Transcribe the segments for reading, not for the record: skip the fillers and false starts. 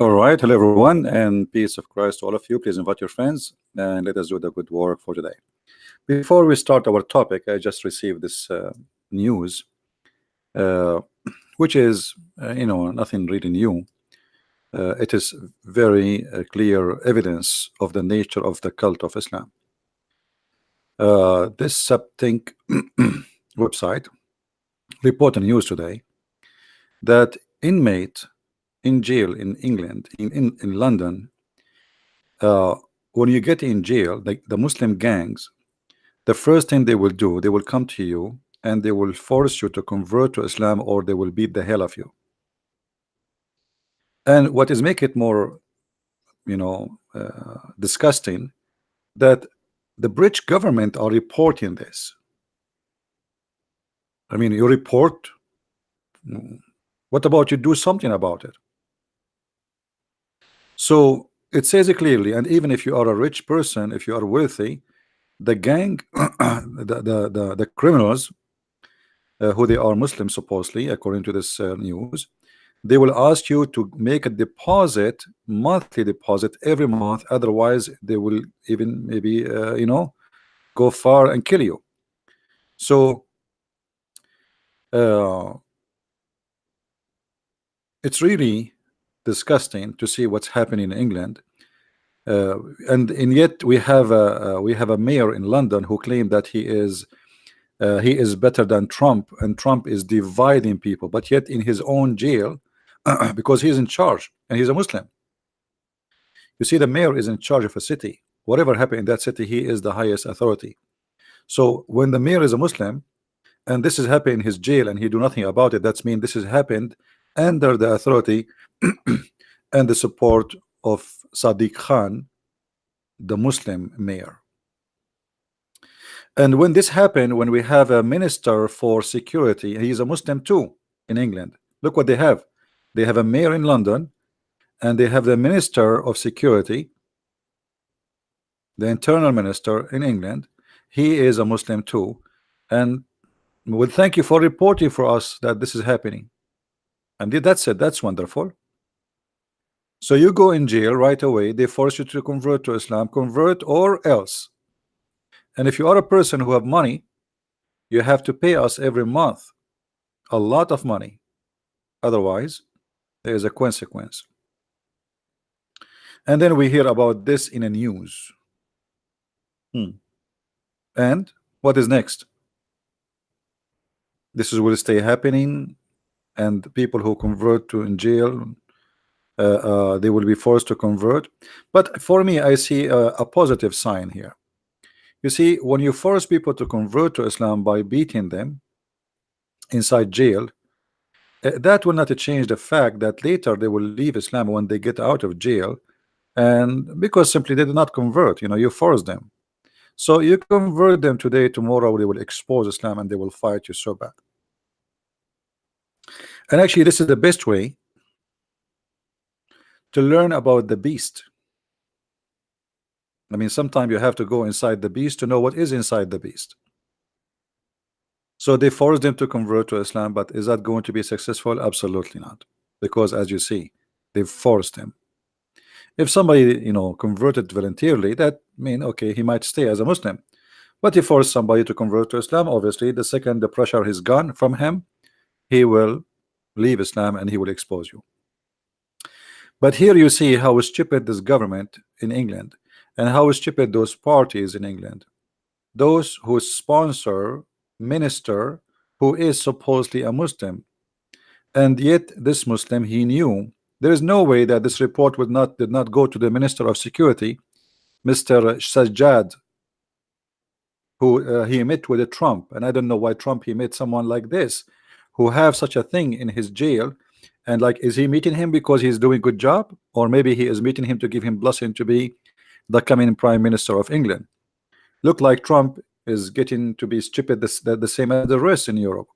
All right, hello everyone, and peace of Christ to all of you. Please invite your friends and let us do the good work for today. Before we start our topic, I just received this news, uh, which is, nothing really new. It is very clear evidence of the nature of the cult of Islam. This Think website reported news today that inmate in jail in England, in London, when you get in jail, like the Muslim gangs, the first thing they will do, they will come to you and they will force you to convert to Islam, or they will beat the hell of you. And what is make it more, disgusting, that the British government are reporting this. I mean, you report. What about you do something about it? So it says it clearly, and even if you are a rich person, if you are wealthy, the gang, the criminals, who they are Muslim supposedly, according to this news, they will ask you to make a deposit, monthly deposit every month. Otherwise, they will even maybe go far and kill you. So it's really disgusting to see what's happening in England. And yet we have a mayor in London who claimed that he is better than Trump, and Trump is dividing people, but yet in his own jail, because he's in charge and he's a Muslim. You see, the mayor is in charge of a city. Whatever happened in that city, he is the highest authority. So when the mayor is a Muslim and this is happening in his jail and he do nothing about it, that's mean this has happened under the authority and the support of Sadiq Khan, the Muslim mayor. And when this happened, when we have a minister for security, he's a Muslim too in England. Look what they have. They have a mayor in London, and they have the minister of security, the internal minister in England. He is a Muslim too. And well, thank you for reporting for us that this is happening. And that's it. That's wonderful. So you go in jail right away. They force you to convert to Islam, convert or else. And if you are a person who have money, you have to pay us every month a lot of money. Otherwise, there is a consequence. And then we hear about this in the news. And what is next? This will stay happening, and people who convert to in jail, they will be forced to convert. But for me, I see a positive sign here. You see, when you force people to convert to Islam by beating them inside jail, that will not change the fact that later they will leave Islam when they get out of jail, and because simply they did not convert. You force them. So you convert them today, tomorrow they will expose Islam and they will fight you so bad. And actually, this is the best way to learn about the beast. I mean, sometimes you have to go inside the beast to know what is inside the beast. So they force them to convert to Islam, but is that going to be successful? Absolutely not, because as you see, they've forced him. If somebody converted voluntarily, that mean okay, he might stay as a Muslim. But if you force somebody to convert to Islam, obviously the second the pressure is gone from him, he will leave Islam and he will expose you. But here you see how stupid this government in England, and how stupid those parties in England, those who sponsor minister who is supposedly a Muslim, and yet this Muslim, he knew there is no way that this report did not go to the Minister of Security, Mr. Sajjad, who he met with Trump. And I don't know why Trump he met someone like this who have such a thing in his jail. And like, is he meeting him because he's doing good job, or maybe he is meeting him to give him blessing to be the coming Prime Minister of England? Look like Trump is getting to be stupid the same as the rest in Europe.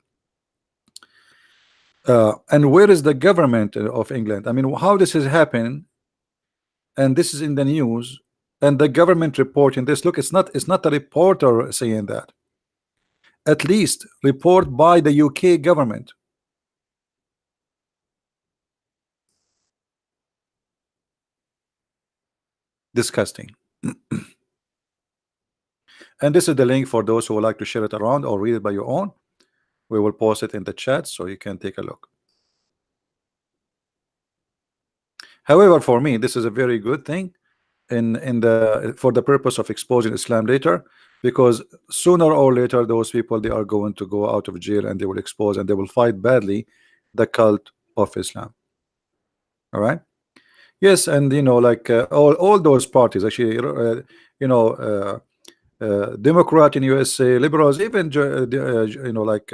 And where is the government of England? I mean, how this is happening, and this is in the news, and the government reporting this. Look, it's not a reporter saying that. At least report by the UK government. Disgusting. And this is the link for those who would like to share it around or read it by your own. We will post it in the chat so you can take a look. However, for me, this is a very good thing in the for the purpose of exposing Islam later, because sooner or later those people, they are going to go out of jail and they will expose and they will fight badly the cult of Islam. All right. Yes, and you know, like all those parties actually, you know, Democrat in USA, liberals, even you know, like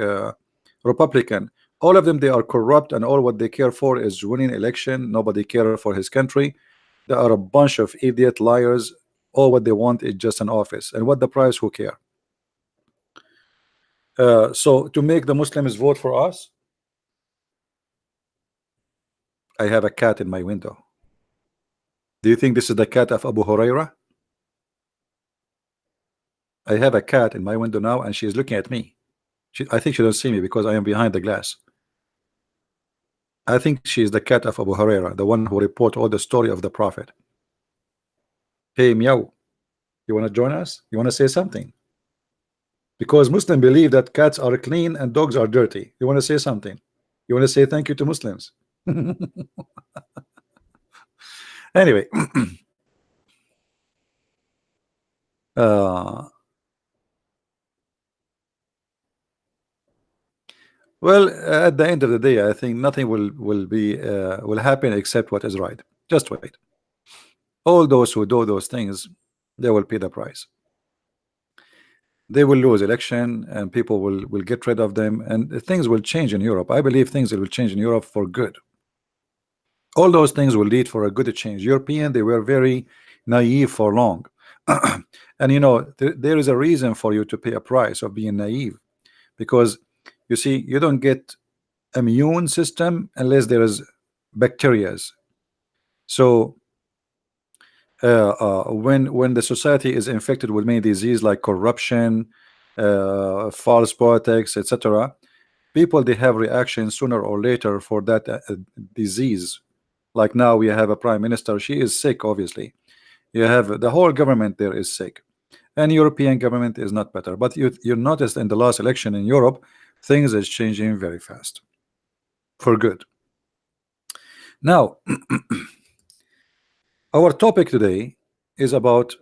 Republican, all of them, they are corrupt, and all what they care for is winning election. Nobody care for his country. They are a bunch of idiot liars. All what they want is just an office, and what the price, who care? So to make the Muslims vote for us, I have a cat in my window. Do you think this is the cat of Abu Huraira? I have a cat in my window now, and she is looking at me. I think she doesn't see me because I am behind the glass. I think she is the cat of Abu Huraira, the one who report all the story of the Prophet. Hey, meow, you want to join us? You want to say something? Because Muslims believe that cats are clean and dogs are dirty. You want to say something? You want to say thank you to Muslims? Anyway, uh, well, at the end of the day, I think nothing will happen except what is right. Just wait. All those who do those things, they will pay the price. They will lose election, and people will get rid of them, and things will change in Europe. I believe things will change in Europe for good. All those things will lead for a good change. European, they were very naive for long. And you know, there is a reason for you to pay a price of being naive, because you see, you don't get immune system unless there is bacterias. So when the society is infected with many disease like corruption, false politics, etc., people, they have reactions sooner or later for that disease. Like now we have a prime minister, she is sick, obviously. You have the whole government there is sick, and European government is not better. But you noticed in the last election in Europe, things is changing very fast for good. Now our topic today is about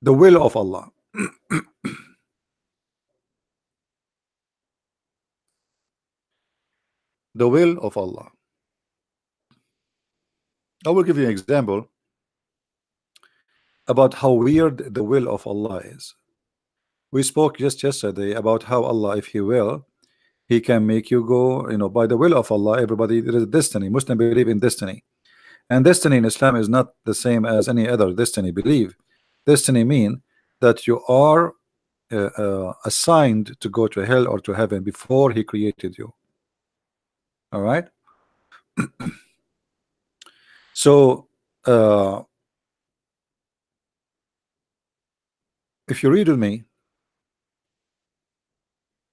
the will of Allah. The will of Allah. I will give you an example about how weird the will of Allah is. We spoke just yesterday about how Allah, if He will, He can make you go, you know, by the will of Allah. Everybody, there is a destiny. Muslims believe in destiny, and destiny in Islam is not the same as any other destiny belief. Destiny mean that you are assigned to go to hell or to heaven before He created you. All right. So if you read with me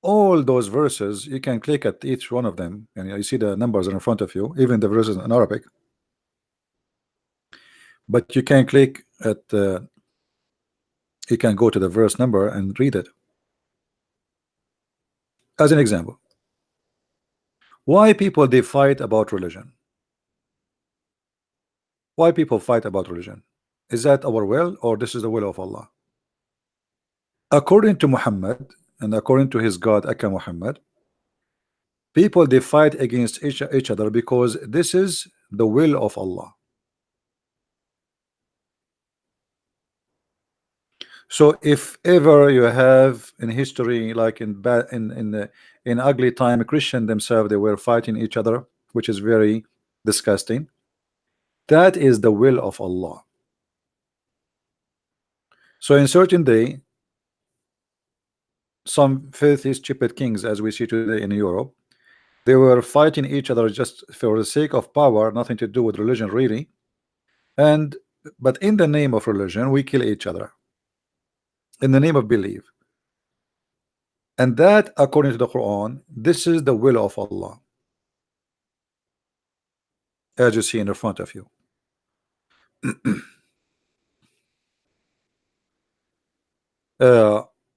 all those verses, you can click at each one of them, and you see the numbers are in front of you, even the verses in Arabic. But you can click at you can go to the verse number and read it. As an example, why people they fight about religion? Why people fight about religion? Is that our will, or this is the will of Allah? According to Muhammad and according to his God Akka Muhammad, people they fight against each other because this is the will of Allah. So if ever you have in history, like in bad in ugly time, Christian themselves, they were fighting each other, which is very disgusting. That is the will of Allah. So in certain day, some filthy stupid kings, as we see today in Europe, they were fighting each other just for the sake of power, nothing to do with religion really. And but in the name of religion, we kill each other in the name of belief. And that, according to the Quran, this is the will of Allah. as you see in the front of you.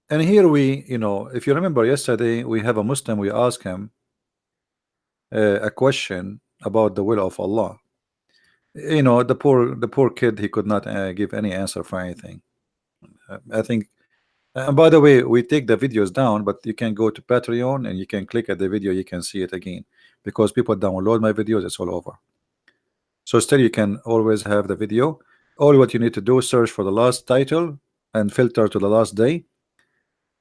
And here we, if you remember yesterday, we have a Muslim. We ask him a question about the will of Allah. The poor kid, he could not give any answer for anything. I think. And by the way, we take the videos down, but you can go to Patreon and you can click at the video. You can see it again because people download my videos. It's all over. So still, you can always have the video. All what you need to do is search for the last title and filter to the last day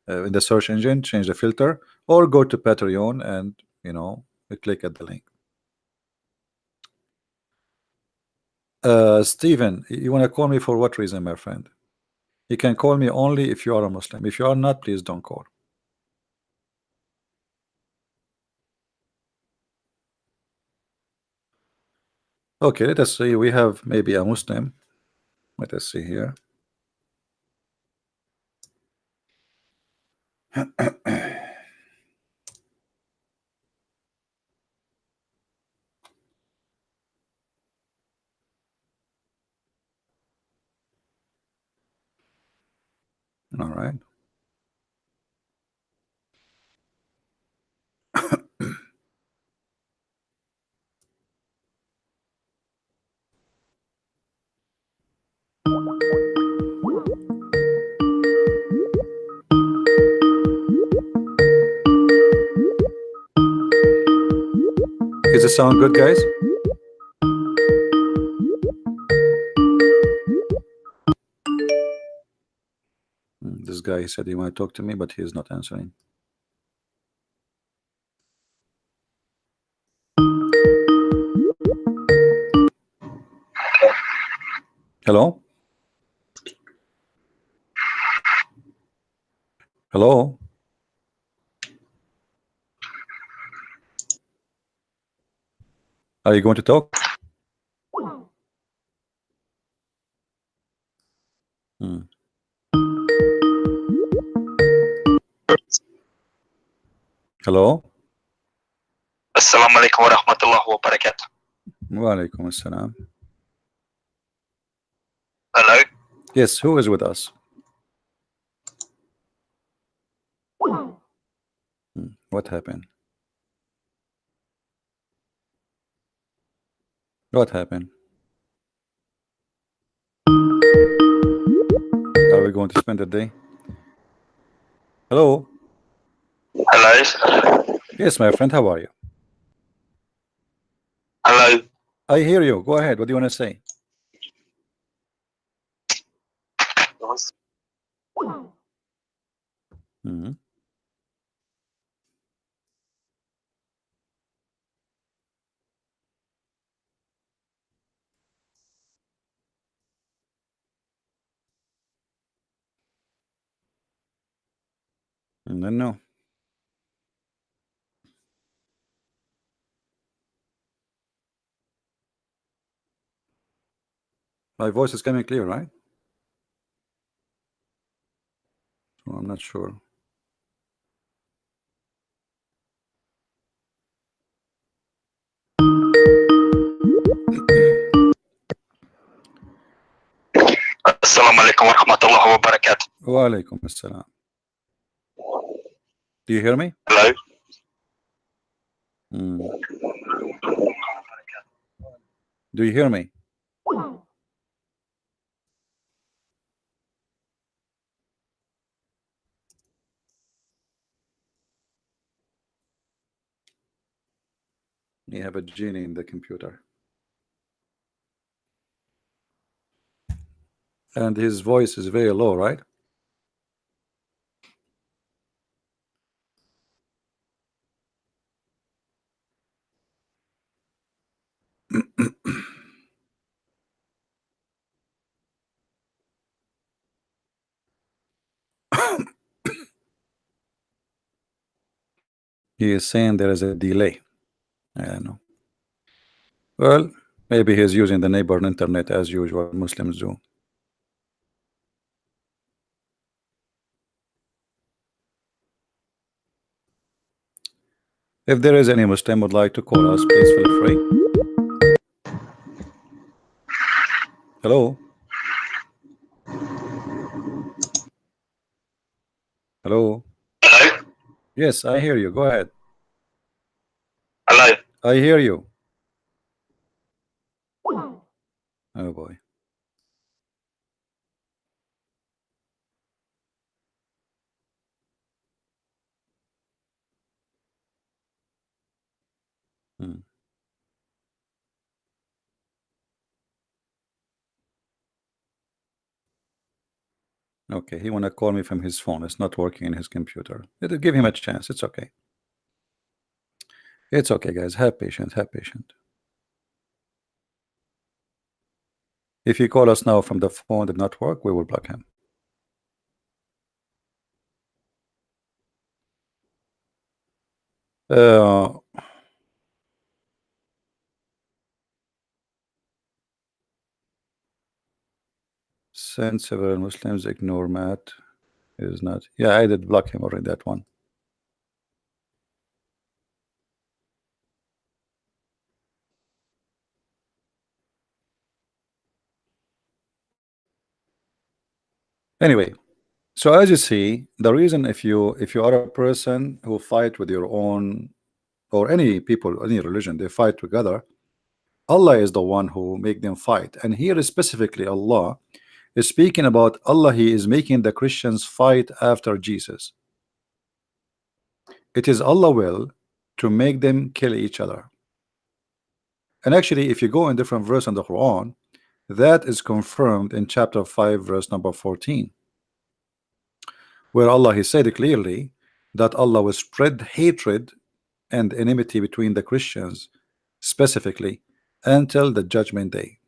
in the search engine. Change the filter, or go to Patreon and click at the link. Steven, you want to call me for what reason, my friend? You can call me only if you are a Muslim. If you are not, please don't call. Okay, let us see. We have maybe a Muslim. Let us see here. All right. Does it sound good, guys? This guy said he want to talk to me, but he is not answering. Hello? Hello? Are you going to talk? Hello? Assalamu alaikum wa rahmatullahi wa barakatuh. Wa alaikum assalam. Hello? Yes, who is with us? What happened? What happened? Are we going to spend the day? Hello? Hello? Yes, my friend, how are you? Hello? I hear you. Go ahead. What do you want to say? No. My voice is coming clear, right? Well, I'm not sure. Assalamu alaikum wa rahmatullahi wa barakatuh. Wa alaikum assalam. Do you hear me? Hello? Do you hear me? You have a genie in the computer. And his voice is very low, right? He is saying there is a delay. I don't know. Well, maybe he's using the neighbor internet as usual. Muslims do. If there is any Muslim would like to call us, please feel free. Hello? Hello? Hello? Yes, I hear you. Go ahead. Hello? I hear you. Oh boy. Hmm. Okay, he wanna call me from his phone. It's not working in his computer. It'll give him a chance. It's okay. It's okay, guys. Have patience. Have patience. If he call us now from the phone did not work, we will block him. Uh, since several Muslims ignore Matt, is not. Yeah, I did block him already. That one. Anyway, so as you see, the reason if you are a person who fight with your own or any people, any religion, they fight together. Allah is the one who make them fight, and here specifically Allah is speaking about Allah. He is making the Christians fight after Jesus. It is Allah will to make them kill each other. And actually, if you go in different verse in the Quran, that is confirmed in chapter 5, verse number 14, where Allah He said clearly that Allah will spread hatred and enmity between the Christians specifically until the judgment day.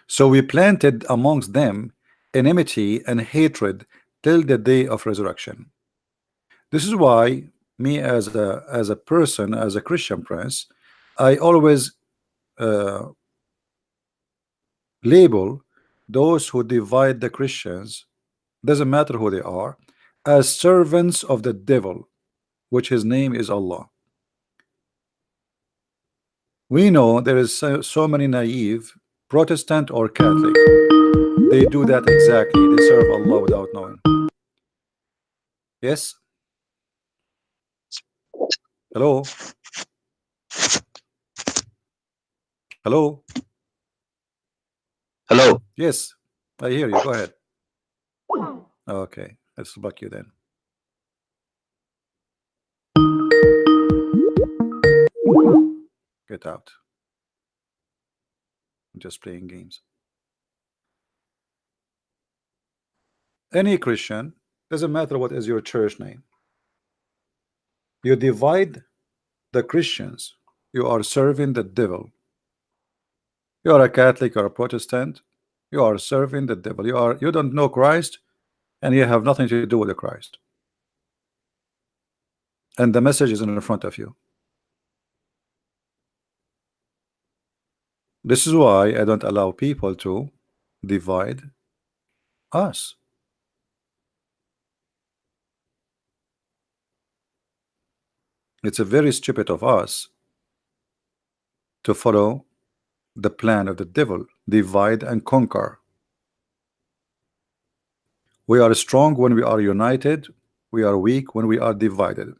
So we planted amongst them enmity and hatred till the day of resurrection. This is why me as a person, as a Christian prince, I always uh, label those who divide the Christians, doesn't matter who they are, as servants of the devil, which his name is Allah. We know there is so many naive Protestant or Catholic. They do that exactly. They serve Allah without knowing. Yes. Hello. Hello. Hello? Yes, I hear you. Go ahead. Okay, let's block you then. Get out. I'm just playing games. Any Christian, doesn't matter what is your church name. You divide the Christians, you are serving the devil. You are a Catholic or a Protestant, you are serving the devil. You don't know Christ, and you have nothing to do with the Christ. And the message is in front of you. This is why I don't allow people to divide us. It's a very stupid of us to follow the plan of the devil, divide and conquer. We are strong when we are united, we are weak when we are divided.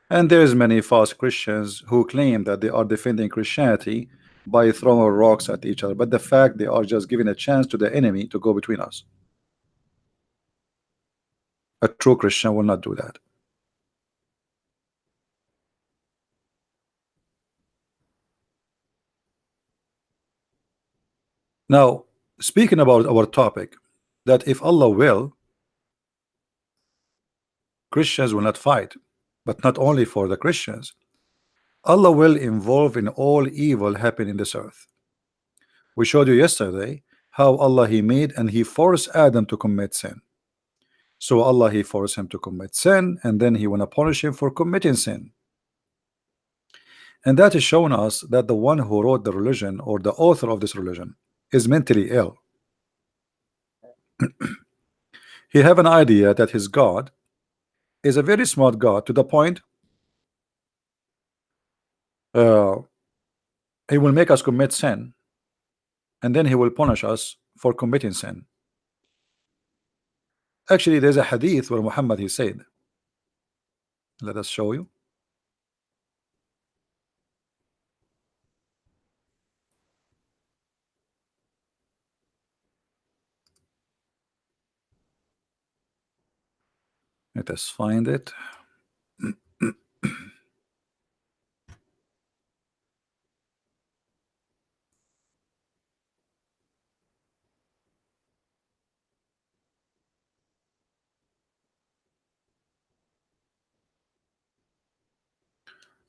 And there's many false Christians who claim that they are defending Christianity by throwing rocks at each other, but the fact they are just giving a chance to the enemy to go between us. A true Christian will not do that. Now, speaking about our topic, that if Allah will, Christians will not fight, but not only for the Christians. Allah will involve in all evil happening in this earth. We showed you yesterday how Allah He made and He forced Adam to commit sin. So Allah He forced him to commit sin, and then He want to punish him for committing sin. And that is showing us that the one who wrote the religion or the author of this religion is mentally ill. He have an idea that his God is a very smart God to the point He will make us commit sin, and then he will punish us for committing sin. Actually, there's a hadith where Muhammad he said, let us show you. Let us find it.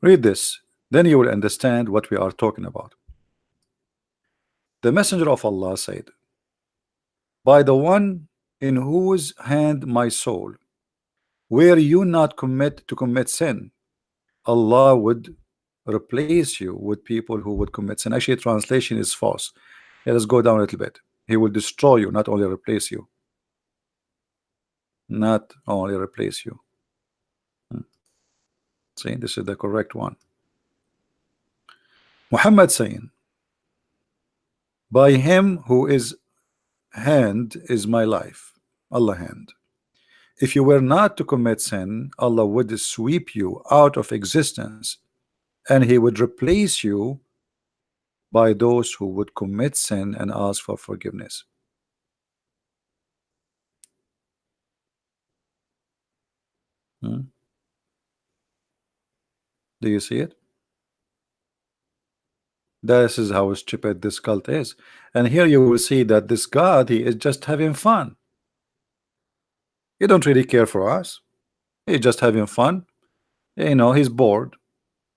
Read this, then you will understand what we are talking about. The Messenger of Allah said, by the one in whose hand my soul, were you not commit sin, Allah would replace you with people who would commit sin. Actually, translation is false. Let us go down a little bit. He will destroy you, not only replace you. Not only replace you. See, this is the correct one. Muhammad saying, by him who is hand is my life, Allah hand. If you were not to commit sin, Allah would sweep you out of existence, and he would replace you by those who would commit sin and ask for forgiveness. Do you see it? This is how stupid this cult is. And here you will see that this God, he is just having fun. He don't really care for us. He's just having fun. You know, he's bored.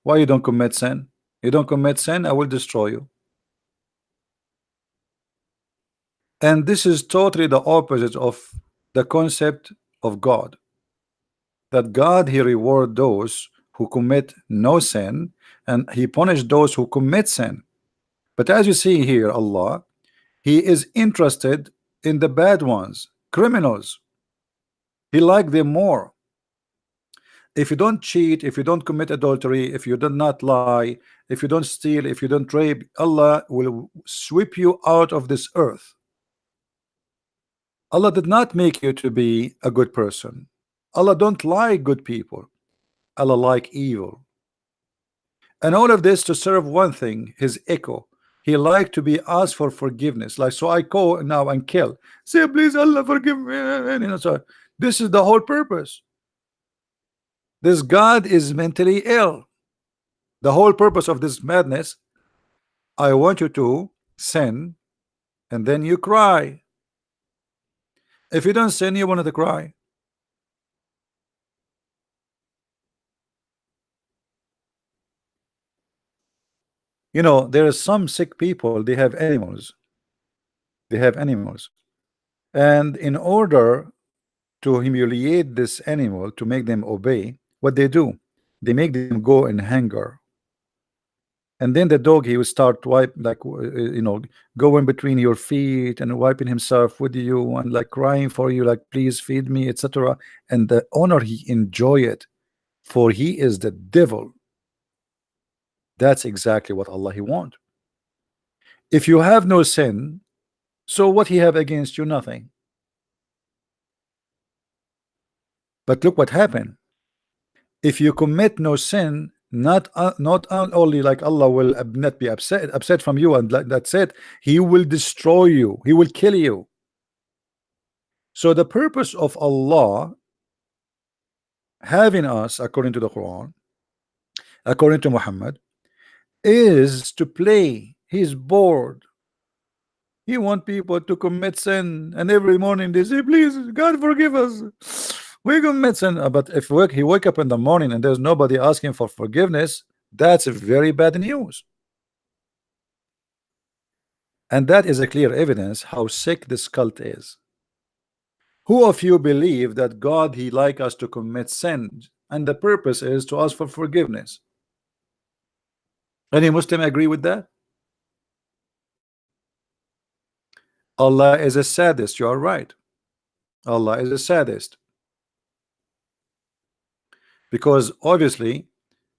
Why you don't commit sin? You don't commit sin, I will destroy you. And this is totally the opposite of the concept of God. That God, he reward those who commit no sin, and he punish those who commit sin. But as you see here, Allah, he is interested in the bad ones, criminals. He like them more. If you don't cheat, if you don't commit adultery, if you do not lie, if you don't steal, if you don't rape, Allah will sweep you out of this earth. Allah did not make you to be a good person. Allah don't like good people. Allah like evil. And all of this to serve one thing, his echo. He like to be asked for forgiveness. Like, so I go now and kill. Say, please, Allah, forgive me. You know, so this is the whole purpose. This God is mentally ill. The whole purpose of this madness, I want you to sin, and then you cry. If you don't sin, you want to cry. You know, there are some sick people, they have animals. They have animals. And in order to humiliate this animal, to make them obey, what they do, they make them go in hunger. And then the dog, he will start wipe, like, you know, going between your feet and wiping himself with you and like crying for you, like, please feed me, etc. And the owner, he enjoy it, for he is the devil. That's exactly what Allah he want. If you have no sin, so what he have against you? Nothing. But look what happened. If you commit no sin, not only like Allah will not be upset from you, and that's it, he will destroy you, he will kill you. So the purpose of Allah having us, according to the Quran, according to Muhammad, is to play. He's bored. He want people to commit sin, and every morning they say, please, God, forgive us, we commit sin. But if he wake up in the morning and there's nobody asking for forgiveness, that's very bad news. And that is a clear evidence how sick this cult is. Who of you believe that God, he like us to commit sin, and the purpose is to ask for forgiveness? Any Muslim agree with that? Allah is a sadist. You are right. Allah is a sadist. Because obviously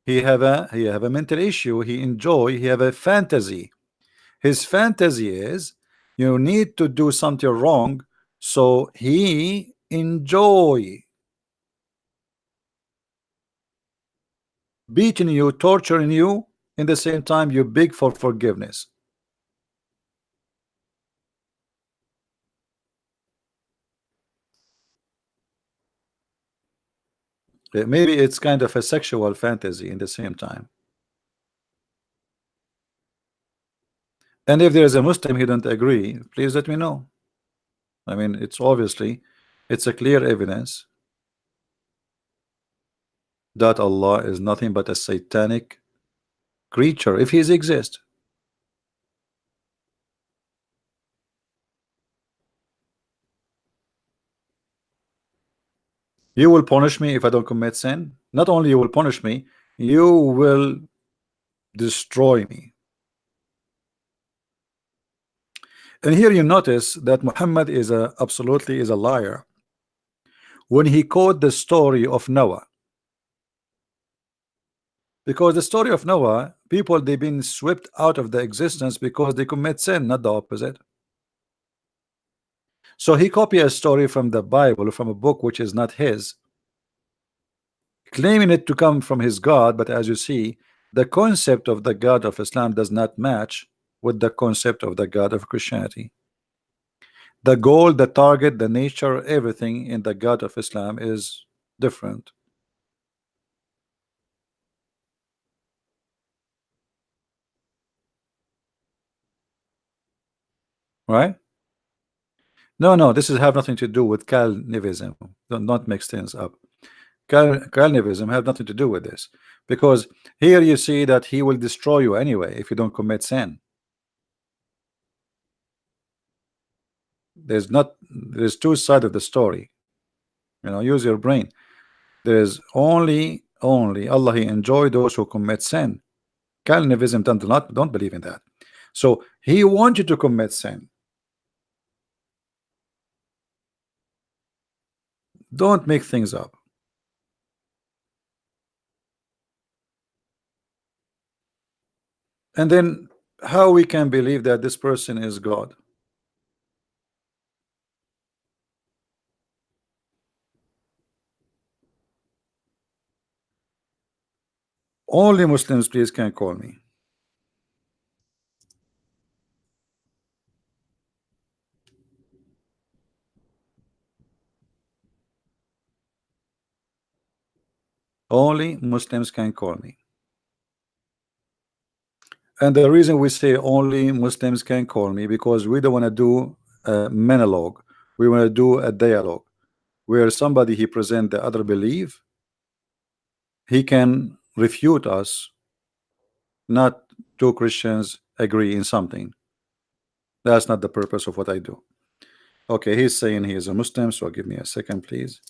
He have a mental issue. He have a fantasy. His fantasy is you need to do something wrong, so he enjoy beating you, torturing you. In the same time, you beg for forgiveness. Maybe it's kind of a sexual fantasy in the same time. And if there is a Muslim he don't agree, please let me know. I mean, it's a clear evidence that Allah is nothing but a satanic creature if he exists. You will punish me if I don't commit sin. Not only you will punish me, you will destroy me. And here you notice that Muhammad is absolutely is a liar when he quote the story of Noah, because the story of Noah, people they've been swept out of the existence because they commit sin, not the opposite. So he copy a story from the Bible, from a book which is not his, claiming it to come from his God, but as you see, the concept of the God of Islam does not match with the concept of the God of Christianity. The goal, the target, the nature, everything in the God of Islam is different. Right? No, this is have nothing to do with Calvinism. Don't not mix things up. Calvinism have nothing to do with this, because here you see that he will destroy you anyway if you don't commit sin. There's two sides of the story. Use your brain. There's only Allah, he enjoy those who commit sin. Calvinism don't believe in that. So he wants you to commit sin. Don't make things up. And then how we can believe that this person is God? Only Muslims, please, can call me. Only Muslims can call me. And the reason we say only Muslims can call me, because we don't want to do a monologue. We want to do a dialogue where somebody he present the other belief, he can refute us, not two Christians agree in something. That's not the purpose of what I do. Okay, he's saying he is a Muslim, so give me a second, please.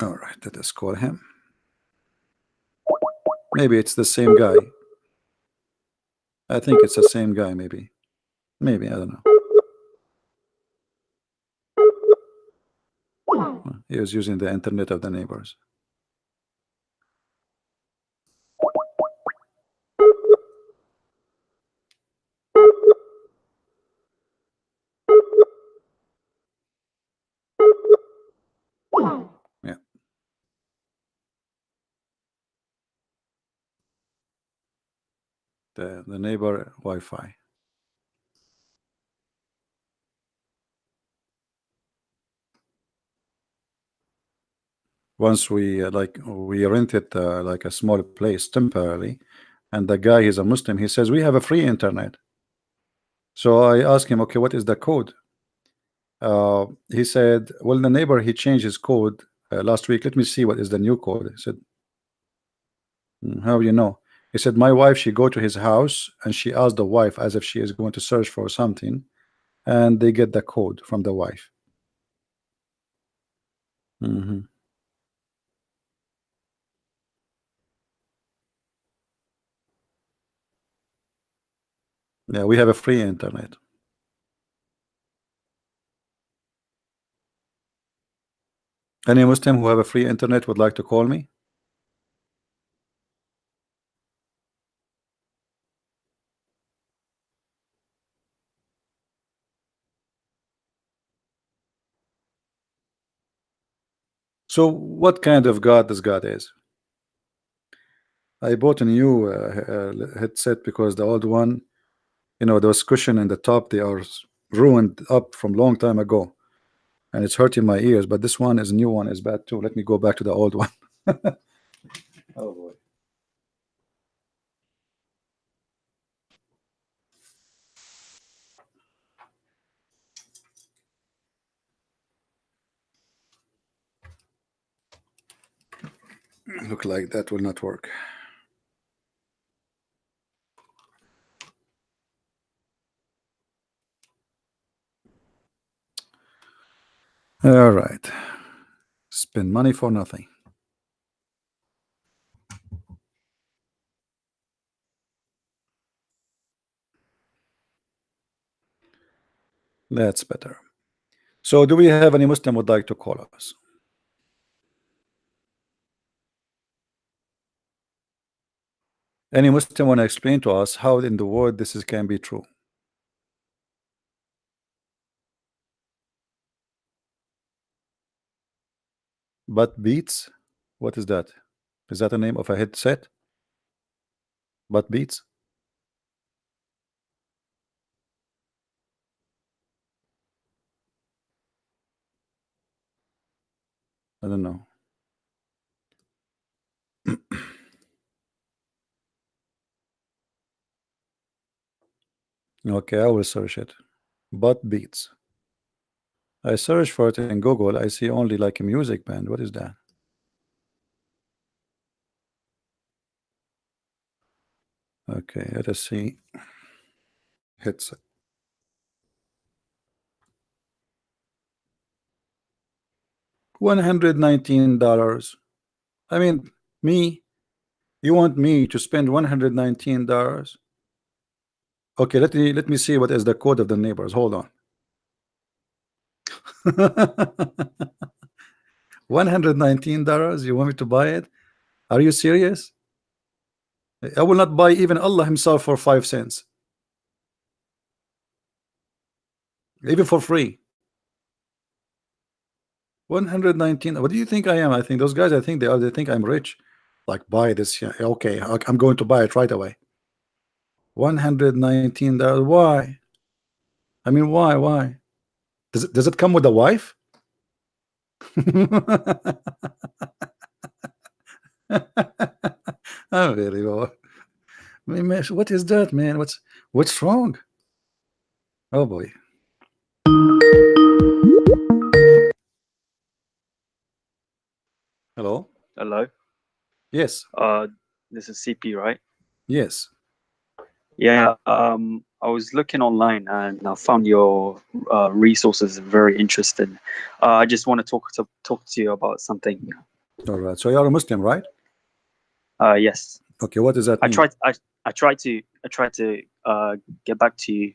All right, let us call him. Maybe it's the same guy. I think it's the same guy, maybe. Maybe, I don't know. He was using the internet of the neighbors. Yeah. The neighbor Wi-Fi. Once we rented like a small place temporarily, and the guy is a Muslim. He says we have a free internet. So I asked him, okay, what is the code? He said, well, the neighbor he changed his code last week. Let me see what is the new code. I said, how do you know? He said, my wife, she go to his house and she asked the wife as if she is going to search for something, and they get the code from the wife. Mm-hmm. Yeah, we have a free internet. Any Muslim who have a free internet would like to call me? So what kind of God this God is? I bought a new headset because the old one, you know, those cushion in the top, they are ruined up from long time ago, and it's hurting my ears. But this one is a new one, is bad too. Let me go back to the old one. Oh boy. Look like that will not work. All right. Spend money for nothing. That's better. So do we have any Muslim would like to call us? Any Muslim want to explain to us how in the world this is can be true? But Beats? What is that? Is that the name of a headset? But Beats? I don't know. Okay, I will search it. But Beats. I search for it in Google. I see only like a music band. What is that? Okay, let us see. Headset. $119. I mean, me. You want me to spend $119? Okay, let me see what is the code of the neighbors. Hold on. $119? You want me to buy it? Are you serious? I will not buy even Allah himself for 5 cents, even for free. 119. What do you think I am? I think those guys, I think they are, they think I'm rich. Like, buy this. Yeah, okay, I'm going to buy it right away. $119. Why? I mean, why? Does it come with a wife? Unbelievable. Man, what is that, man? What's wrong? Oh boy. Hello. Hello. Yes. This is CP, right? Yes. Yeah. I was looking online and I found your resources very interesting. I just want to talk to you about something. All right. So you're a Muslim, right? Yes. Okay. What does that I mean? tried. I tried to get back to you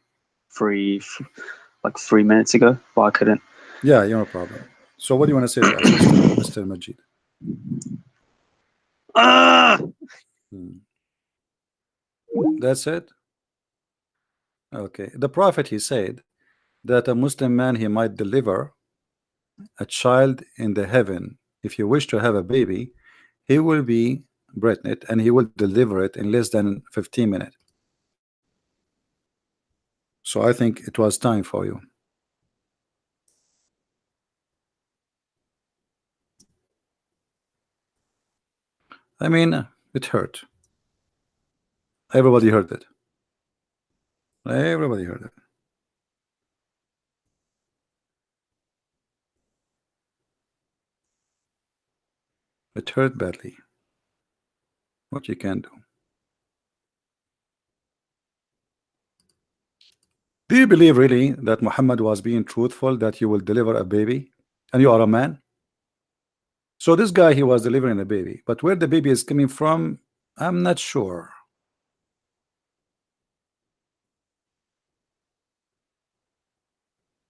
like 3 minutes ago, but I couldn't. Yeah, no problem. So what do you want to say to us, Mr. Majid? Ah! Hmm. That's it. Okay. The Prophet, he said that a Muslim man, he might deliver a child in the heaven. If you wish to have a baby, he will be pregnant and he will deliver it in less than 15 minutes. So I think it was time for you. I mean, it hurt. Everybody heard it. Everybody heard it. It hurt badly. What you can do. Do you believe really that Muhammad was being truthful that you will deliver a baby and you are a man? So this guy, he was delivering a baby, but where the baby is coming from, I'm not sure.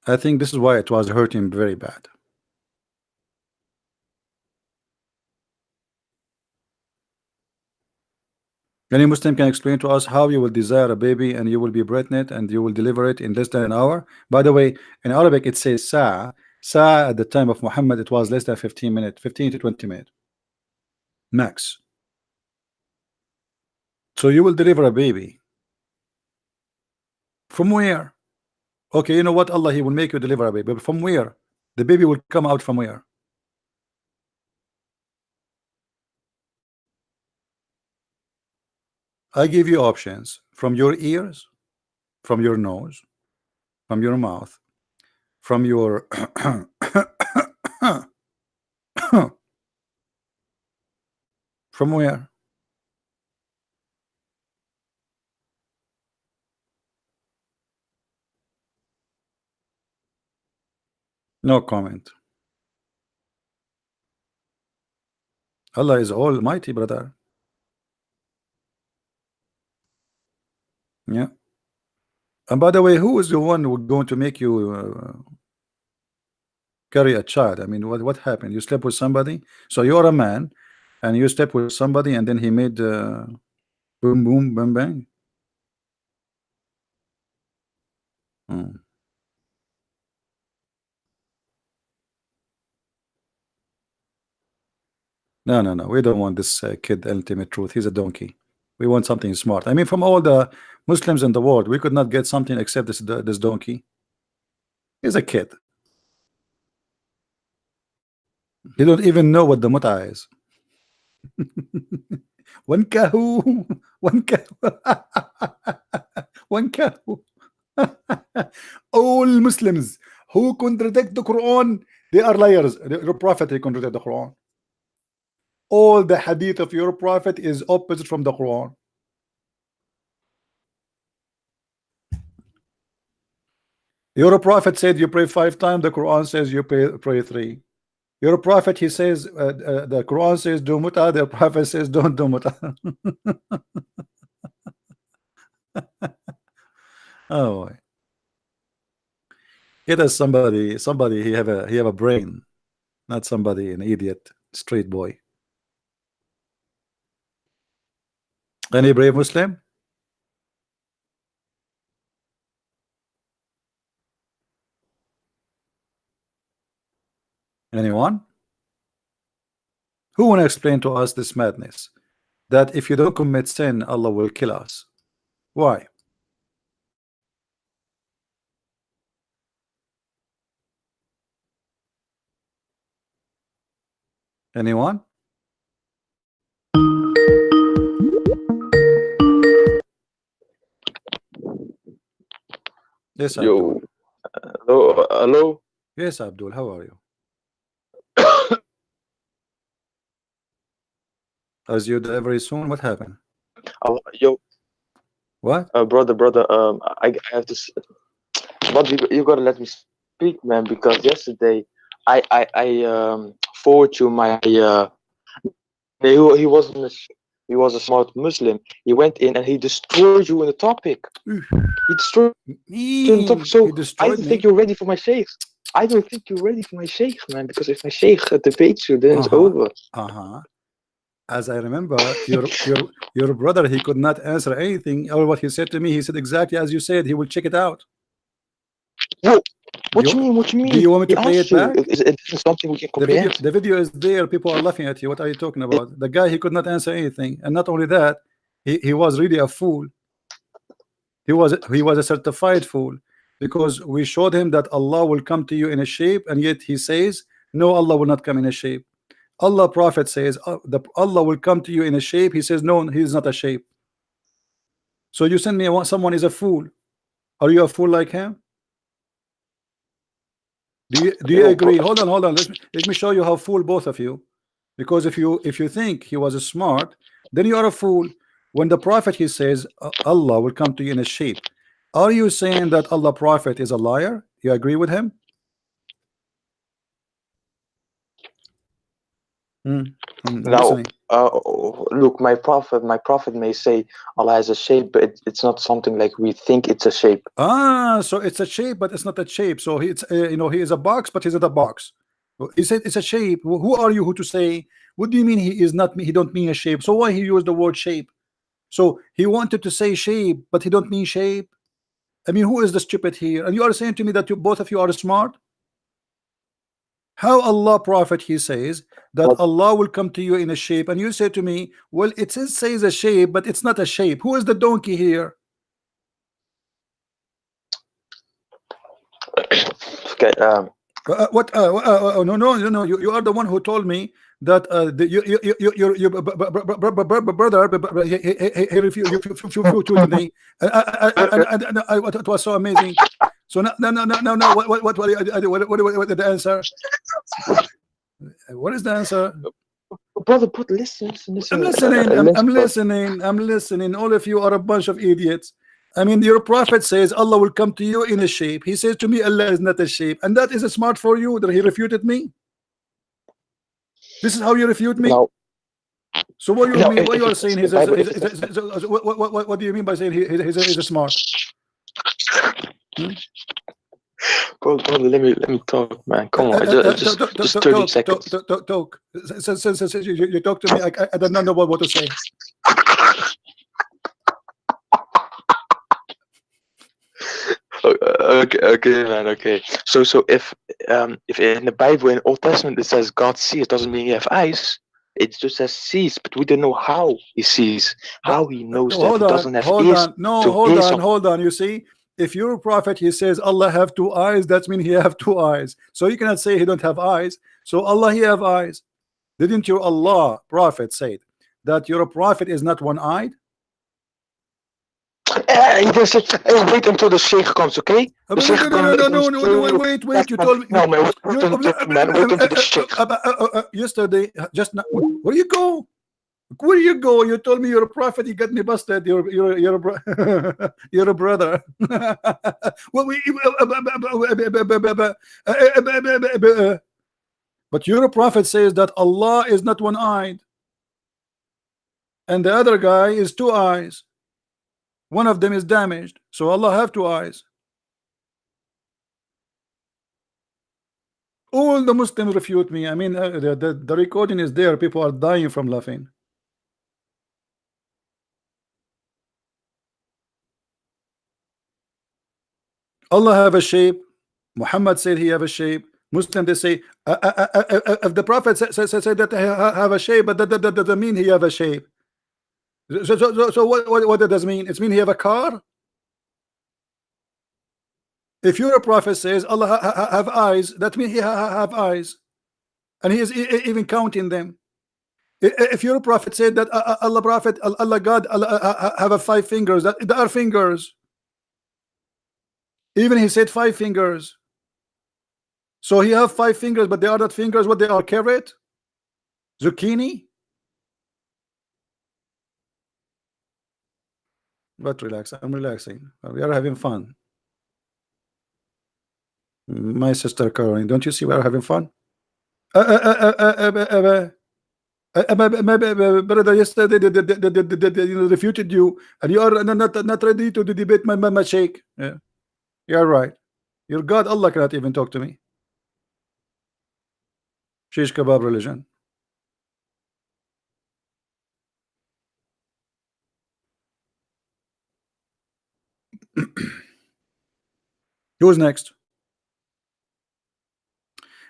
I think this is why it was hurting very bad. Any Muslim can explain to us how you will desire a baby and you will be pregnant and you will deliver it in less than an hour? By the way, in Arabic it says sa. Sa at the time of Muhammad it was less than 15 minutes, 15 to 20 minutes max. So you will deliver a baby. From where? Okay, you know what? Allah, He will make you deliver a baby. But from where? The baby will come out from where? I give you options. From your ears, from your nose, from your mouth, from your from where? No comment. Allah is almighty, brother. Yeah. And by the way, who is the one who going to make you carry a child? I mean, what happened? You slept with somebody, so you're a man, and you slept with somebody, and then he made boom, boom, bang, bang. Hmm. No, no, no. We don't want this kid ultimate truth. He's a donkey. We want something smart. I mean, from all the Muslims in the world, we could not get something except this donkey. He's a kid. He don't even know what the muta is. One kahu, one kahu, one kahu. All Muslims who contradict the Quran, they are liars. Your prophet, he contradict the Quran. All the hadith of your prophet is opposite from the Quran. Your prophet said you pray 5 times. The Quran says you pray 3. Your prophet, he says the Quran says do muta. The prophet says don't do muta. Oh boy. It is somebody he have a brain, not somebody an idiot street boy. Any brave Muslim? Anyone? Who want to explain to us this madness that if you don't commit sin, Allah will kill us? Why? Anyone? Yes, Abdul. Yo, hello. Yes, Abdul. How are you? As you die very soon, what happened? Yo, What? brother. I have to. But you gotta let me speak, man, because yesterday I forward you my he wasn't he was a smart Muslim. He went in and he destroyed you in the topic. He destroyed you in the topic. So I don't think you're ready for my sheikh. I don't think you're ready for my sheikh, man. Because if my sheikh debates you, then it's over. As I remember, your brother, he could not answer anything. Or what he said to me, he said exactly as you said. He will check it out. No. What you mean? What you mean? Do you want me to play it back? Is it something we can comprehend? The video is there. People are laughing at you. What are you talking about? The guy, he could not answer anything, and not only that, he was really a fool. He was a certified fool, because we showed him that Allah will come to you in a shape, and yet he says no, Allah will not come in a shape. Allah Prophet says Allah will come to you in a shape. He says no, he is not a shape. So you send me someone is a fool. Are you a fool like him? Do you agree? Hold on. Let me show you how fool both of you. Because if you think he was smart, then you are a fool. When the Prophet, he says Allah will come to you in a shape, are you saying that Allah Prophet is a liar? You agree with him? Now, look, my prophet may say Allah has a shape, but it's not something like we think it's a shape. So it's a shape, but it's not a shape. So it's he is a box, but he's not a box. He said it's a shape. Who are you who to say? What do you mean he is not? He don't mean a shape. So why he used the word shape? So he wanted to say shape, but he don't mean shape. I mean, who is the stupid here? And you are saying to me that both of you are smart? How Allah Prophet, he says that But Allah will come to you in a shape, and you say to me, well, it says a shape, but it's not a shape. Who is the donkey here? okay, What? No, no, no, no. You are the one who told me that your brother he refused me. It was so amazing. So no. What the answer? What is the answer? brother, listen, I'm listen, listening. listen, I'm brother. listening. I'm listening. All of you are a bunch of idiots. I mean, your prophet says Allah will come to you in a shape. He says to me, Allah is not a shape, and that is smart for you that he refuted me. This is how you refute me. Now, So what you now, mean? What you are if saying? the Bible, if it What do you mean by saying he's smart? brother, let me talk, man. Come on, just 30 seconds. Talk. Since you talk to me, I don't know what to say. Okay, man. Okay. So if in the Bible in Old Testament it says God sees, doesn't mean he have eyes. It just says sees, but we don't know how he sees, how he knows that Hold he on, doesn't have hold ears on. No, to hold hear on, something. hold on. You see, if you're a prophet, he says Allah have two eyes. That means he have two eyes. So you cannot say he don't have eyes. So Allah he have eyes. Didn't your Allah prophet say that your prophet is not one-eyed? He just said, hey, wait until the sheikh comes, okay? The sheikh comes. Wait. You told me. No, man. You, Wait until, man. Wait until the sheikh. yesterday, just now. Where you go? Where you go? You told me you're a prophet. You got me busted. You're you're a brother. But your prophet says that Allah is not one-eyed, and the other guy is two eyes. One of them is damaged, so Allah have two eyes. All the Muslims refute me. I mean, the recording is there. People are dying from laughing. Allah have a shape. Muhammad said he have a shape. Muslim they say if the Prophet said that he have a shape, but that doesn't mean he have a shape. So what does that mean? It mean he have a car. If your prophet says Allah have eyes, that means he have eyes, and he is even counting them. If your prophet said that Allah prophet Allah God Allah, have a 5 fingers, that there are fingers. Even he said 5 fingers. So he have 5 fingers, but they are not fingers. What they are? Carrot, zucchini. But relax, I'm relaxing. We are having fun. My sister Caroline, don't you see we are having fun? Brother, yesterday refuted you, and you are not ready to debate my sheikh. Yeah, you are right. Your God Allah cannot even talk to me. Shish kebab religion. Who's next?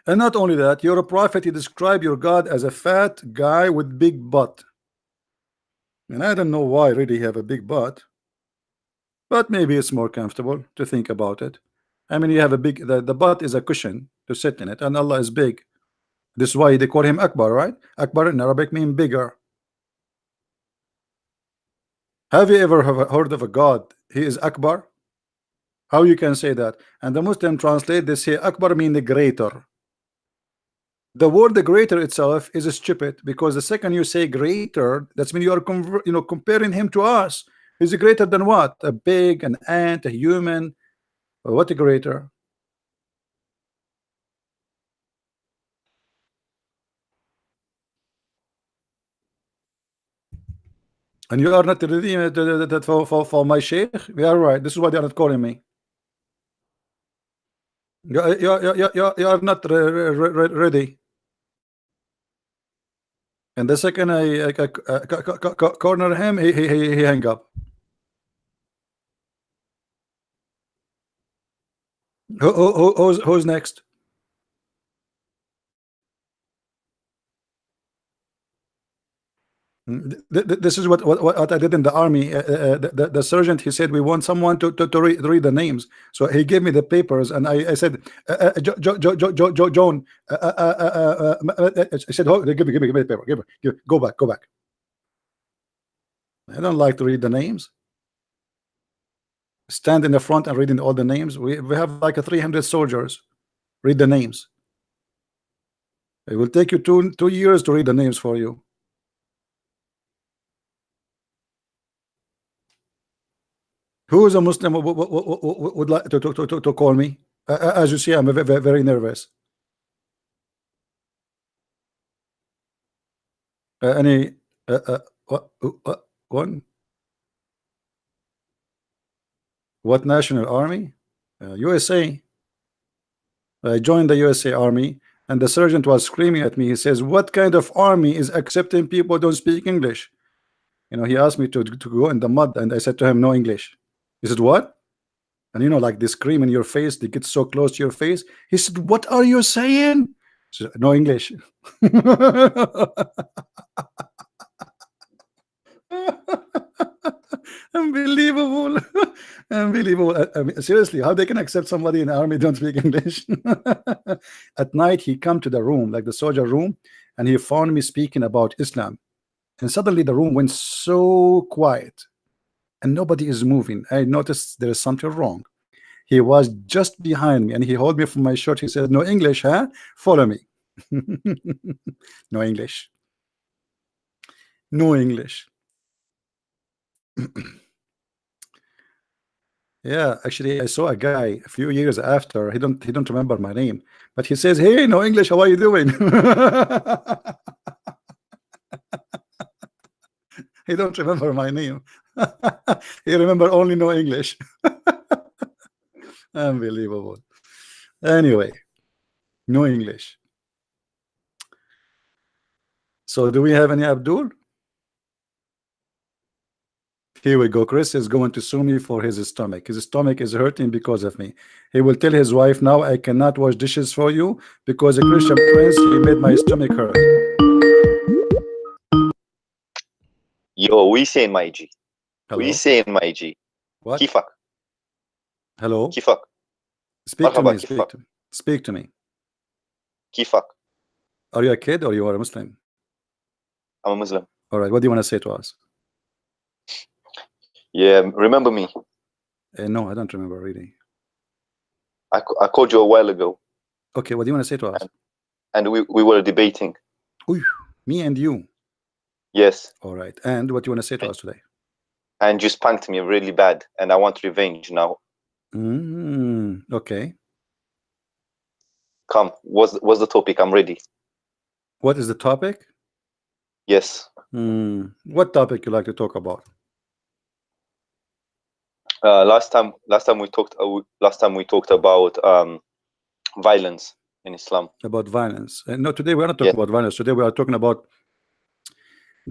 And not only that, you're a prophet. You describe your God as a fat guy with big butt. And I don't know why really have a big butt, but maybe it's more comfortable to think about it. I mean, you have a big, the butt is a cushion to sit in it, and Allah is big. This is why they call him Akbar, right? Akbar in Arabic means bigger. Have you ever heard of a God? He is Akbar. How you can say that? And the Muslim translate, they say Akbar mean the greater. The word the greater itself is stupid, because the second you say greater, that's mean you are comparing him to us. Is greater than what? A pig, an ant, a human? What a greater? And you are not ready for my sheikh? We are right. This is why they are not calling me. You are not ready. And the second I corner him, he hang up. Who's next? This is what I did in the army. The sergeant, he said we want someone to read the names. So he gave me the papers, and I said, John. I said, oh, give me the paper. Give me. Go back. I don't like to read the names. Stand in the front and reading all the names. We have like 300 soldiers. Read the names. It will take you two years to read the names for you. Who is a Muslim would like to call me? As you see, I'm very nervous. Any one? What national army? USA. I joined the USA Army, and the sergeant was screaming at me. He says, "What kind of army is accepting people who don't speak English?" You know, he asked me to go in the mud, and I said to him, "No English." He said, "What?" And you know, like they scream in your face, they get so close to your face. He said, "What are you saying?" I said, "No English." Unbelievable. Unbelievable. I mean, seriously, how they can accept somebody in the army don't speak English? At night, he come to the room, like the soldier room, and he found me speaking about Islam. And suddenly the room went so quiet and nobody is moving. I noticed there is something wrong. He was just behind me and he held me from my shirt. He said, "No English, huh? Follow me." No English. No English. Yeah, actually, I saw a guy a few years after. He don't remember my name, but he says, "Hey, no English. How are you doing?" He don't remember my name. He remember only no English. Unbelievable. Anyway, no English. So do we have any Abdul? Here we go. Chris is going to sue me for his stomach. His stomach is hurting because of me. He will tell his wife, "Now I cannot wash dishes for you because a Christian prince, he made my stomach hurt." Yo, we saying my G. Hello? We saying my G. What? Kifak. Hello? Kifak. Speak to Marhaba, me. kifak. Speak to me. Kifak. Are you a kid or you are a Muslim? I'm a Muslim. All right. What do you want to say to us? Yeah, remember me? No, I don't remember really. I called you a while ago. Okay. What do you want to say to us? And we were debating. Ooh, me and you. Yes. All right. And what do you want to say to us today? And you spanked me really bad, and I want revenge now. Okay. Come, what's the topic? I'm ready. What is the topic? Yes. What topic you like to talk about? Last time we talked about violence in Islam. About violence. No, today we are not talking about violence. Today we are talking about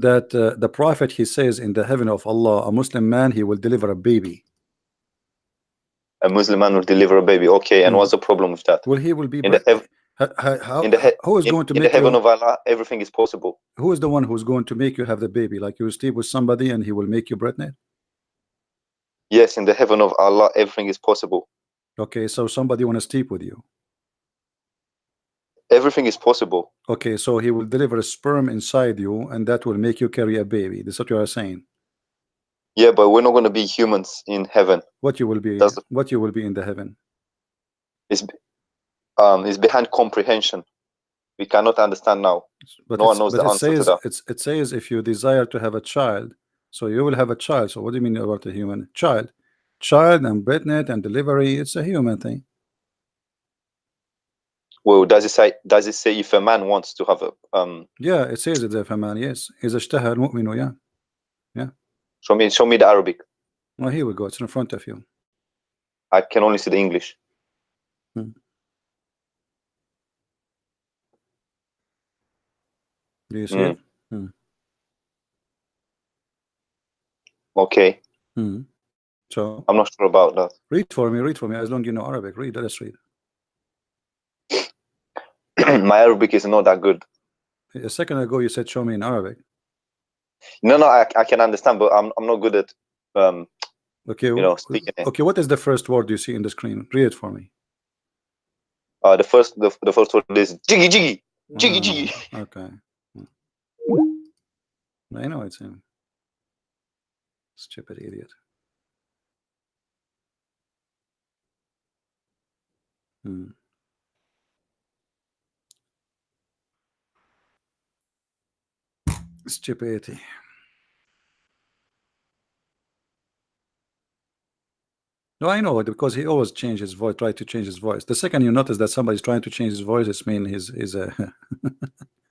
that the Prophet, he says in the heaven of Allah, a Muslim man, he will deliver a baby. A Muslim man will deliver a baby. Okay, and what's the problem with that? Well, he will be in the who is going to make the heaven you, of Allah, everything is possible. who is the one who's going to make you have the baby? Like you sleep with somebody and he will make you pregnant? Yes, in the heaven of Allah, everything is possible. Okay, so somebody want to sleep with you. Everything is possible. Okay, so he will deliver a sperm inside you and that will make you carry a baby. That's what you are saying. Yeah, but we're not going to be humans in heaven. What you will be? What you will be in the heaven? Is behind comprehension. We cannot understand now. But no one knows the answer to that. It says if you desire to have a child, so you will have a child. So what do you mean about a human child? Child and pregnant and delivery, it's a human thing. Well, does it say if a man wants to have a yeah, it says it if a man, yes. Is اشتهى المؤمن, yeah. Yeah. Show me the Arabic. Well, here we go. It's in front of you. I can only see the English. Do you see it? Okay. So I'm not sure about that. read for me, as long as you know Arabic. Read, let us read. My Arabic is not that good. A second ago you said show me in Arabic. No, I can understand, but I'm not good at Okay, speaking it. okay, what is the first word you see in the screen? Read it for me. The first word is jiggy jiggy jiggy jiggy. Okay. I know it's him. Stupid idiot. Stupidity. No, I know it because he always changes his voice, try to change his voice. The second you notice that somebody's trying to change his voice, it's mean he's a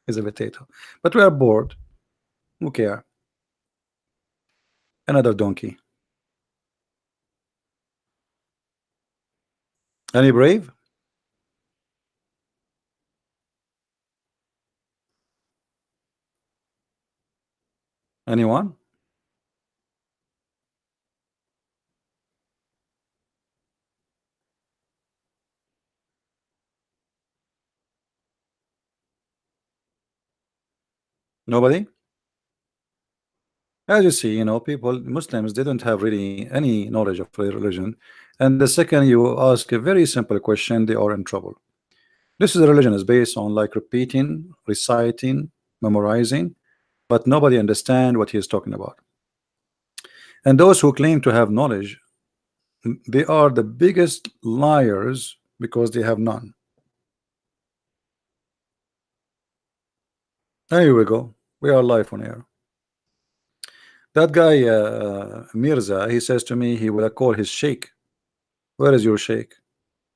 he's a potato. But we are bored. Who care? Another donkey. Any brave? Anyone? Nobody? As you see, people, Muslims, they don't have really any knowledge of religion. And the second you ask a very simple question, they are in trouble. This is a religion is based on like repeating, reciting, memorizing, but nobody understand what he is talking about. And those who claim to have knowledge, they are the biggest liars because they have none. Here we go. We are live on air. That guy Mirza, he says to me he will call his sheikh. Where is your sheikh?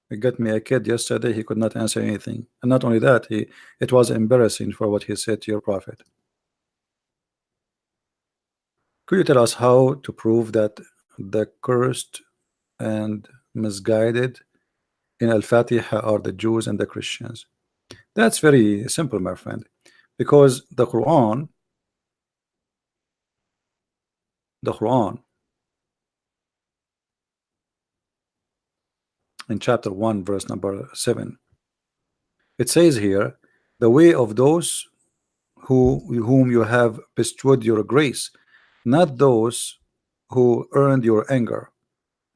He got me a kid yesterday. He could not answer anything, and not only that, it was embarrassing for what he said to your prophet. Could you tell us how to prove that the cursed and misguided in Al-Fatiha are the Jews and the Christians? That's very simple, my friend, because the Quran in chapter 1 verse number 7, it says here, the way of those whom you have bestowed your grace, not those who earned your anger,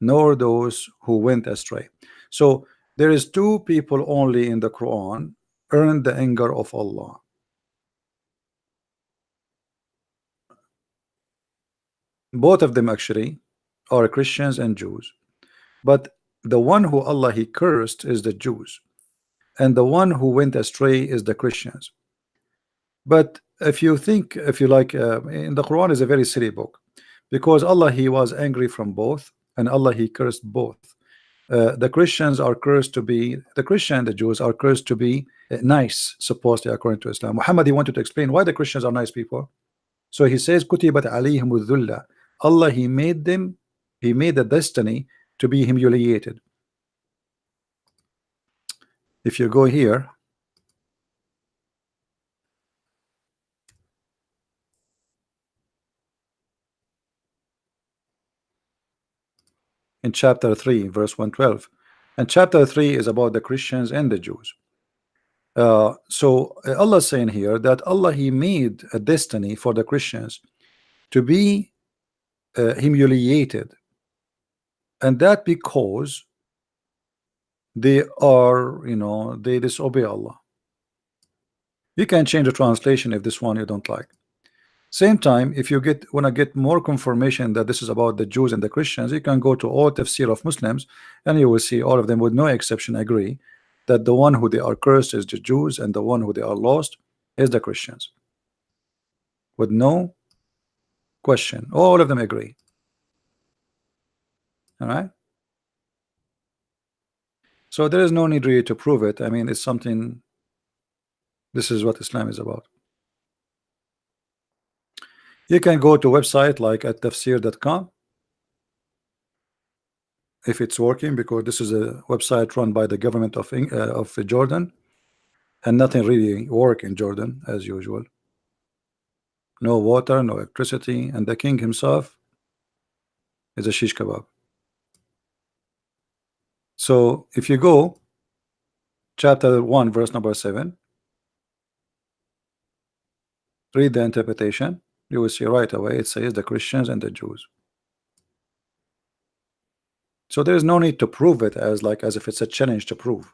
nor those who went astray. So there is two people only in the Quran earned the anger of Allah. Both of them actually are Christians and Jews, but the one who Allah he cursed is the Jews, and the one who went astray is the Christians. But if you think, if you like, in the Quran is a very silly book, because Allah he was angry from both, and Allah he cursed both. The Christians are cursed to be, the Christian and the Jews are cursed to be nice, supposedly according to Islam. Muhammad he wanted to explain why the Christians are nice people. So he says, Kutibat alayhimul dhulla. Allah he made them, he made the destiny to be humiliated. If you go here, in chapter 3 verse 112, and chapter 3 is about the Christians and the Jews. So Allah is saying here that Allah he made a destiny for the Christians to be humiliated, and that because they are, they disobey Allah. You can change the translation if this one you don't like. Same time, if you want to get more confirmation that this is about the Jews and the Christians, you can go to all tafsir of Muslims, and you will see all of them with no exception agree that the one who they are cursed is the Jews, and the one who they are lost is the Christians. With no question, all of them agree. All right. So there is no need really to prove it. I mean, it's something. This is what Islam is about. You can go to a website like at tafsir.com if it's working, because this is a website run by the government of Jordan, and nothing really work in Jordan as usual. no water, no electricity, and the king himself is a shish kebab. So if you go chapter 1 verse number 7, read the interpretation, you will see right away it says the Christians and the Jews. So there is no need to prove it as if it's a challenge to prove.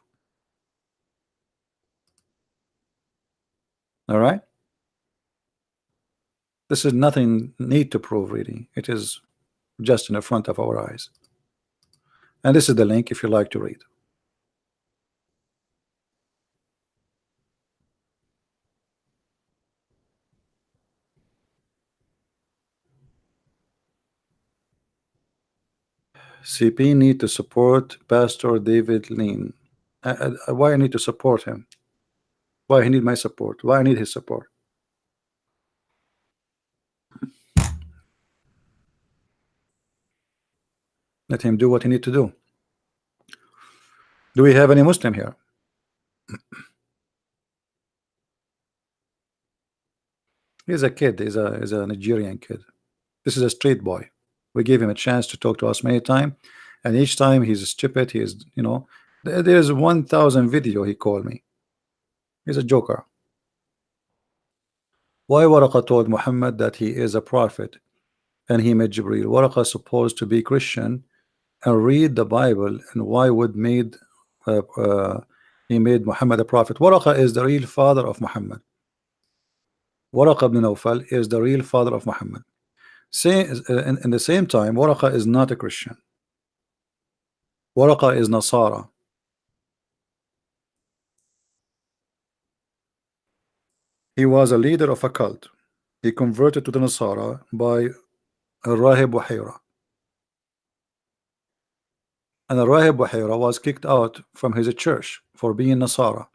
All right, this is nothing need to prove, really. It is just in the front of our eyes. And this is the link if you like to read. CP need to support Pastor David Lean. Why I need to support him? Why he need my support? Why I need his support? Let him do what he need to do. Do we have any Muslim here? He's a kid. He's a Nigerian kid. This is a street boy. We gave him a chance to talk to us many times, and each time he's stupid. He is, you know, there's 1,000 video he called me. He's a joker. Why Waraqa told Muhammad that he is a prophet and he met Jibreel? Waraqa supposed to be Christian and read the Bible, and why would he made Muhammad a prophet? Waraqa is the real father of Muhammad. Waraqa ibn Nawfal is the real father of Muhammad. In the same time, Waraqa is not a Christian. Waraqa is Nasara. He was a leader of a cult. He converted to the Nasara by Rahib Buhaira. And Rahib Buhaira was kicked out from his church for being Nasara,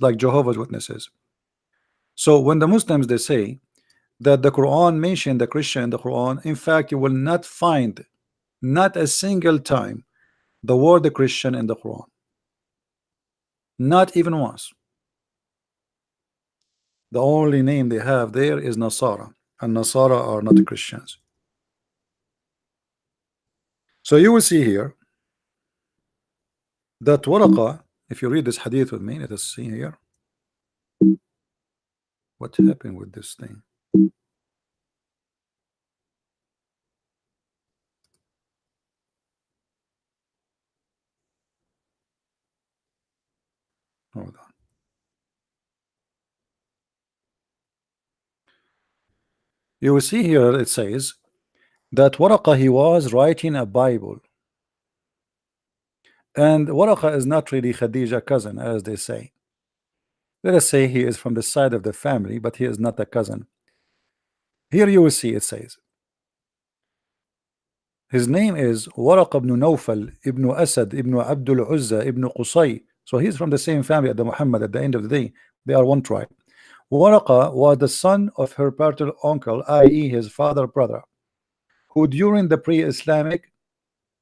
like Jehovah's Witnesses. So when the Muslims, they say that the Quran mentioned the Christian in the Quran, in fact you will not find not a single time the word Christian in the Quran, not even once. The only name they have there is Nasara, and Nasara are not Christians. So you will see here that Waraqa, if you read this hadith with me, let us see here what happened with this thing. Hold on. You will see here it says that Waraqa, he was writing a Bible, and Waraqa is not really Khadija cousin, as they say. Let us say he is from the side of the family, but he is not a cousin. Here you will see it says his name is Waraq ibn Nawfal ibn Asad ibn Abdul Uzza ibn Qusay. So he's from the same family as the Muhammad. At the end of the day, they are one tribe. Waraqa was the son of her paternal uncle, i.e. his father brother, who during the pre-Islamic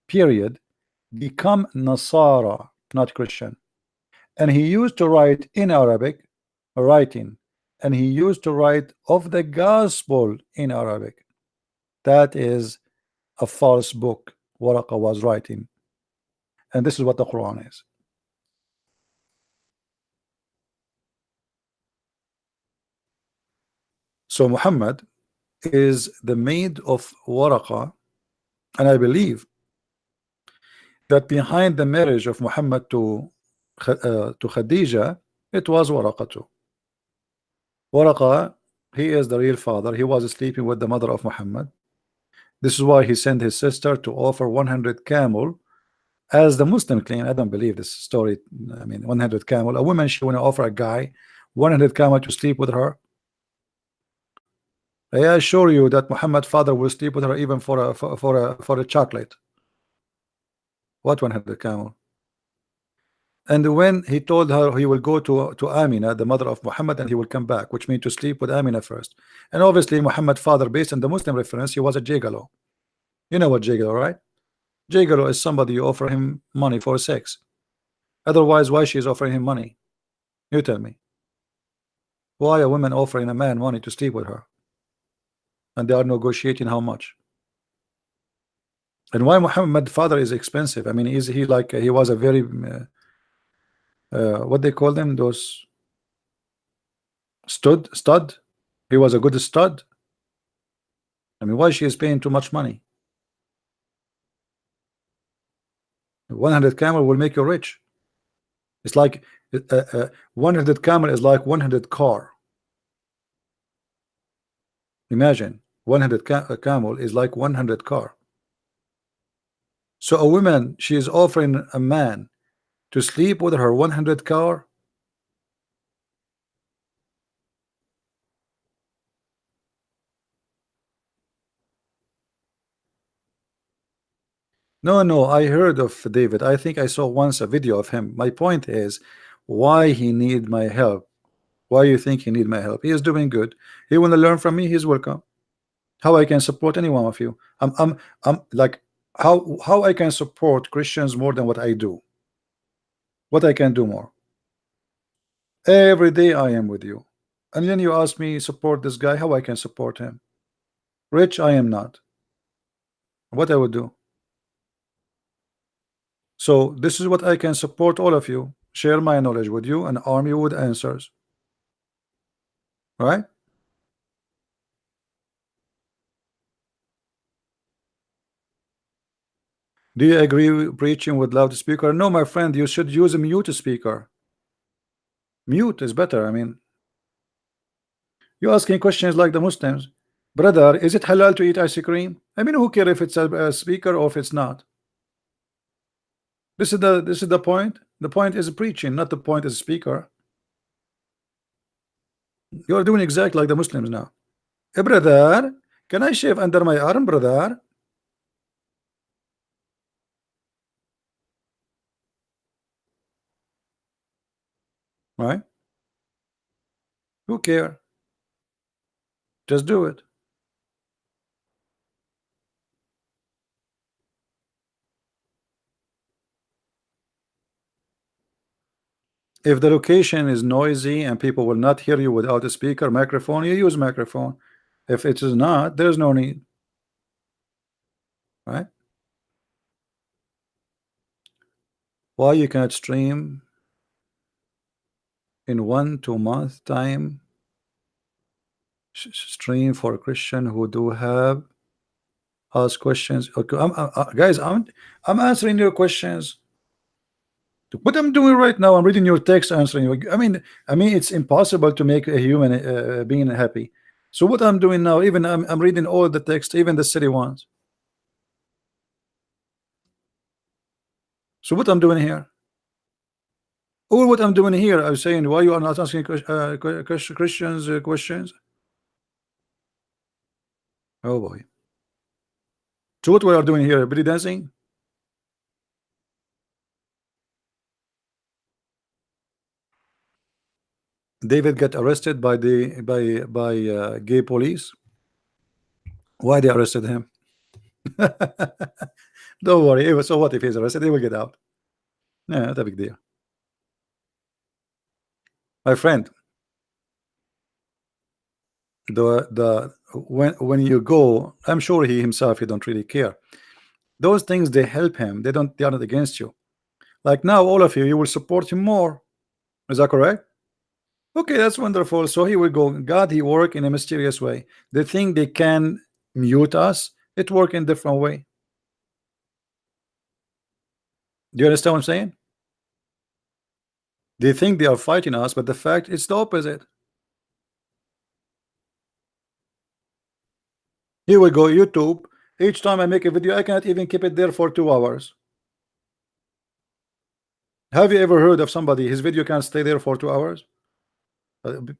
period become Nasara, not Christian. And he used to write in Arabic writing, and he used to write of the gospel in Arabic. That is a false book Waraqa was writing, and this is what the Quran is. So Muhammad is the maid of Waraqa, and I believe that behind the marriage of Muhammad to Khadija, it was Waraqa too. Waraqa, he is the real father. He was sleeping with the mother of Muhammad. This is why he sent his sister to offer 100 camel, as the Muslim claim. I don't believe this story. I mean, 100 camel. A woman, she want to offer a guy 100 camel to sleep with her. I assure you that Muhammad's father will sleep with her even for a chocolate. What 100 camel? And when he told her he will go to Amina, the mother of Muhammad, and he will come back, which means to sleep with Amina first. And obviously Muhammad's father, based on the Muslim reference, he was a gigolo. You know what gigolo, right? Gigolo is somebody you offer him money for sex. Otherwise, why she is offering him money? You tell me. Why a woman offering a man money to sleep with her? and they are negotiating how much. And why Muhammad father is expensive? I mean, is he like he was a very what they call them, those stud? He was a good stud. I mean, why she is paying too much money? 100 camel will make you rich. It's like 100 camel is like 100 car. Imagine 100 camel is like 100 car. So a woman, she is offering a man to sleep with her 100 car. No, I heard of David. I think I saw once a video of him. My point is, why he need my help? Why you think he need my help? He is doing good. He want to learn from me. He's welcome. How I can support any one of you? I'm like how I can support Christians more than what I do. What I can do more. Every day I am with you, and then you ask me support this guy. How I can support him? Rich I am not. What I would do? So this is what I can support all of you. Share my knowledge with you and arm you with answers. Right? Do you agree with preaching with loudspeaker? No, my friend, you should use a mute speaker. Mute is better. I mean, you're asking questions like the Muslims. Brother, is it halal to eat ice cream? I mean, who cares if it's a speaker or if it's not? This is the point. The point is preaching, not the point is speaker. You are doing exactly like the Muslims now. Hey, brother, can I shave under my arm, brother? Right? Who care? Just do it. If the location is noisy and people will not hear you without a speaker, microphone, you use microphone. If it is not, there's no need. Right? Why you cannot stream in 1-2 month time? Stream for a Christian who do have ask questions. Okay, guys, I'm answering your questions. What I'm doing right now, I'm reading your text, answering you. I mean, it's impossible to make a human being happy. So what I'm doing now, even I'm reading all the text, even the silly ones. So what I'm doing here? All what I'm doing here, I'm saying, why you are not asking Christians questions? Oh boy. So what we are doing here? Belly dancing? David got arrested by the gay police. Why they arrested him? Don't worry. So what if he's arrested? He will get out. Yeah, not a big deal. My friend, when you go, I'm sure he himself, he don't really care. Those things, they help him. They are not against you. Like now, all of you will support him more. Is that correct? Okay, that's wonderful. So here we go. God, he work in a mysterious way. They think they can mute us. It work in different way. Do you understand what I'm saying? They think they are fighting us, but the fact it's the opposite. Here we go, YouTube. Each time I make a video, I cannot even keep it there for 2 hours. Have you ever heard of somebody, his video can't stay there for 2 hours?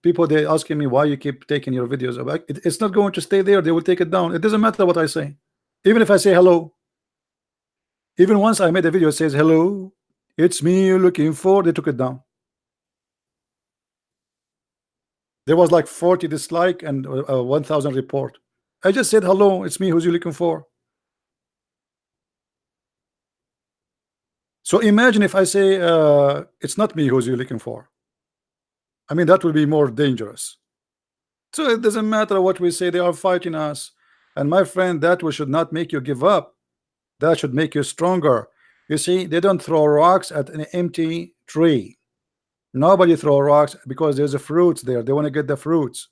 People, they asking me why you keep taking your videos. It's not going to stay there. They will take it down. It doesn't matter what I say. Even if I say hello. Even once I made a video that says hello, it's me you're looking for, they took it down. There was like 40 dislike and 1,000 report. I just said hello, it's me who's you looking for. So imagine if I say it's not me who's you looking for. I mean, that will be more dangerous. So it doesn't matter what we say, they are fighting us. And my friend, that should not make you give up. That should make you stronger. You see, they don't throw rocks at an empty tree. Nobody throw rocks because there's a fruits there. They want to get the fruits.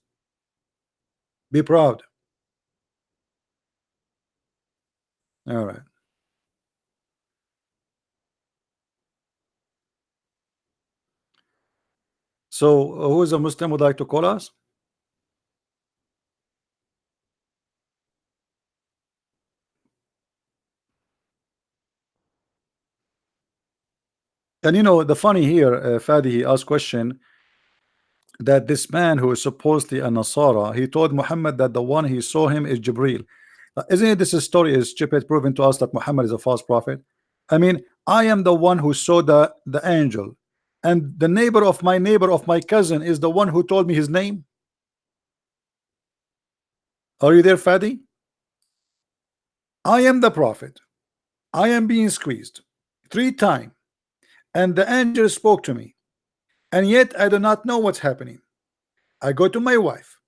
Be proud. All right. So who is a Muslim would like to call us? And you know the funny here, Fadi, he asked question that this man who is supposedly a Nasara, he told Muhammad that the one he saw him is Jibril. Isn't it this story is stupid, proving to us that Muhammad is a false prophet? I mean, I am the one who saw the angel, and the neighbor of my cousin is the one who told me his name. Are you there, Fadi? I am the prophet. I am being squeezed 3 times, and the angel spoke to me, and yet I do not know what's happening. I go to my wife,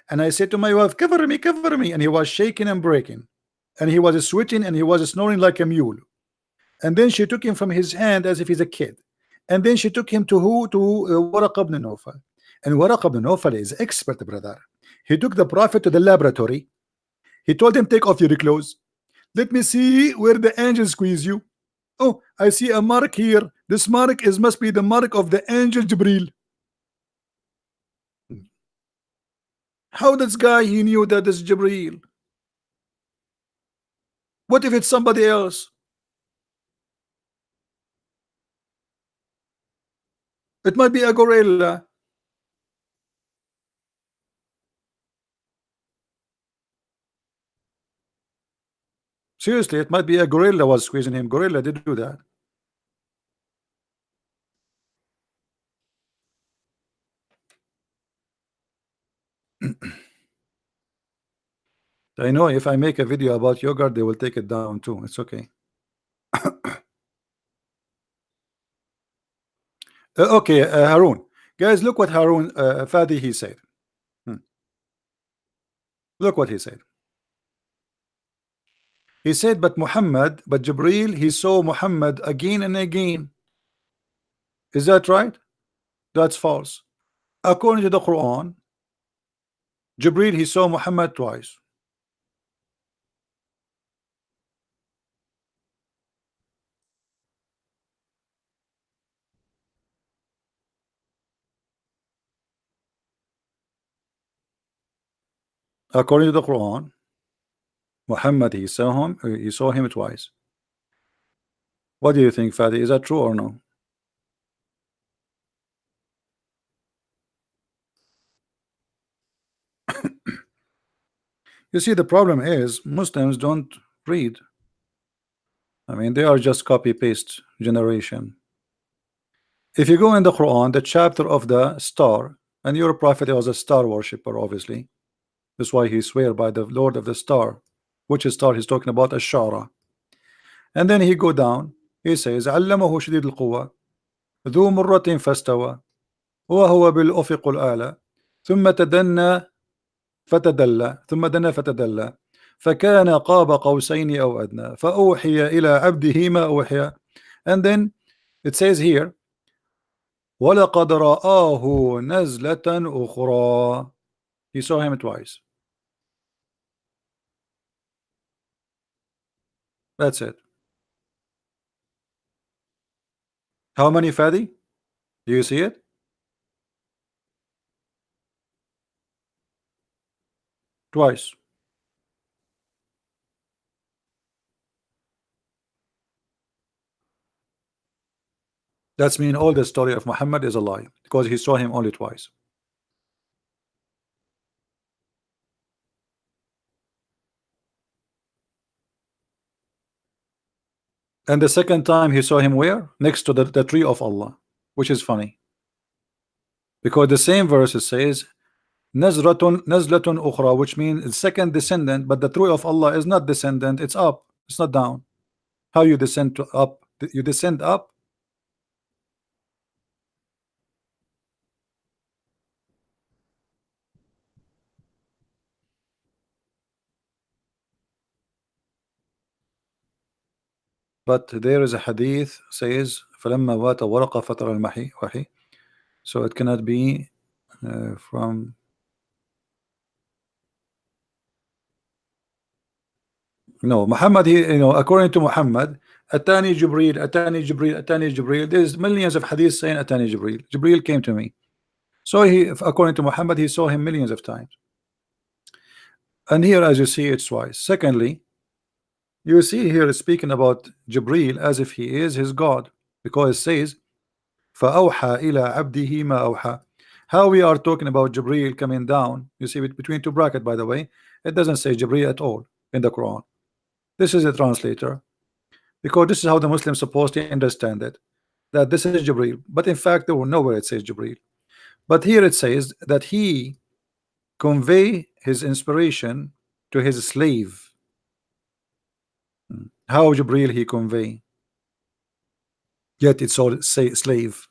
and I say to my wife, cover me, and he was shaking and breaking, and he was sweating, and he was snoring like a mule. And then she took him from his hand as if he's a kid, and then she took him to who? To Waraq ibn Nawfal. And Waraq ibn Nawfal is expert, brother. He took the prophet to the laboratory. He told him, take off your clothes. Let me see where the angel squeeze you. Oh, I see a mark here. This mark must be the mark of the angel Jibril. How this guy he knew that this Jibril? What if it's somebody else? It might be a gorilla. Seriously, it might be a gorilla was squeezing him. Gorilla did do that. I know if I make a video about yogurt, they will take it down too. It's okay. Okay, Harun. Guys, look what Harun Fadi he said. Look what he said. He said, but Jibril, he saw Muhammad again and again. Is that right? That's false. According to the Quran, Jibril, he saw Muhammad twice. According to the Quran, Muhammad, he saw him twice. What do you think, Fadi? Is that true or no? You see, the problem is Muslims don't read. I mean, they are just copy-paste generation. If you go in the Quran, the chapter of the star, and your prophet was a star worshipper, obviously. That's why he swear by the Lord of the star. Which star he's talking about? Ash-Shara. And then he go down. He says, علمه شديد القوى ذو مرة فاستوى وهو بالأفق الأعلى ثم دنا فتدلى فكان قاب قوسين أو أدنى فأوحي إلى عبده ما أوحي. And then it says here وَلَقَدْ رَآهُ نَزْلَةً أُخْرَى. He saw him twice. That's it. How many, Fadi? Do you see it? Twice. That's mean all the story of Muhammad is a lie because he saw him only twice. And the second time he saw him where? Next to the tree of Allah, which is funny. Because the same verse says Nazlatun ukhra, which means second descendant, but the tree of Allah is not descendant, it's up, it's not down. How you descend to up? You descend up. but there is a hadith says فلما وات ورقة فترة المحي وحي, so it cannot be from. No, Muhammad, he, according to Muhammad, Atani Jibreel, Atani Jibreel, Atani Jibreel. There's millions of hadiths saying Atani Jibreel. Jibreel came to me. So he, according to Muhammad, he saw him millions of times. And here, as you see, it's twice. Secondly, you see here it's speaking about Jibreel as if he is his God, because it says, فَأَوْحَى إِلَى عَبْدِهِ مَا أَوْحَى. How we are talking about Jibreel coming down, you see between two brackets, by the way, it doesn't say Jibreel at all in the Quran. This is a translator, because this is how the Muslims supposed to understand it, that this is Jibreel, but in fact there were nowhere it says Jibreel. But here it says that he convey his inspiration to his slave. How Jibreel he convey? Yet it's all say slave.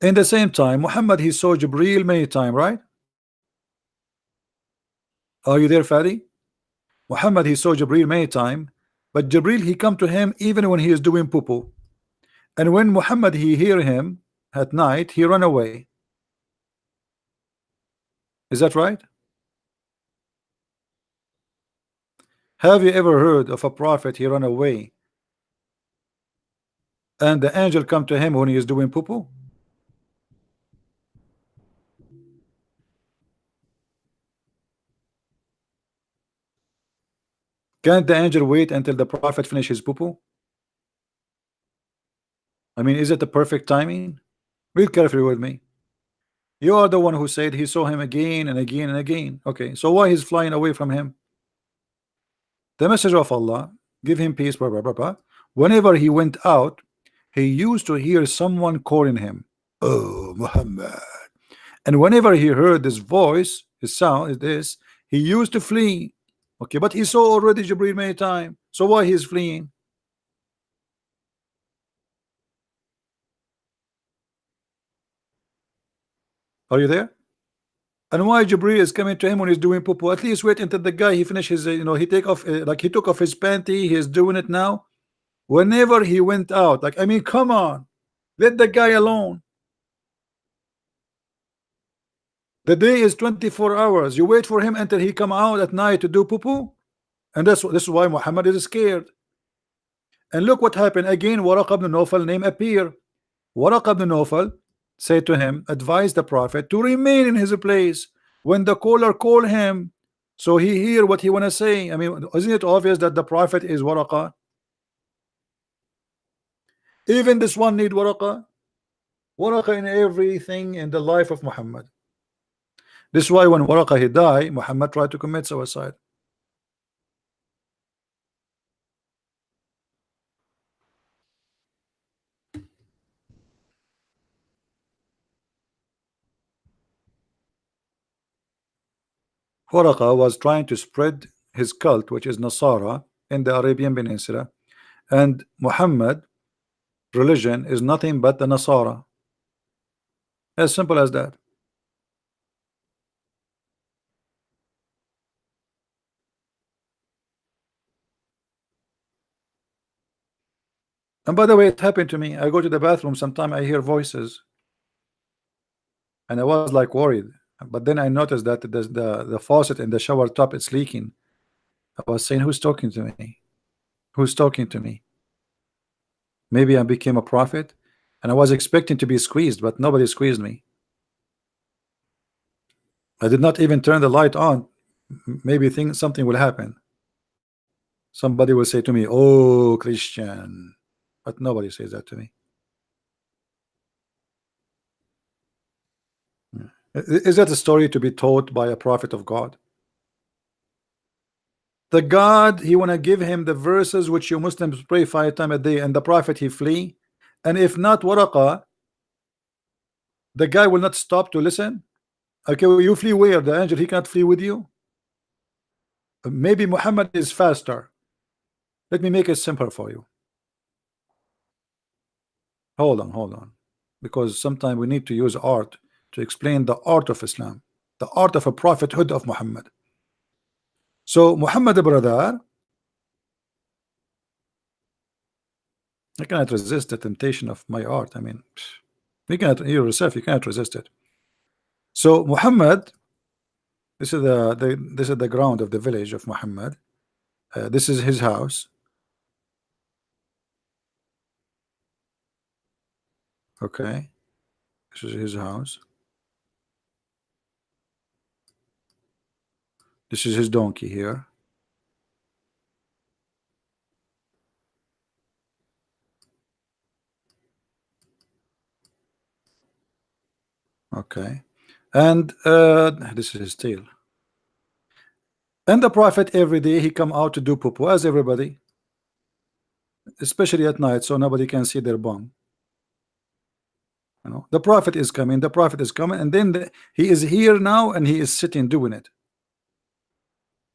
In the same time, Muhammad, he saw Jibreel many times, right? Are you there, Fadi? Muhammad, he saw Jibreel many times, but Jibreel he come to him even when he is doing poo-poo. And when Muhammad he hear him at night, he run away. Is that right? Have you ever heard of a prophet he run away and the angel come to him when he is doing poo-poo? Can't the angel wait until the prophet finish his poo-poo? I mean, is it the perfect timing? Read carefully with me. You are the one who said he saw him again and again and again. Okay, so why he's flying away from him? The messenger of Allah, give him peace, blah, blah, blah, blah. Whenever he went out, he used to hear someone calling him, "Oh, Muhammad." And whenever he heard this voice, his sound is this, he used to flee. Okay, but he saw already Jibreel many times. So why he is fleeing? Are you there? And why Jibreel is coming to him when he's doing poo-poo? At least wait until the guy he finishes. He take off like he took off his panty. He is doing it now. Whenever he went out, like, I mean, come on, let the guy alone. The day is 24 hours. You wait for him until he come out at night to do poo-poo, and this is why Muhammad is scared. And look what happened again. Waraq ibn Nawfal name appear. Waraq ibn Nawfal said to him, advise the prophet to remain in his place when the caller call him, so he hear what he wanna say. I mean, isn't it obvious that the prophet is Waraqah? Even this one need Waraqah. Waraqah in everything in the life of Muhammad. This is why when Waraqah he died, Muhammad tried to commit suicide. Waraqah was trying to spread his cult, which is Nasara, in the Arabian Peninsula, and Muhammad religion is nothing but the Nasara. As simple as that. And by the way, it happened to me. I go to the bathroom sometime, I hear voices, and I was like worried, but then I noticed that the faucet in the shower top it's leaking. I was saying, who's talking to me? Who's talking to me? Maybe I became a prophet, and I was expecting to be squeezed, but nobody squeezed me. I did not even turn the light on. Maybe think something will happen. Somebody will say to me, "Oh, Christian," but nobody says that to me. Is that a story to be taught by a prophet of God? The God, he want to give him the verses which you Muslims pray 5 times a day, and the prophet he flee. And if not Waraqah, the guy will not stop to listen. Okay, well, you flee where? The angel, he cannot flee with you. Maybe Muhammad is faster. Let me make it simpler for you. Hold on, because sometimes we need to use art to explain the art of Islam, the art of a prophethood of Muhammad. So Muhammad brother, I cannot resist the temptation of my art. I mean, you cannot, you yourself, you cannot resist it. So Muhammad, this is the ground of the village of Muhammad. This is his house. Okay, this is his house. This is his donkey here. Okay, and this is his tail. And the prophet every day he come out to do poo as everybody, especially at night, so nobody can see their bum. You know, the prophet is coming. The prophet is coming, and then he is here now, and he is sitting doing it.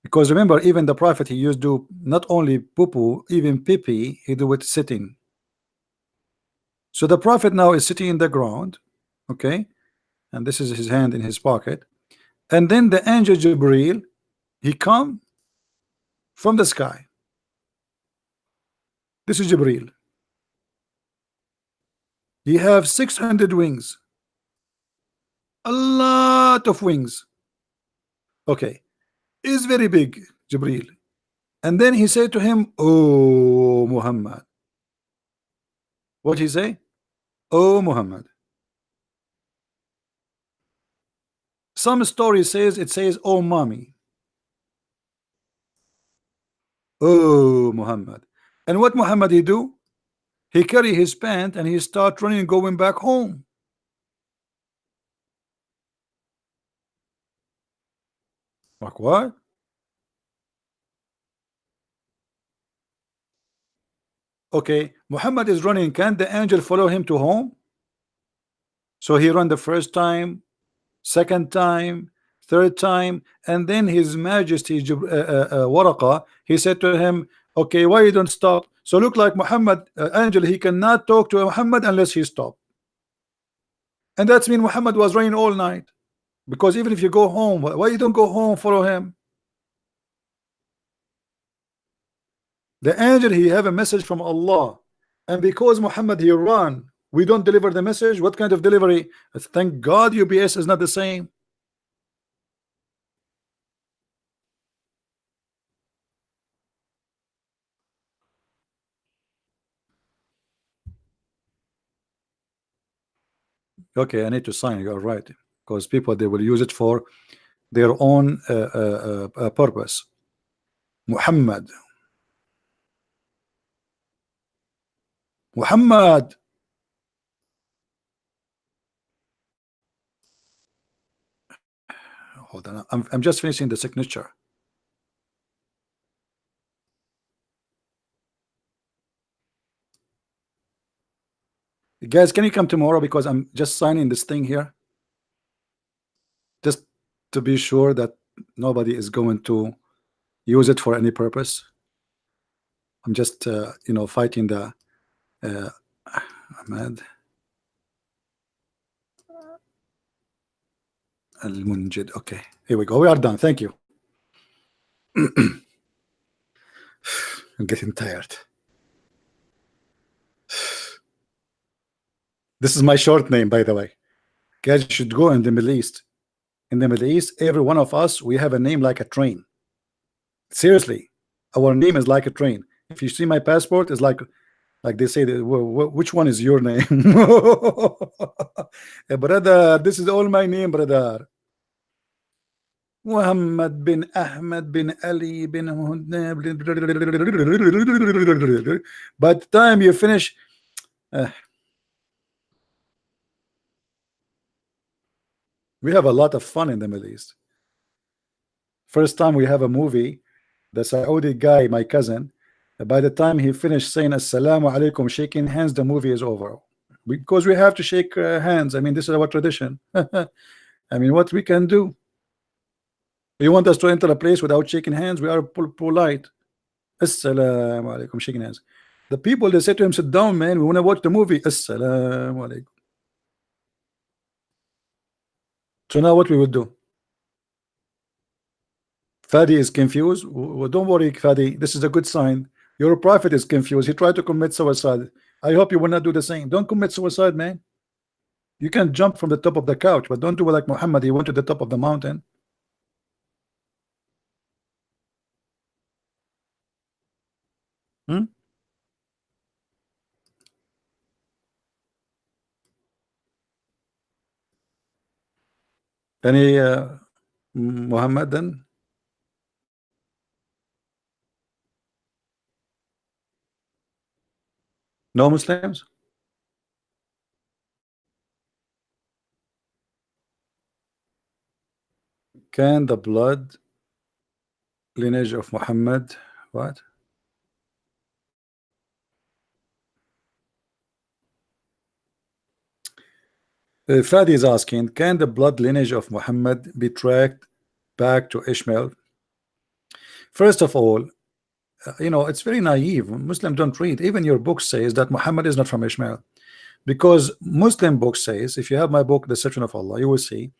Because remember, even the prophet he used to not only poo, even pee, he do it sitting. So the prophet now is sitting in the ground, okay, and this is his hand in his pocket, and then the angel Jibril he come from the sky. This is Jibril. He have 600 wings, a lot of wings. Okay, is very big, Jibril. And then he said to him, "Oh Muhammad." What he say? "Oh Muhammad." Some story says it says, "Oh mommy." Oh Muhammad. And what Muhammad he do? He carry his pant and he start running, going back home. Like what? Okay, Muhammad is running. Can the angel follow him to home? So he run the first time, second time, third time, and then his majesty Waraqa, he said to him, okay, why you don't stop? So look like Muhammad angel, he cannot talk to Muhammad unless he stop. And that's mean Muhammad was running all night, because even if you go home, why you don't go home, follow him? The angel he have a message from Allah, and because Muhammad he run, we don't deliver the message. What kind of delivery? Thank God UPS is not the same. Okay, I need to sign. You're right, because people they will use it for their own purpose. Muhammad. Muhammad. Hold on, I'm just finishing the signature. Guys, can you come tomorrow, because I'm just signing this thing here, just to be sure that nobody is going to use it for any purpose. I'm just you know, fighting the Ahmad Al-Munjid. Okay, here we go. We are done. Thank you. I'm getting tired. This is my short name, by the way. Guys, you should go in the Middle East. In the Middle East, every one of us, we have a name like a train. Seriously, our name is like a train. If you see my passport, it's like they say, which one is your name? Brother, this is all my name, brother. Muhammad bin Ahmed bin Ali bin by the time you finish we have a lot of fun in the Middle East. First time we have a movie, the Saudi guy, my cousin, by the time he finished saying assalamu alaikum, shaking hands, the movie is over, because we have to shake hands. I mean, this is our tradition. I mean, what we can do? You want us to enter a place without shaking hands? We are polite. Assalamu alaikum, shaking hands. The people, they say to him, sit down, man, we want to watch the movie. Assalamu alaikum. So now what we would do? Fadi is confused. Don't worry, Fadi. This is a good sign. Your prophet is confused. He tried to commit suicide. I hope you will not do the same. Don't commit suicide, man. You can jump from the top of the couch, but don't do it like Muhammad. He went to the top of the mountain. Hmm? Any Muhammad then? No Muslims? Can the blood lineage of Muhammad what? Fadi is asking, can the blood lineage of Muhammad be tracked back to Ishmael? First of all, you know, it's very naive. Muslims don't read. Even your book says that Muhammad is not from Ishmael. Because Muslim book says, if you have my book, The Deception of Allah, you will see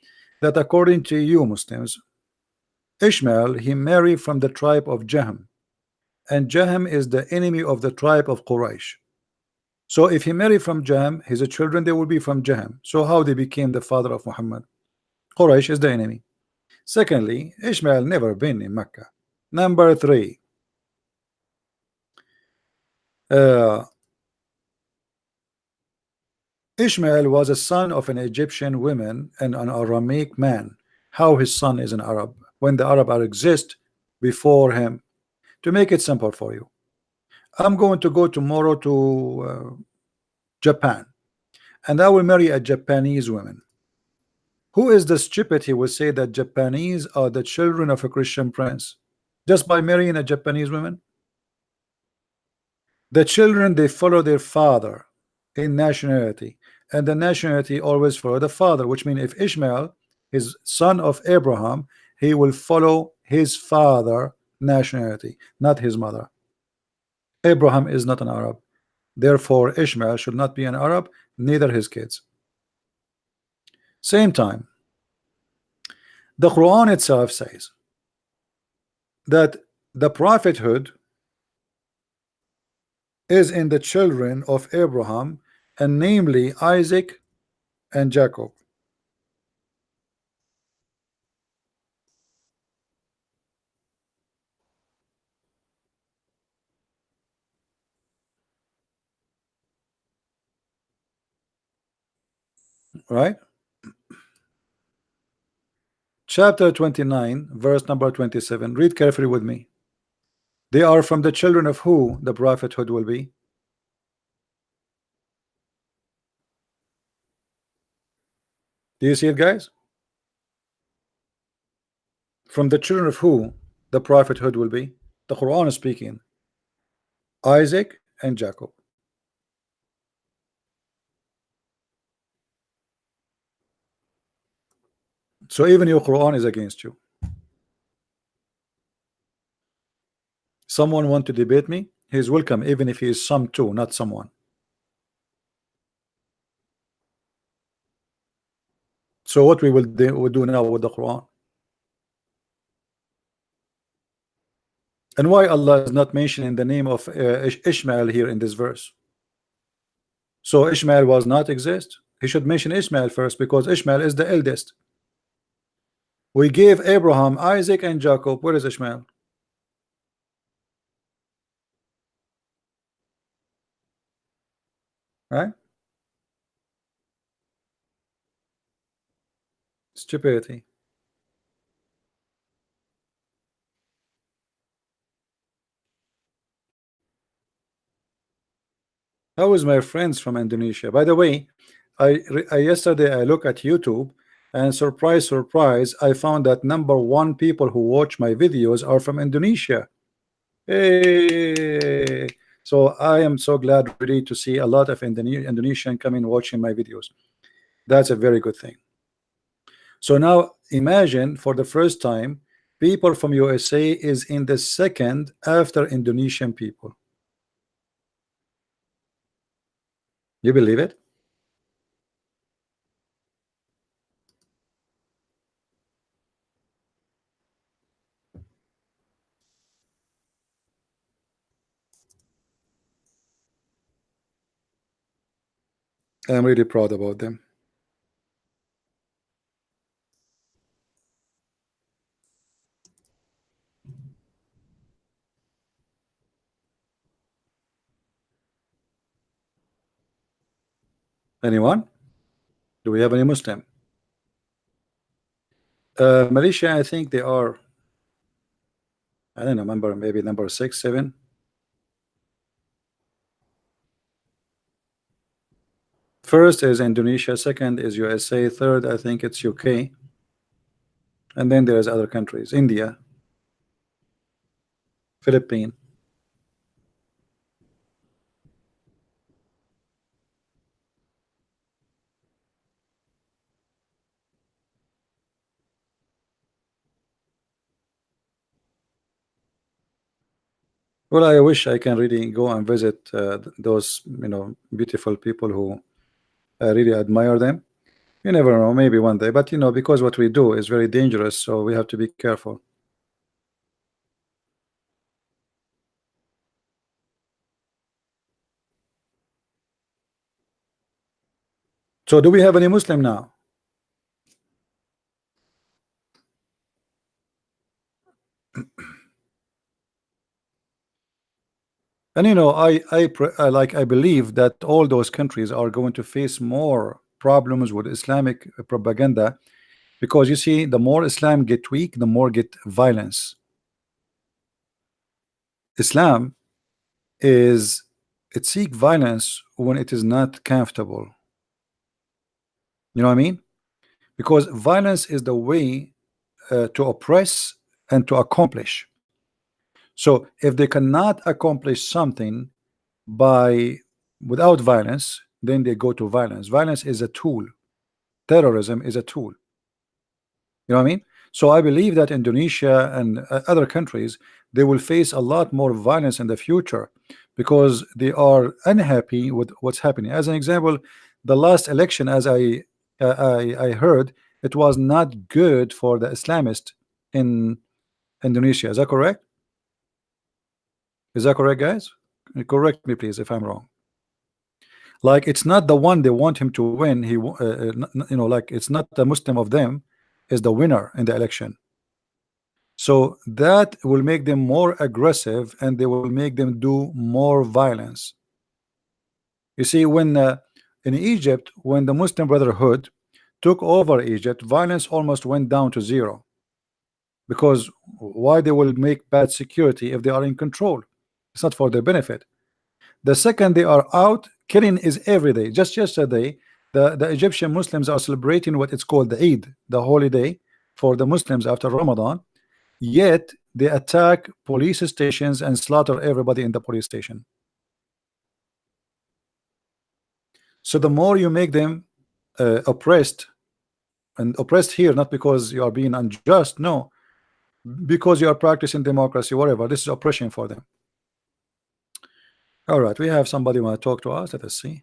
that according to you Muslims, Ishmael, he married from the tribe of Jahm, and Jahm is the enemy of the tribe of Quraysh. So if he married from Jahm, his children, they will be from Jahm. So how they became the father of Muhammad? Quraysh is the enemy. Secondly, Ishmael never been in Mecca. Number three, Ishmael was a son of an Egyptian woman and an Aramic man. How his son is an Arab when the Arab exist before him? To make it simple for you, I'm going to go tomorrow to Japan, and I will marry a Japanese woman. Who is the stupid he will say that Japanese are the children of a Christian prince just by marrying a Japanese woman? The children, they follow their father in nationality, and the nationality always follow the father, which means if Ishmael is son of Abraham, he will follow his father nationality, not his mother. Abraham is not an Arab, therefore Ishmael should not be an Arab, neither his kids. Same time, the Quran itself says that the prophethood is in the children of Abraham, and namely Isaac and Jacob. Right? Chapter 29, verse number 27. Read carefully with me. They are from the children of who the prophethood will be? Do you see it, guys? From the children of who the prophethood will be? The Quran is speaking. Isaac and Jacob. So even your Quran is against you. Someone want to debate me? He is welcome, even if he is some too, not someone. So what we will do now with the Quran? And why Allah is not mentioning the name of Ishmael here in this verse? So Ishmael was not exist. He should mention Ishmael first, because Ishmael is the eldest. We gave Abraham, Isaac, and Jacob. Where is Ishmael? Right? Stupidity. How is my friends from Indonesia? By the way, I yesterday I look at YouTube, and surprise, surprise, I found that #1 people who watch my videos are from Indonesia. Hey! So I am so glad really to see a lot of Indonesian coming watching my videos. That's a very good thing. So now imagine for the first time, people from USA is in the second after Indonesian people. You believe it? I'm really proud about them. Anyone? Do we have any Muslim? Malaysia, I think they are, I don't remember, maybe number 6, 7. First is Indonesia, second is USA, third I think it's UK, and then there's other countries, India, Philippines. Well, I wish I can really go and visit those, beautiful people who I really admire them. You never know, maybe one day, but because what we do is very dangerous, so we have to be careful. So do we have any Muslim now? And I believe that all those countries are going to face more problems with Islamic propaganda, because you see, the more Islam get weak, the more get violence. Islam it seek violence when it is not comfortable. You know what I mean? Because violence is the way to oppress and to accomplish. So if they cannot accomplish something without violence, then they go to violence. Violence is a tool. Terrorism is a tool. You know what I mean? So I believe that Indonesia and other countries, they will face a lot more violence in the future because they are unhappy with what's happening. As an example, the last election, as I heard, it was not good for the Islamists in Indonesia. Is that correct? Is that correct, guys? Correct me, please, if I'm wrong. Like, it's not the one they want him to win. Like, it's not the Muslim of them is the winner in the election. So that will make them more aggressive, and they will make them do more violence. You see, when in Egypt, when the Muslim Brotherhood took over Egypt, violence almost went down to zero. Because why they will make bad security if they are in control? It's not for their benefit. The second they are out, killing is every day. Just yesterday, the Egyptian Muslims are celebrating what it's called the Eid, the holy day for the Muslims after Ramadan. Yet they attack police stations and slaughter everybody in the police station. So the more you make them oppressed, and oppressed here not because you are being unjust, no, because you are practicing democracy, whatever, this is oppression for them. All right, we have somebody want to talk to us. Let us see.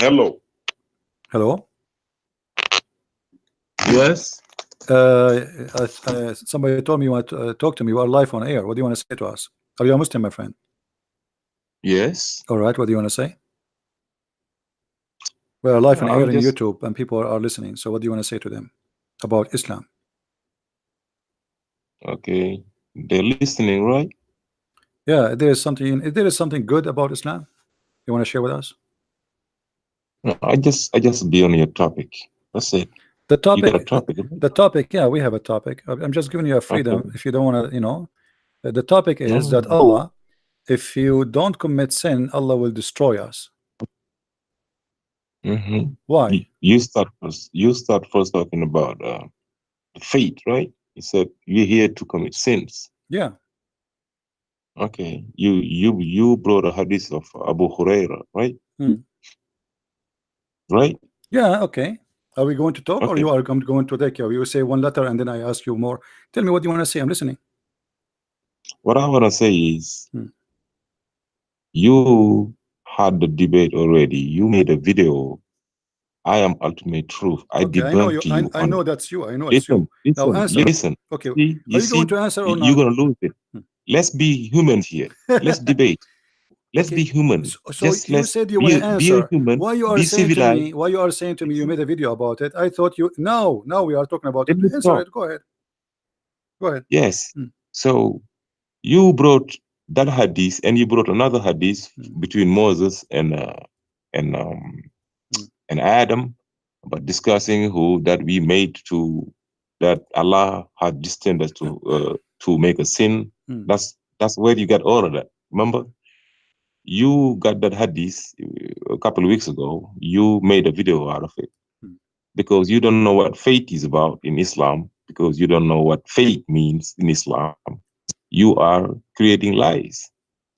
Hello. Hello. Yes. Somebody told me you want to talk to me. You are live on air. What do you want to say to us? Are you a Muslim, my friend? Yes. All right. What do you want to say? We are live on air I'm on just YouTube, and people are listening. So what do you want to say to them about Islam? okay. They're listening, right? Yeah, there is something good about Islam you want to share with us? No, I just be on your topic. That's it. The You got a topic, topic, right? the topic. Yeah, we have a topic. I'm just giving you a freedom. Okay. If you don't want to, the topic is that No. Allah, if you don't commit sin, Allah will destroy us. Mm-hmm. Why? You start first. You start first talking about the faith, right? You said you're here to commit sins. Yeah. Okay. You brought a hadith of Abu Huraira, right? Hmm. Right? Yeah. Okay. Are we going to talk, or Okay. you are going to take care? You say one letter, and then I ask you more. Tell me what you want to say. I'm listening. What I want to say is Hmm. you had the debate already. You made a video. I am ultimate truth. I Okay, I know you. debunked you. I know that's you. I know it's you. Listen, Now answer. listen. Okay, See, are you going to answer or you're not? gonna lose it. Let's be human here. Let's debate. Let's Okay. be human. So Just you let's said you want to be a answer. human. Why you are Be saying to civilized. me? Why you are saying to me? You made a video about it. I thought you. No, now we are talking about Let it. me Answer talk. it. Go ahead. Go ahead. Yes. So you brought that hadith, and you brought another hadith between Moses and Adam, about discussing who that we made to that Allah had destined us to make a sin. That's where you got all of that. Remember, you got that hadith a couple of weeks ago. You made a video out of it because you don't know what faith is about in Islam. Because you don't know what faith means in Islam. You are creating lies.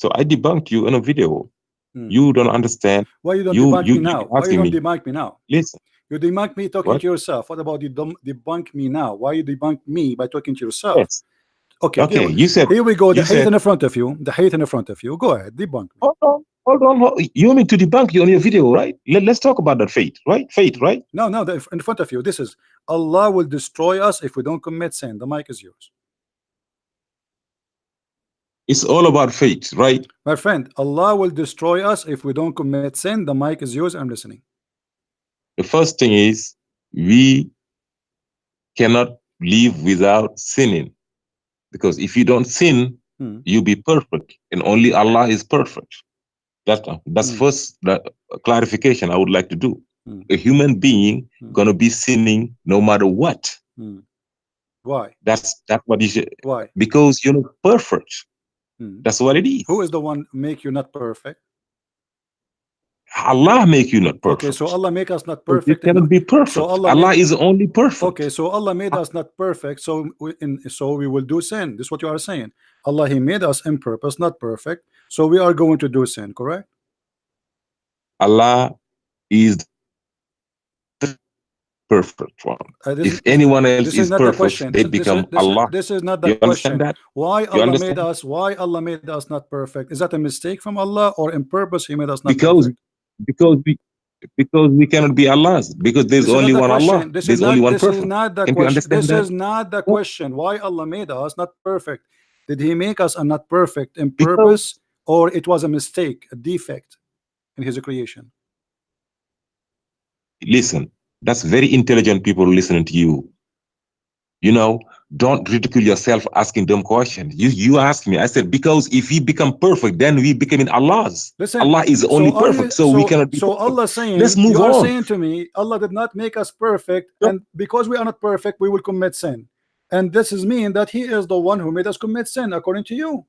So I debunked you in a video. You don't understand. Why you don't debunk me now? Why you don't debunk me now? Listen. You debunk me talking to yourself. What about you debunk me now? Why you debunk me by talking to yourself? Yes. Okay. Okay. You said. Here we go. The hate in the front of you. The hate in the front of you. Go ahead. Debunk me. Hold on. You want me to debunk you on your video, right? Let's talk about that faith, right? Faith, right? No. In front of you. This is Allah will destroy us if we don't commit sin. The mic is yours. It's all about faith, right? My friend, Allah will destroy us if we don't commit sin. The mic is yours. I'm listening. The first thing is we cannot live without sinning, because if you don't sin, you'll be perfect, and only Allah is perfect. That's first clarification I would like to do. A human being gonna be sinning no matter what. Why? That's what you should. Why? Because you're not perfect. That's what it is. Who is the one make you not perfect? Allah make you not perfect. Okay, so Allah make us not perfect. It cannot be perfect. So Allah is only perfect. Okay, so Allah made us not perfect. So we will do sin. This is what you are saying. Allah, He made us in purpose, not perfect. So we are going to do sin. Correct? Allah is the perfect one. If anyone else is perfect, they become Allah. This is not the question. Why Allah made us? Why Allah made us not perfect? Is that a mistake from Allah, or in purpose He made us not perfect? Because we cannot be Allahs. Because there's only one Allah. There's only one perfect. This is not the question. This is not the question. Why Allah made us not perfect? Did He make us not perfect in purpose, or it was a mistake, a defect in His creation? Listen, that's very intelligent people listening to you. You know, don't ridicule yourself asking them questions. You asked me. I said, because if we become perfect, then we become in Allah's. Listen, Allah is only perfect, so we cannot be perfect. Allah saying, let's move on. You are saying to me, Allah did not make us perfect, and because we are not perfect, we will commit sin. And this is mean that He is the one who made us commit sin, according to you.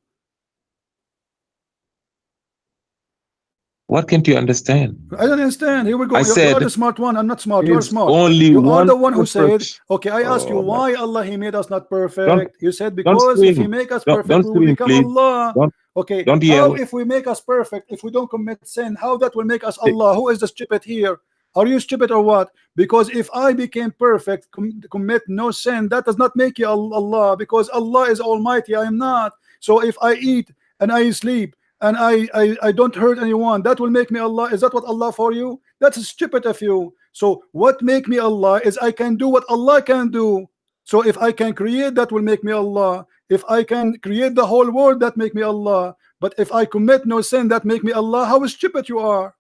What can't you understand? I don't understand. Here we go. You are the smart one. I'm not smart. You're smart. You are the one who said, okay, I ask you why Allah He made us not perfect. You said because if He make us perfect, we will become Allah. Okay, how if we make us perfect, if we don't commit sin, how that will make us Allah? Who is the stupid here? Are you stupid or what? Because if I became perfect, commit no sin, that does not make you Allah, because Allah is Almighty. I am not. So if I eat and I sleep and I don't hurt anyone, that will make me Allah. Is that what Allah for you? That's stupid of you. So what make me Allah is I can do what Allah can do. So if I can create, that will make me Allah. If I can create the whole world, that make me Allah. But if I commit no sin, that make me Allah. How stupid you are.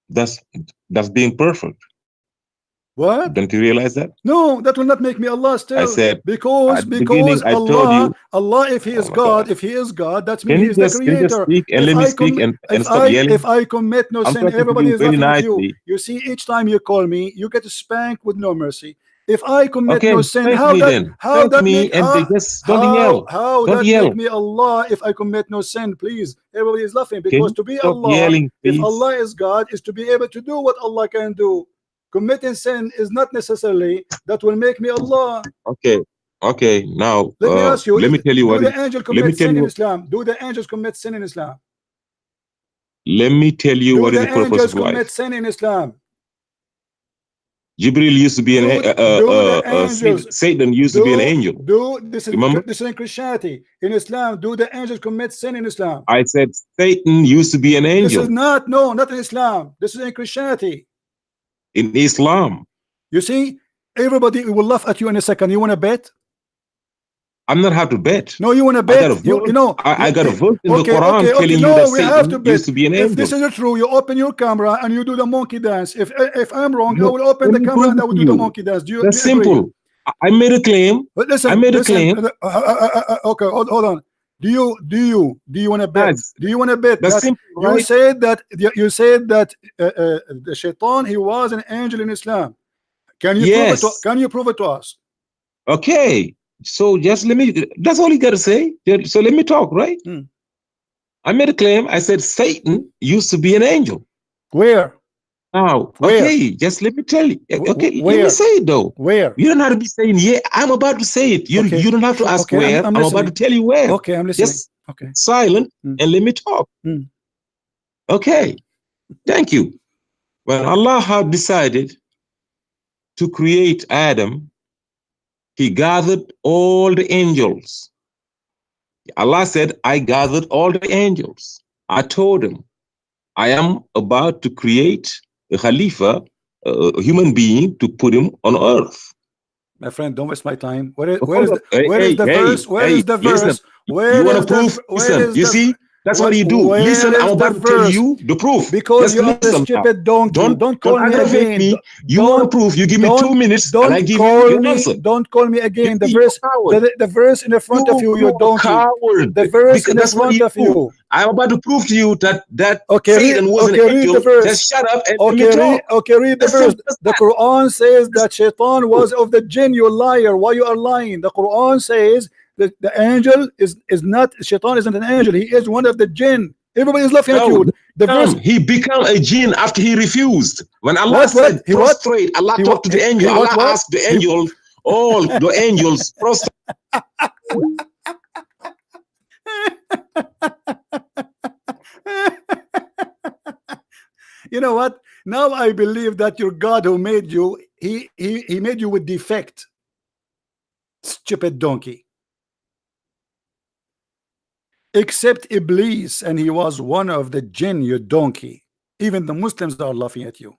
That's being perfect. What? Don't you realize that? No, that will not make me Allah still. I said because Allah, if He is God, if He is God, that's mean He is the Creator. If I commit no sin, everybody is laughing at you. You see, each time you call me, you get spanked with no mercy. If I commit no sin, how that make me Allah if I commit no sin? Please, everybody is laughing, because to be Allah, if Allah is God, is to be able to do what Allah can do. Committing sin is not necessarily that will make me Allah. Okay. Now let me ask you. Let me tell you what. Do the angels commit sin in Islam? Do the angels commit sin in Islam? Let me tell you what is the purpose of life. Do the angels commit sin in Islam? Jibril used to be an Satan used to be an angel. This Remember? is in Christianity. In Islam, do the angels commit sin in Islam? I said Satan used to be an angel. This is not in Islam. This is in Christianity. In Islam. You see, everybody will laugh at you in a second. You want to bet? I'm not how to bet. No, you want to bet? You know, I got a verse in the Quran telling you that Satan used to be an angel. If this is true, you open your camera and you do the monkey dance. If I'm wrong, I will open the camera and I will do the monkey dance. Do you? That's simple. I made a claim. But listen, I made a claim. Okay, hold on. Do you want to bet? Do you want to bet That's that simple, right? you said that the shaitan, he was an angel in Islam? Can you prove it to, can you prove it to us? Okay. So just let me, that's all you got to say. So let me talk, right? I made a claim. I said Satan used to be an angel. Where? Now, okay, just let me tell you. Okay, let me say it though. Where? You don't have to be saying, yeah, I'm about to say it. You don't have to ask where. I'm about to tell you where. Okay, I'm listening. Just silent and let me talk. Okay, thank you. When Allah had decided to create Adam, He gathered all the angels. Allah said, I gathered all the angels. I told him, I am about to create a Khalifa, a human being, to put him on earth. My friend, don't waste my time. Where is the verse? Where is the verse? You want to prove? Listen, you see? That's what you do. Listen, I'm about to tell you the proof. Because you are a stupid donkey. Don't call me again. You want proof? You give me 2 minutes and I give you the answer. Don't call me again. The verse in the front of you, you donkey. Coward. The verse in the front of you. I'm about to prove to you that Satan was an angel. Just shut up and let me talk. Read the verse. The Quran says that Shaitan was of the jinn. You liar. Why you are lying? The Quran says the angel is not, Shaitan isn't an angel. He is one of the jinn. Everybody is laughing at you. The verse, he became a jinn after he refused. When Allah said prostrate, Allah talked to the angel. Allah asked the angel, all the angels prostrate. You know what? Now I believe that your God who made you, he made you with defect. Stupid donkey. Except Iblis, and he was one of the jinn, you donkey. Even the Muslims are laughing at you.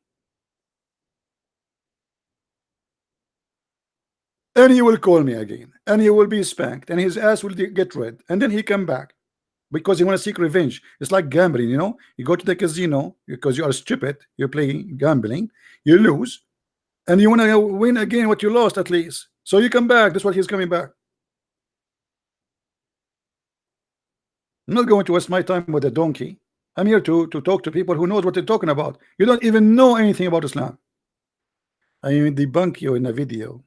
And he will call me again, and he will be spanked, and his ass will get red, and then he come back because he want to seek revenge. It's like gambling, you know. You go to the casino because you are stupid. You're playing gambling, you lose, and you want to win again what you lost at least. So you come back. That's what he's coming back. I'm not going to waste my time with a donkey. I'm here to talk to people who knows what they're talking about. You don't even know anything about Islam. I even debunk you in a video.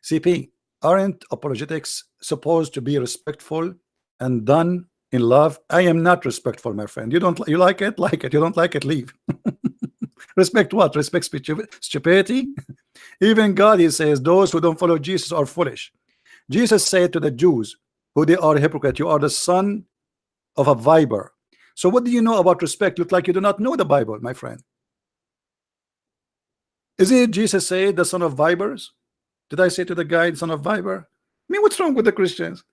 CP, aren't apologetics supposed to be respectful and done in love? I am not respectful, my friend. You like it? Like it. You don't like it? Leave. Respect what? Respect stupidity? Even God, he says, those who don't follow Jesus are foolish. Jesus said to the Jews, who they are hypocrite, you are the son of a viper. So what do you know about respect? Look like you do not know the Bible, my friend. Isn't it Jesus said the son of vipers? Did I say to the guy, son of viper? I mean, what's wrong with the Christians?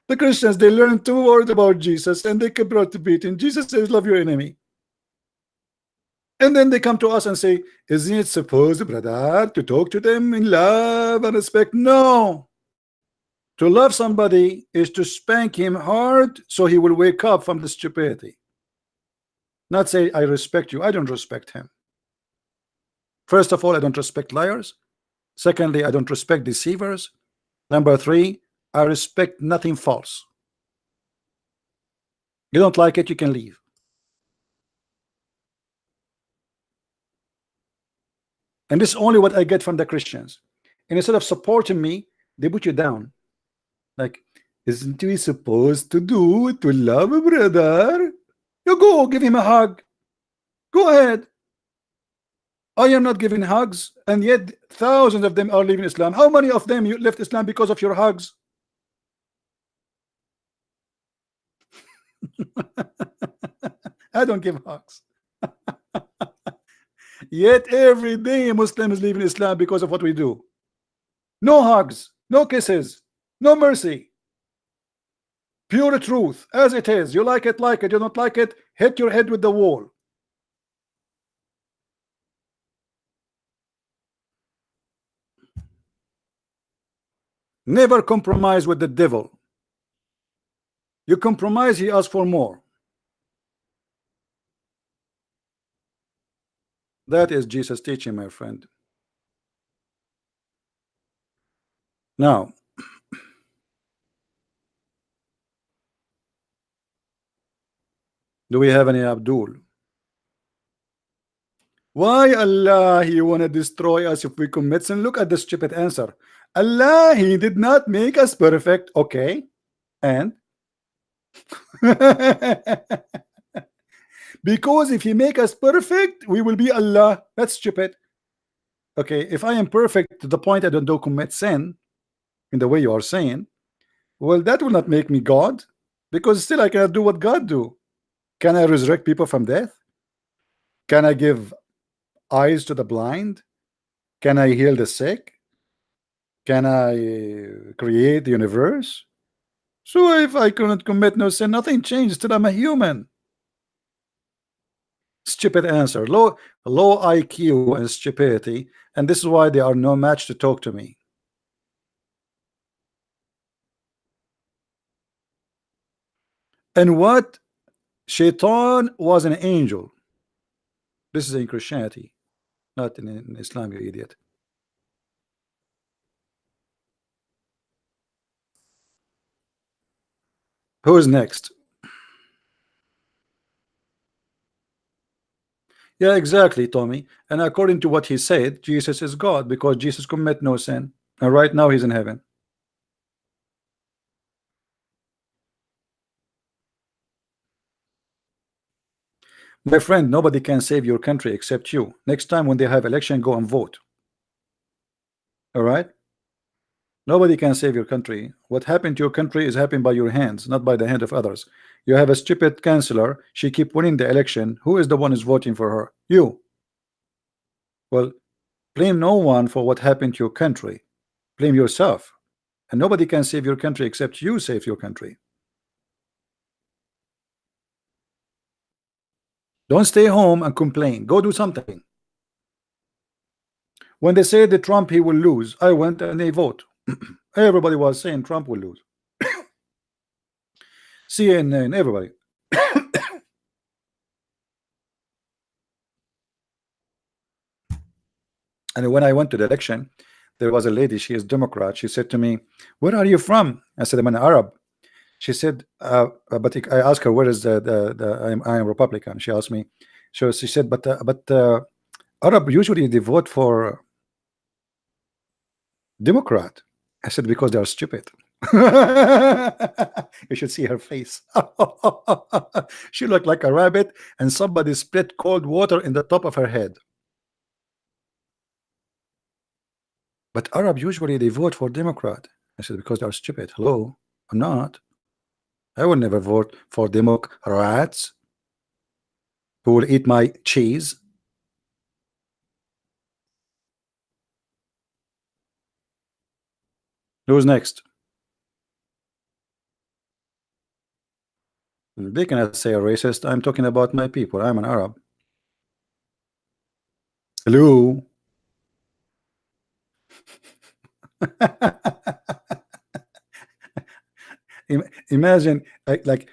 The Christians, they learn 2 words about Jesus and they keep brought to beating. Jesus says, love your enemy. And then they come to us and say, isn't it supposed, brother, to talk to them in love and respect? No. To love somebody is to spank him hard so he will wake up from the stupidity. Not say, I respect you. I don't respect him. First of all, I don't respect liars. Secondly, I don't respect deceivers. Number 3, I respect nothing false. You don't like it, you can leave. And this is only what I get from the Christians. And instead of supporting me, they put you down. Like, isn't we supposed to do to love a brother? You go give him a hug. Go ahead. I am not giving hugs, and yet thousands of them are leaving Islam. How many of them you left Islam because of your hugs? I don't give hugs. Yet every day Muslims leave Islam because of what we do. No hugs, no kisses, no mercy. Pure truth as it is. You like it, you don't like it, hit your head with the wall. Never compromise with the devil. You compromise, he asks for more. That is Jesus' teaching, my friend. Now, do we have any Abdul? Why Allah He want to destroy us if we commit sin? Look at the stupid answer. Allah He did not make us perfect. Okay, and because if He make us perfect, we will be Allah. That's stupid. Okay, if I am perfect to the point I don't commit sin in the way you are saying, well, that will not make me God, because still I cannot do what God do. Can I resurrect people from death? Can I give eyes to the blind? Can I heal the sick? Can I create the universe? So if I cannot commit no sin, nothing changes. Still I'm a human. Stupid answer. Low IQ and stupidity, and this is why they are no match to talk to me. And what? Shaitan was an angel. This is in Christianity, not in Islam, you idiot. Who is next? Yeah, exactly, Tommy. And according to what he said, Jesus is God because Jesus commit no sin. And right now he's in heaven. My friend, nobody can save your country except you. Next time when they have election, go and vote. All right? Nobody can save your country. What happened to your country is happened by your hands, not by the hand of others. You have a stupid chancellor. She keep winning the election. Who is the one who's voting for her? You. Well, blame no one for what happened to your country. Blame yourself. And nobody can save your country except you save your country. Don't stay home and complain. Go do something. When they say that Trump he will lose, I went and they vote. Everybody was saying Trump will lose. CNN, everybody. And when I went to the election, there was a lady, she is Democrat. She said to me, "Where are you from?" I said, "I'm an Arab." She said, but I asked her, "Where is I am Republican?" She asked me. So she said, but Arab usually they vote for Democrat. I said, because they are stupid. You should see her face. She looked like a rabbit and somebody split cold water in the top of her head. But Arab usually they vote for Democrat. I said, because they are stupid. Hello, I'm not. I will never vote for Democrats who will eat my cheese. Who's next? They cannot say a racist. I'm talking about my people. I'm an Arab. Hello. Imagine, like,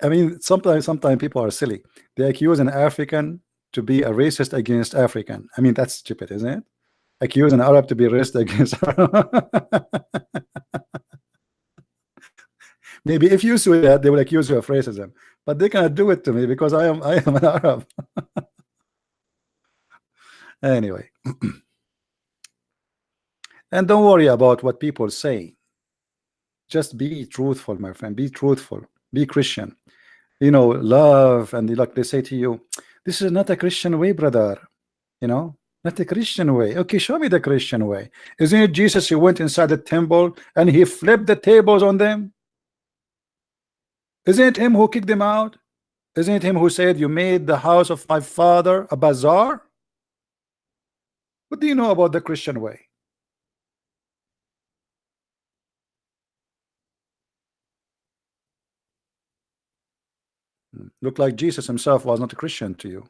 I mean, sometimes people are silly. They accuse an African to be a racist against African. I mean, that's stupid, isn't it? Accuse an Arab to be racist against maybe if you say that, they will accuse you of racism, but they cannot do it to me because I am an Arab. Anyway, and don't worry about what people say. Just be truthful, my friend. Be truthful. Be Christian. You know, love, and like they say to you, this is not a Christian way, brother. You know, not a Christian way. Okay, show me the Christian way. Isn't it Jesus? He went inside the temple and he flipped the tables on them. Isn't it him who kicked them out? Isn't it him who said, you made the house of my father a bazaar? What do you know about the Christian way? Look like Jesus himself was not a Christian to you.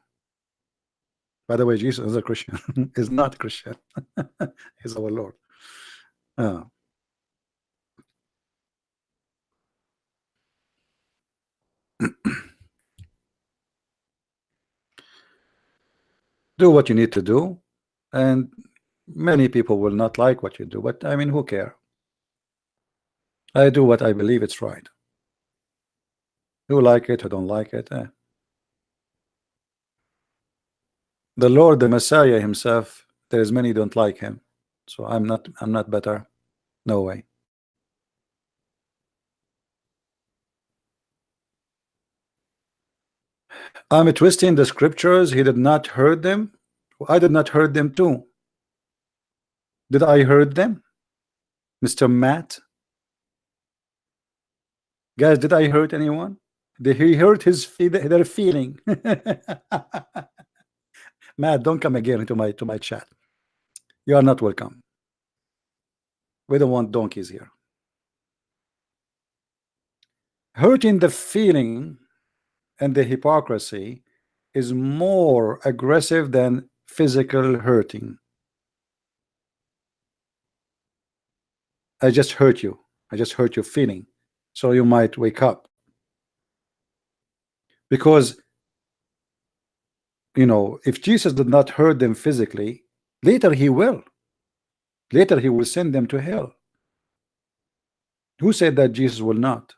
By the way, Jesus is a Christian. Is not a Christian. He's our Lord. Do what you need to do, and many people will not like what you do, but I mean, who care? I do what I believe it's right. Who like it, who don't like it, The Lord, the Messiah himself, there's many don't like him, so I'm not better. No way. I'm twisting the scriptures. He did not hurt them. I did not hurt them too. Did I hurt them, Mr. Matt? Guys, did I hurt anyone? Did he hurt their feeling? Matt, don't come again to my chat. You are not welcome. We don't want donkeys here. Hurting the feeling and the hypocrisy is more aggressive than physical hurting. I just hurt you. I just hurt your feeling, so you might wake up. Because, you know, if Jesus did not hurt them physically, later he will. Later he will send them to hell. Who said that Jesus will not?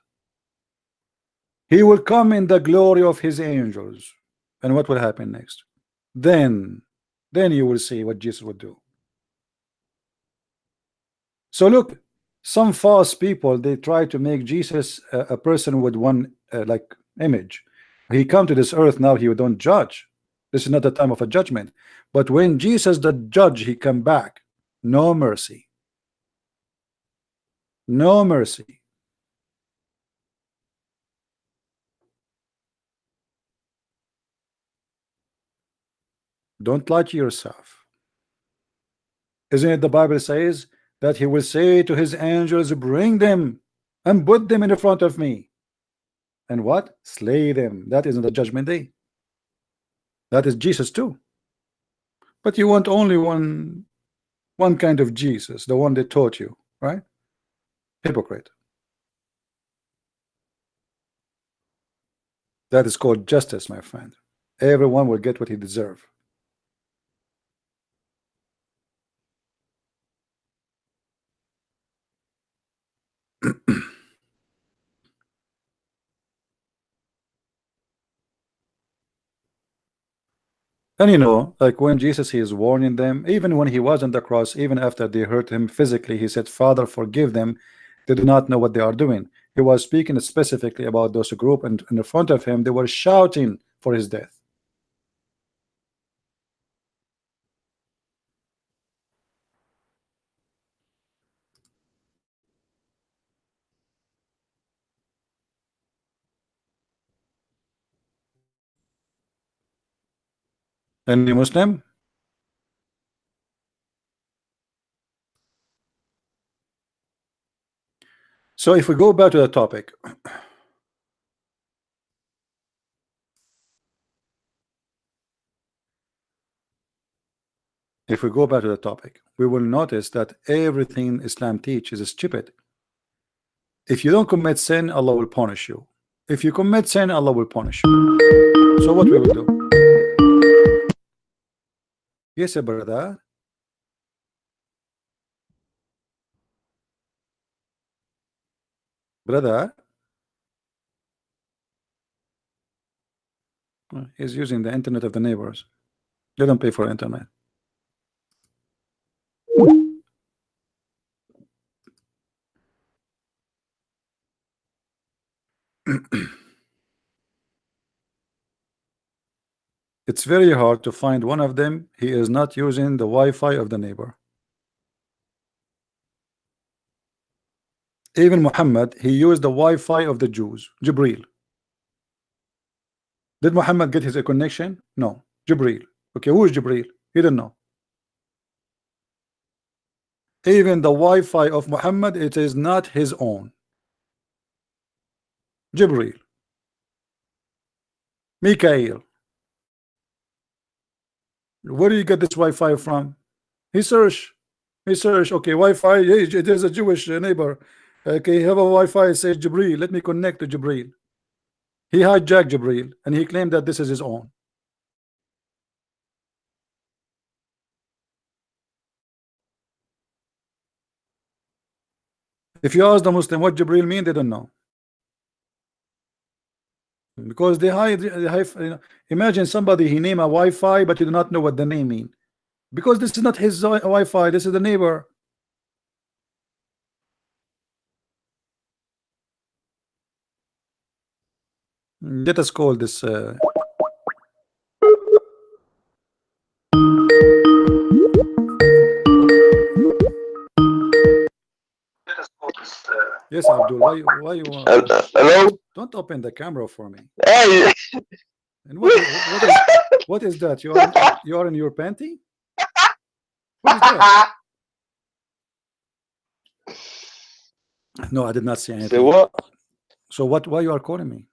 He will come in the glory of his angels. And what will happen next? Then you will see what Jesus will do. So look, some false people, they try to make Jesus a person with one like image. He come to this earth now, he don't judge. This is not the time of a judgment. But when Jesus the judge, he come back, no mercy. No mercy. Don't lie to yourself. Isn't it the Bible says that he will say to his angels, bring them and put them in the front of me, and what? Slay them. That isn't the judgment day. That is Jesus too. But you want only one kind of Jesus, the one that taught you, right? Hypocrite. That is called justice, my friend. Everyone will get what he deserves. And you know, like when Jesus, he is warning them, even when he was on the cross, even after they hurt him physically, he said, Father, forgive them. They do not know what they are doing. He was speaking specifically about those group, and in front of him, they were shouting for his death. Any Muslim? So if we go back to the topic, we will notice that everything Islam teaches is stupid. If you don't commit sin, Allah will punish you. If you commit sin, Allah will punish you. So what we will do? Yes, brother. Brother. He's using the internet of the neighbors. They don't pay for internet. It's very hard to find one of them. He is not using the Wi-Fi of the neighbor. Even Muhammad, he used the Wi-Fi of the Jews, Jibril. Did Muhammad get his connection? No, Jibril. Okay, who is Jibril? He didn't know. Even the Wi-Fi of Muhammad, it is not his own. Jibril. Mikael. Where do you get this Wi-Fi from? He searched. Okay, Wi-Fi. Hey, it is a Jewish neighbor. Okay, have a Wi-Fi. It says Jibril. Let me connect to Jibril. He hijacked Jibril and he claimed that this is his own. If you ask the Muslim what Jibril mean, they don't know. Because they hide, you know, imagine somebody he name a Wi-Fi, but you do not know what the name mean. Because this is not his Wi-Fi, this is the neighbor. Let us call this yes, Abdul. Why you want? Hello? Don't open the camera for me. Hey! And what is that? You are in your panty? What is that? No, I did not see Say anything. what? So what? Why you are calling me?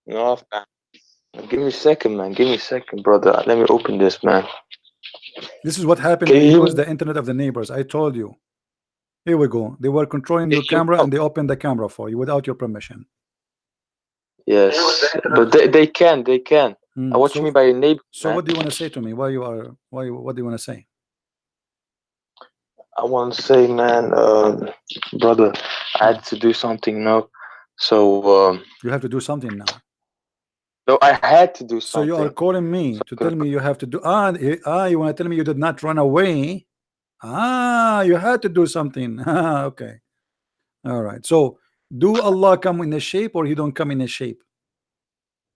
No, man. Give me a second, man. Give me a second, brother. Let me open this, man. This is what happened Can when you you hear use me? the internet of the neighbors. I told you. Here we go. They were controlling your If you camera come- and they opened the camera for you without your permission. Yes, but they can. I watch So, me by your neighbor. so man. what do you want to say to me? What do you want to say? I want to say, man, brother, I had to do something now. So, You have to do something now. no, I had to do So something. you are calling me to tell me you have to do you want to tell me you did not run away. You had to do something. Okay. All right. So do Allah come in a shape or he don't come in a shape?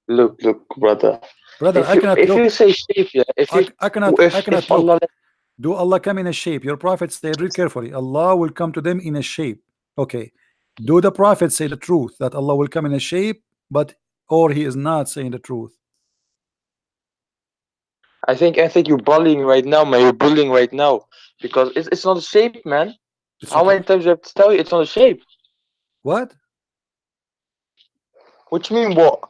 Look, brother. Brother, If I cannot you look. say shape, yeah. I cannot If Allah, look. Do Allah come in a shape? Your prophet said, read carefully, Allah will come to them in a shape. Okay. Do the prophet say the truth that Allah will come in a shape, or he is not saying the truth? I think you're bullying right now, man. You're bullying right now because it's not a shape, man. It's How okay. many times do I have to tell you it's not a shape? What? What you mean, what?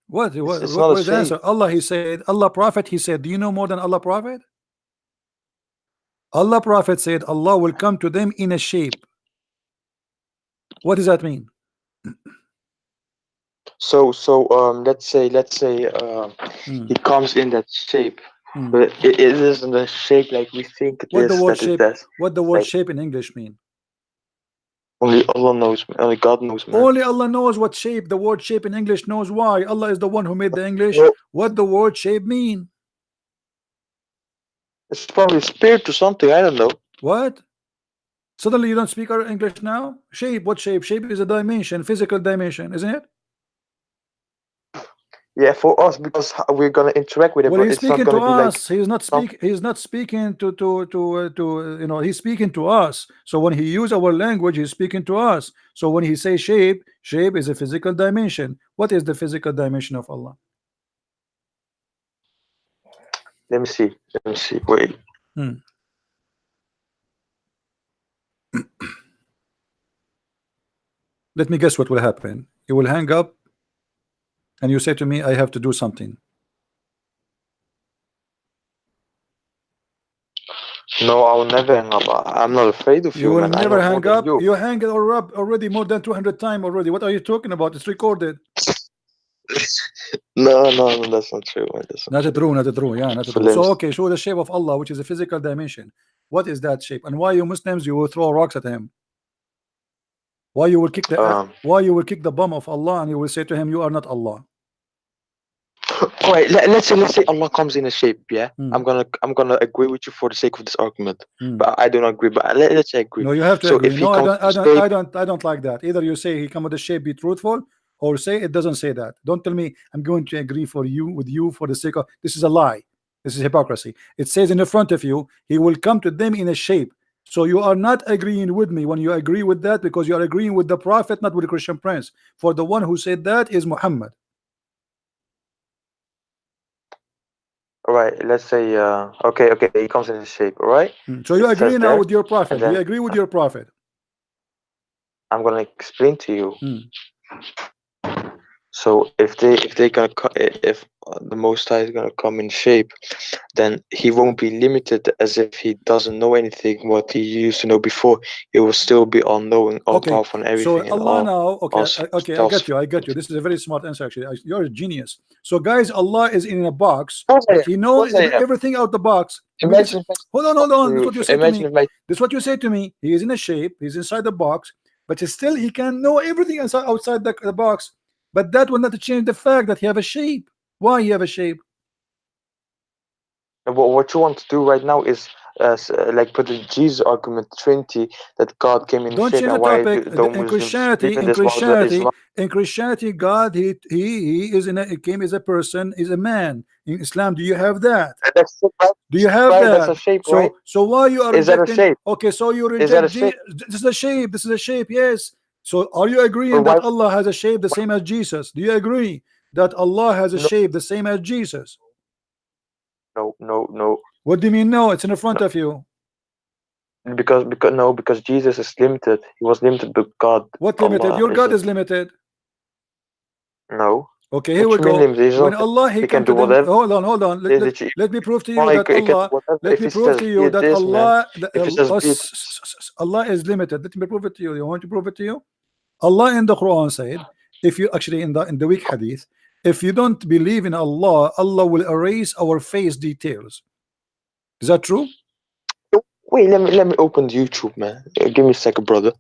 What It's not a what is the shape. answer? Allah, he said, Allah prophet, he said, do you know more than Allah prophet? Allah prophet said Allah will come to them in a shape. What does that mean? So let's say he comes in that shape, but it isn't a shape like we think it What the is. word That it shape? does. What the word Like- shape in English mean? Only Allah knows, man. Only God knows, man. Only Allah knows what shape. The word shape in English knows why. Allah is the one who made the English. Well, What the word shape mean? it's probably a spirit or something. I don't know. What? Suddenly you don't speak our English now? Shape, what shape? Shape is a dimension, physical dimension, isn't it? Yeah, for us because we're gonna interact with it, Well, but he's it's not speaking to gonna be like. us. He's not speaking to you know, he's speaking to us. So when he use our language, he's speaking to us. So when he say shape is a physical dimension. What is the physical dimension of Allah? Let me see. Wait. Let me guess what will happen. You will hang up and you say to me, I have to do something. No, I will never hang up. I'm not afraid of You you, will man. I never know more hang than up. you. You hang it already more than 200 times already. What are you talking about? It's recorded. No, that's not true, man. That's Not true, not true. Yeah, not So true. let So me- okay, show the shape of Allah, which is a physical dimension. What is that shape? And why you Muslims you will throw rocks at him? Why you will kick the bum of Allah and you will say to him, you are not Allah? All right, let's say Allah comes in a shape. Yeah, Hmm. I'm gonna agree with you for the sake of this argument, Hmm. but I don't agree. But let's say agree. No, you have to So agree. if he No, comes I don't like that. Either you say he come with a shape, be truthful, or say it doesn't say that. Don't tell me I'm going to agree with you for the sake of this is a lie. This is hypocrisy. It says in the front of you, he will come to them in a shape. So you are not agreeing with me when you agree with that, because you are agreeing with the Prophet, not with the Christian Prince. For the one who said that is Muhammad. All right, let's say okay, he comes in this shape, all right? So you It agree says now there, with your Prophet. and Do you then agree with your Prophet? I'm gonna explain to you. Hmm. So if they gonna if the Most High is gonna come in shape, then he won't be limited as if he doesn't know anything what he used to know before. He will still be all knowing, all Okay, powerful, and so everything, and Allah now, okay, all okay, I got you, I got you. This is a very smart answer, actually. You're a genius. So, guys, Allah is in a box, Of course I am. but He Of knows course I am. everything out the box. I mean, Imagine if I hold on, hold on. This is what you say to imagine me. if my This is what you say to me. He is in a shape. He's inside the box, but still He can know everything inside outside the box. But that will not change the fact that He have a shape. Why He have a shape? what you want to do right now is like put the Jesus argument Trinity that God came in Don't shape, change the and why topic. the In Muslims Christianity, believe in this while the Islam. in Christianity, God he is in a, he came as a person, is a man. In Islam, do you have that? That's right. Do you have Right, that's that? a shape, right? So why you are Is that a rejecting? shape? Okay, so you Is that a reject shape? this is a shape. This is a shape. Yes. So are you Or agreeing why? that Allah has a shape the same as Jesus? Do you agree that Allah has a No, shape the same as Jesus? no. What do you mean? No, it's in front of you. Because Jesus is limited. He was limited by God. What limited? Allah Your God isn't. is limited. No. Okay, here we What you mean go. limited? He's When not. Allah He come can to do them, whatever. hold on. Let me prove to you He that can do Allah. whatever. Let If me he prove says to you be that this, man. Allah, If he says be Allah is limited. Let me prove it to you. You want to prove it to you? Allah in the Quran said, if you actually in the weak hadith, if you don't believe in Allah, Allah will erase our face details. Is that true? wait, let me open YouTube, man. Give me a second, brother.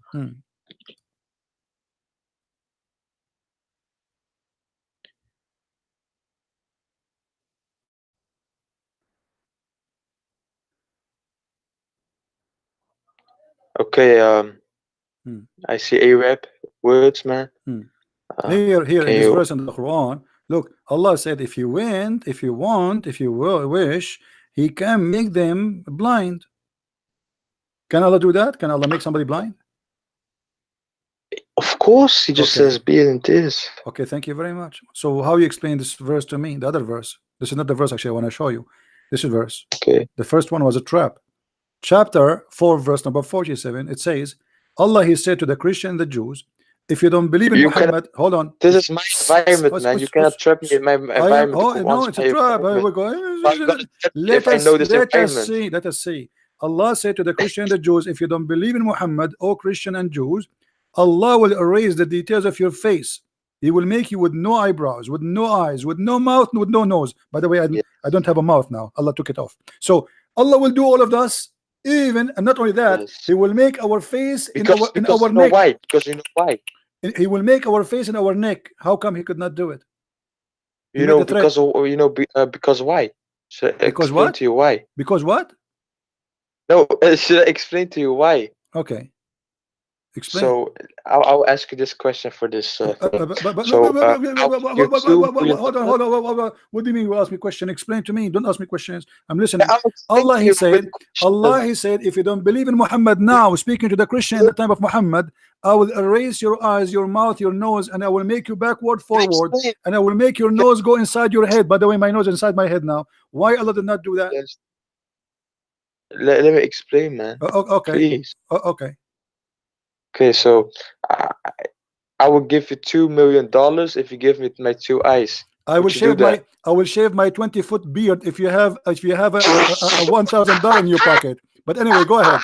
Okay, I see Arab words, man. Here can in this you verse in the Quran, look, Allah said, if you want, if you wish, He can make them blind. Can Allah do that? Can Allah make somebody blind? Of course, he just Okay. says be in this. Okay, thank you very much. So how you explain this verse to me? The other verse. This is not the verse actually I want to show you. This is verse. Okay. The first one was a trap. Chapter 4, verse number 47. It says, Allah He said to the Christian and the Jews, if you don't believe in You Muhammad, hold on. This is my environment, man. You cannot trap me in my I am. environment. Oh Who no, wants it's a my trap. Here environment? we go. I'm gonna trap you if I know this environment. See. Let us see. Allah said to the Christian and the Jews, if you don't believe in Muhammad, O Christian and Jews, Allah will erase the details of your face. He will make you with no eyebrows, with no eyes, with no mouth, with no nose. By the way, I don't have a mouth now. Allah took it off. So Allah will do all of this. Even, and not only that, He will make our face in our you neck. know why? Because you know why? He will make our face in our neck. How come He could not do it? You know because because why? Should I Because explain what? to you why? Because what? No, should I explain to you why? Okay. Explain. So I'll ask you this question for this thing. Hold on. What do you mean you ask me question? Explain to me. Don't ask me questions. I'm listening. Allah He said, if you don't believe in Muhammad now, speaking to the Christian in the time of Muhammad, I will erase your eyes, your mouth, your nose, and I will make you backward, forward, and I will make your nose go inside your head. By the way, my nose is inside my head now. Why Allah did not do that? Let me explain, man. Okay. Please. Okay. Okay, so I will give you $2 million if you give me my 2 eyes. I will shave my 20-foot beard if you have a $1,000 in your pocket. But anyway, go ahead.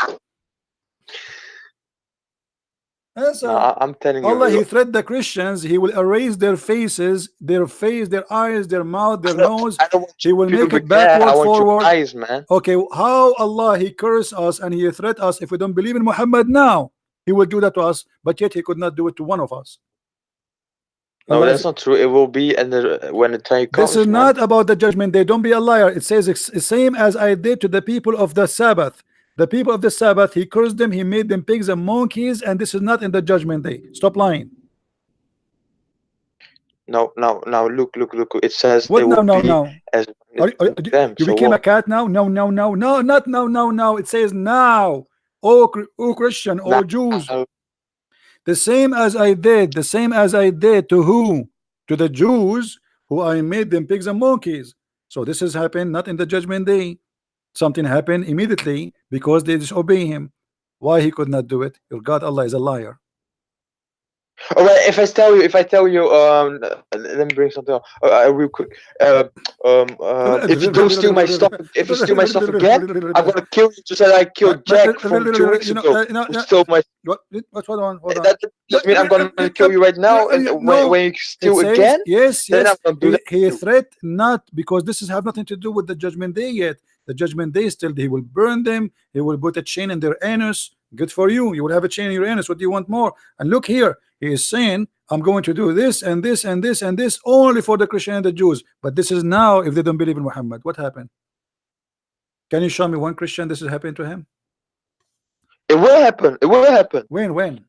No, I'm telling you. Allah He threat the Christians. He will erase their faces, their face, their eyes, their mouth, their nose. He will make it backward, forward. Eyes, man. Okay, how Allah He curse us and He threat us if we don't believe in Muhammad now? He will do that to us, but yet He could not do it to one of us. No, that's not true. It will be, and when the time comes. This is not about the judgment day. Don't be a liar. It says it's same as I did to the people of the Sabbath. The people of the Sabbath, He cursed them. He made them pigs and monkeys, and this is not in the judgment day. Stop lying. No. Look. It says what? They will No. As you became a cat now? No. It says now. oh Christian, oh Jews, the same as I did, the same as I did to who? To the Jews, who I made them pigs and monkeys. So this has happened not in the judgment day. Something happened immediately because they disobey him. Why he could not do it? Your God Allah is a liar. All right, if I tell you, let me bring something up, real quick. If you don't steal my stuff, if you steal my stuff again, I'm gonna kill you just as I killed Jack from 2 weeks ago. Who stole my? What? Hold on. That doesn't mean I'm gonna kill you right now. And when you steal again, yes, then I'm gonna do that. He threat not, because this is have nothing to do with the judgment day yet. The judgment day still, he will burn them. He will put a chain in their anus. Good for you. You will have a chain in your anus. What do you want more? And look here, he is saying, I'm going to do this and this and this and this only for the Christian and the Jews. But this is now if they don't believe in Muhammad. What happened? Can you show me one Christian this is happening to him? It will happen. It will happen. When?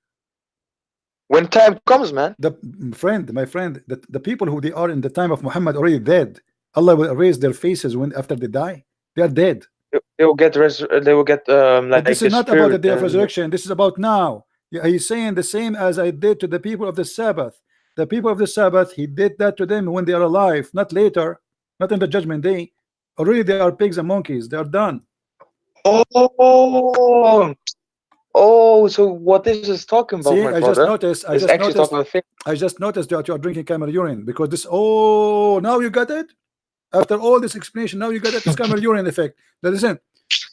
When time comes, man. My friend, the people who they are in the time of Muhammad already dead. Allah will erase their faces when after they die. They are dead. They will get like this is not about the day of and- resurrection. This is about now. Yeah, he's saying the same as I did to the people of the Sabbath. The people of the Sabbath, he did that to them when they are alive, not later, not in the judgment day. Already they are pigs and monkeys. They are done. So what this is talking about, See, my I brother, I just noticed that you are drinking camel urine because this. Oh, now you got it. After all this explanation, now you got it. It's camel urine effect. That is it.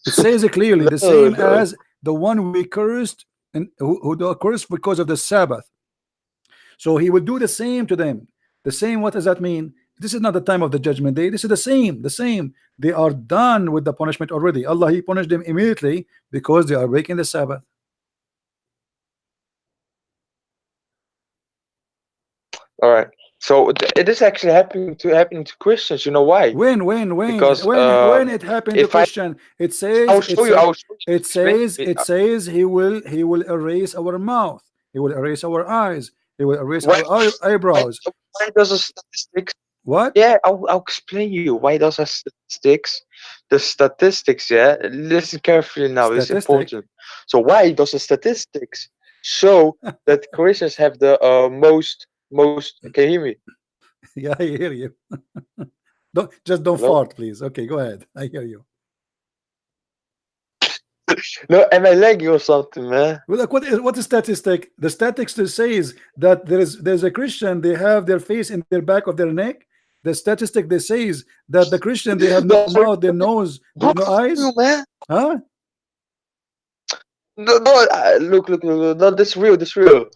It says it clearly, the same as the one we cursed and who cursed because of the Sabbath. So he will do the same to them. The same. What does that mean? This is not the time of the judgment day. This is the same. The same. They are done with the punishment already. Allah, he punished them immediately because they are breaking the Sabbath. All right. So it is actually happening to Christians. You know why? When? Because when it happened to Christian, it says. I'll show you. It says he will erase our mouth. He will erase our eyes. He will erase our eyebrows. Why does the statistics? What? Yeah, I'll explain you. Why does the statistics? Yeah, listen carefully now. This is important. So why does the statistics show that Christians have the most? Can you hear me? Yeah, I hear you. Don't Hello? fart, please. Okay, go ahead. I hear you. No, am I lagging or something, man? Well, like, what is statistic? The statistics says that there's a Christian, they have their face in their back of their neck. The statistic they says that the Christian, they have no mouth, their nose, no eyes. Man. Huh? No, look, no, this real. The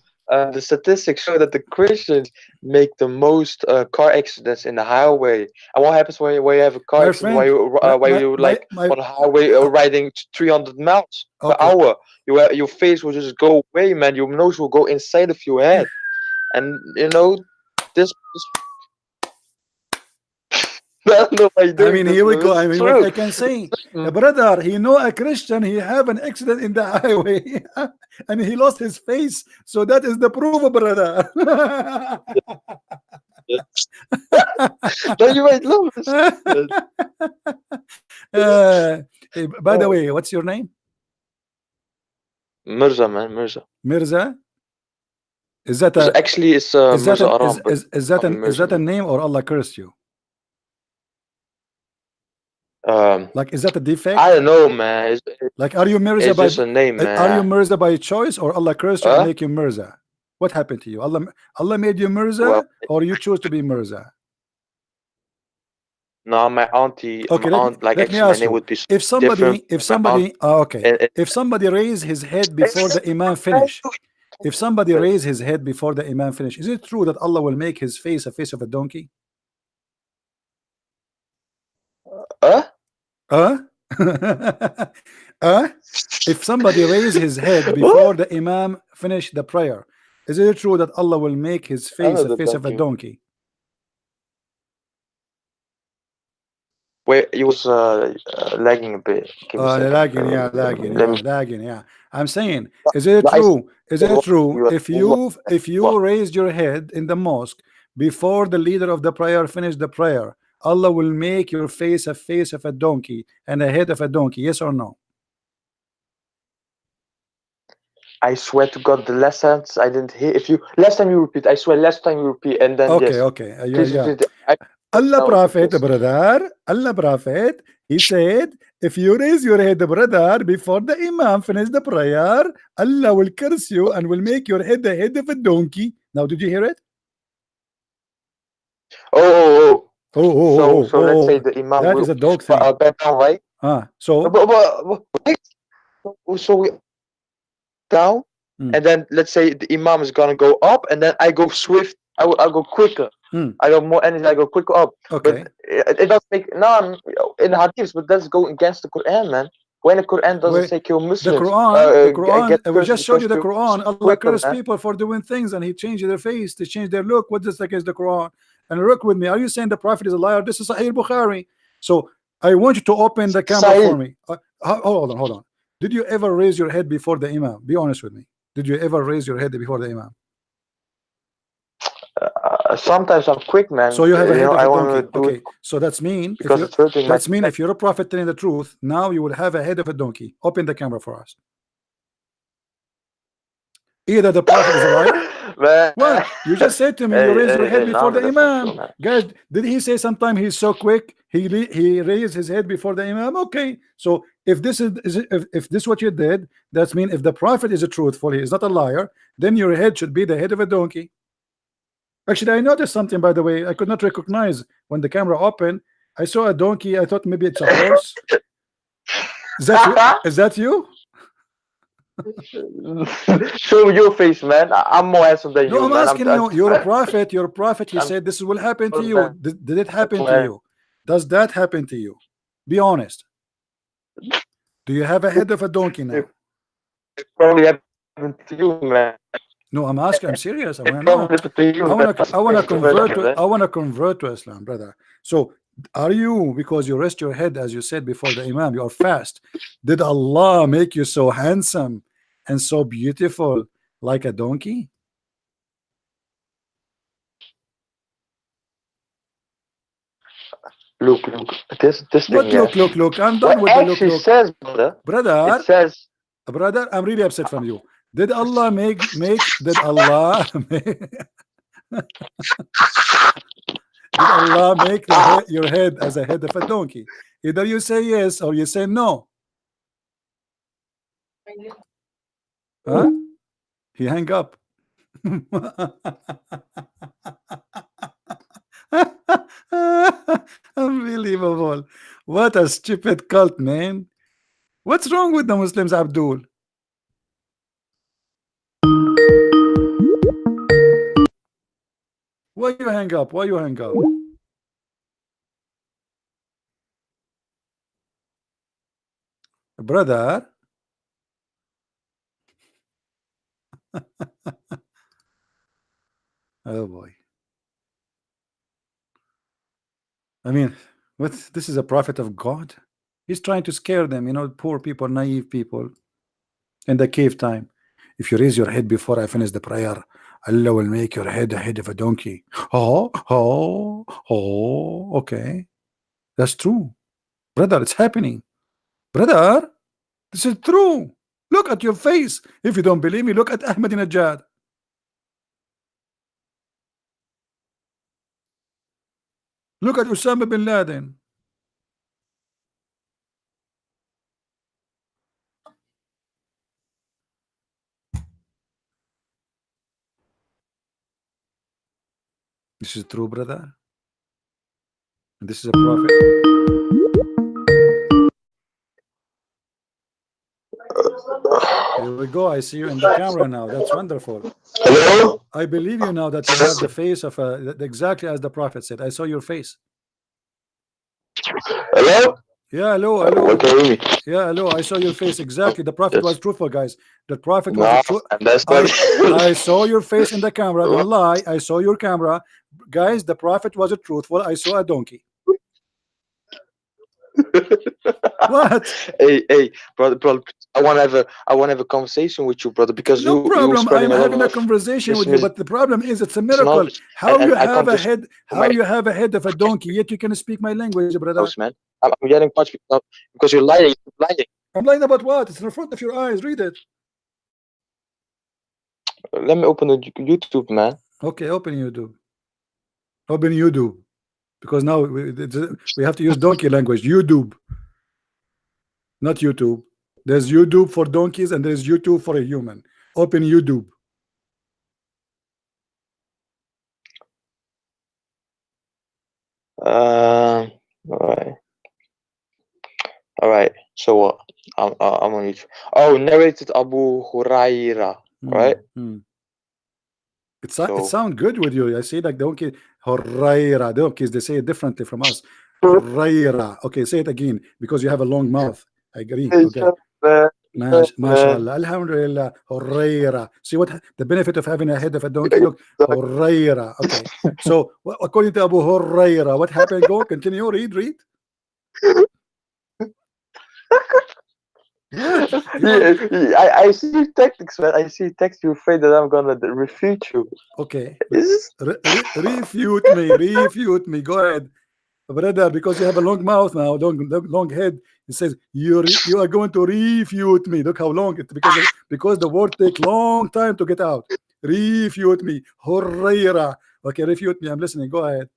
statistics show that the Christians make the most car accidents in the highway. And what happens when you have a car accident? Why you on the highway riding 300 miles per hour? Your face will just go away, man. Your nose will go inside of your head, and you know this. I mean, here we go. I mean, what I can say, brother, he know a Christian, he have an accident in the highway and he lost his face. So that is the proof, brother. You might love hey, by the way, what's your name? Mirza, man. Mirza? Is that a, actually it's Mirza Aram, is that a name or Allah cursed you? Like, is that a defect? I don't know, man. Like, are you Mirza by a name, man. Are you Mirza by choice, or Allah cursed you and make you Mirza? What happened to you? Allah made you Mirza, or you chose to be Mirza? No, my auntie. Okay, my aunt, like let me actually, ask my name you. would be If somebody, different. if somebody raised his head before the Imam finish, if somebody raised his head before the Imam finish, is it true that Allah will make his face a face of a donkey? If somebody raise his head before the Imam finish the prayer, is it true that Allah will make his face a face of a donkey? Wait, it was lagging a bit. Lagging, yeah. I'm saying, is it true? Is it true if you raised your head in the mosque before the leader of the prayer finished the prayer, Allah will make your face of a donkey and a head of a donkey? Yes or no? I swear to God, the last sentence I didn't hear. If you last time you repeat, I swear last time you repeat, and then Okay, yes. okay. Please Yeah. repeat. I Allah know it's Prophet, this. brother, Allah Prophet, he said, if you raise your head, brother, before the Imam finish the prayer, Allah will curse you and will make your head the head of a donkey. Now, did you hear it? So let's say the Imam that will is a dog thing. bend down, right? So we down, and then let's say the Imam is gonna go up, and then I go swift. I'll go quicker. I got more energy. I go quicker up. Okay. But it doesn't make in hadiths, but that's go against the Quran, man. When the Quran doesn't say kill Muslims, the Quran, we just showed you the because Quran. Allah quicker, cursed man. people for doing things, and He changed their face, to change their look. What is against the Quran? And look with me. Are you saying the Prophet is a liar? This is Sahih Bukhari. So I want you to open the camera for me. Hold on. Did you ever raise your head before the Imam? Be honest with me. Did you ever raise your head before the Imam? Sometimes I'm quick, man. So you have a head of a I donkey. do Okay. it So that's mean because it's hurting. that's mean if you're a prophet telling the truth, now you will have a head of a donkey. Open the camera for us. Either the prophet is a liar. What? You just said to me you raise your head before the Imam. Guys, did he say sometime he's so quick he raised his head before the Imam? Okay. So if this is if this what you did, that's mean if the prophet is a truthful, he is not a liar, then your head should be the head of a donkey. Actually, I noticed something, by the way. I could not recognize when the camera opened. I saw a donkey. I thought maybe it's a horse. Is that you? Show your face, man. I'm more handsome than you. No, I'm man. asking you. You're a prophet. You're a prophet. You said this will happen to you. Did it happen to you? Does that happen to you? Be honest. Do you have a head of a donkey now? It probably happened to you, man. No, I'm asking. I'm serious. I want to know. I want to convert to Islam, brother. So, are you, because you rest your head as you said before the Imam, you are fast? Did Allah make you so handsome and so beautiful like a donkey? Look. This what thing. Look. I'm done with the look. It says, brother. It says, brother. I'm really upset from you. Did Allah make? Did Allah did Allah make your head as a head of a donkey? Either you say yes or you say no. Huh? He hang up. Unbelievable. What a stupid cult, man. What's wrong with the Muslims, Abdul? Why you hang up? Why you hang up? Brother. Oh boy. I mean, what? This is a prophet of God. He's trying to scare them, you know, poor people, naive people in the cave time. If you raise your head before I finish the prayer, Allah will make your head a head of a donkey. Okay. That's true. Brother, it's happening. Brother, this is true. Look at your face. If you don't believe me, look at Ahmadinejad. Look at Osama bin Laden. This is true, brother. This is a prophet. Here we go. I see you in the camera now. That's wonderful. hello? I believe you now that you have the face of a, exactly as the prophet said. I saw your face. Hello? Yeah, hello. Okay. Yeah, hello. I saw your face exactly. The prophet was truthful, guys. The prophet was No, true. that's I saw your face in the camera. Don't lie. I saw your camera, guys. The prophet was truthful. I saw a donkey. What? Hey, brother, I want to have a conversation with you, brother, because no problem. I'm having a conversation with you, but the problem is it's a miracle. How you have a head? How you have a head of a donkey yet you can speak my language, brother? Man, I'm getting touched because you're lying. I'm lying about what? It's in front of your eyes. Read it. Let me open the YouTube, man. Okay, open YouTube. Open YouTube. Because now we have to use donkey language. YouTube, not YouTube. There's YouTube for donkeys and there's YouTube for a human. Open YouTube. All right. All right. So what? I'm on YouTube. Oh, narrated Abu Huraira. Right. It So sounds good with you. I see like donkey Huraira. Donkeys, they say it differently from us. Huraira. Okay, say it again because you have a long mouth. I agree. Okay. MashaAllah. Alhamdulillah. Huraira. See what the benefit of having a head of a donkey? Look, Huraira. Okay. So according to Abu Huraira, what happened? Go continue. Read. What? I see your tactics, man. I see text. You're afraid that I'm gonna refute you. Okay. Is Refute me. Go ahead, brother, because you have a long mouth now, long head. It says you are going to refute me. Look how long it because the word take long time to get out. Refute me. Hurrayra. Okay, refute me. I'm listening. Go ahead.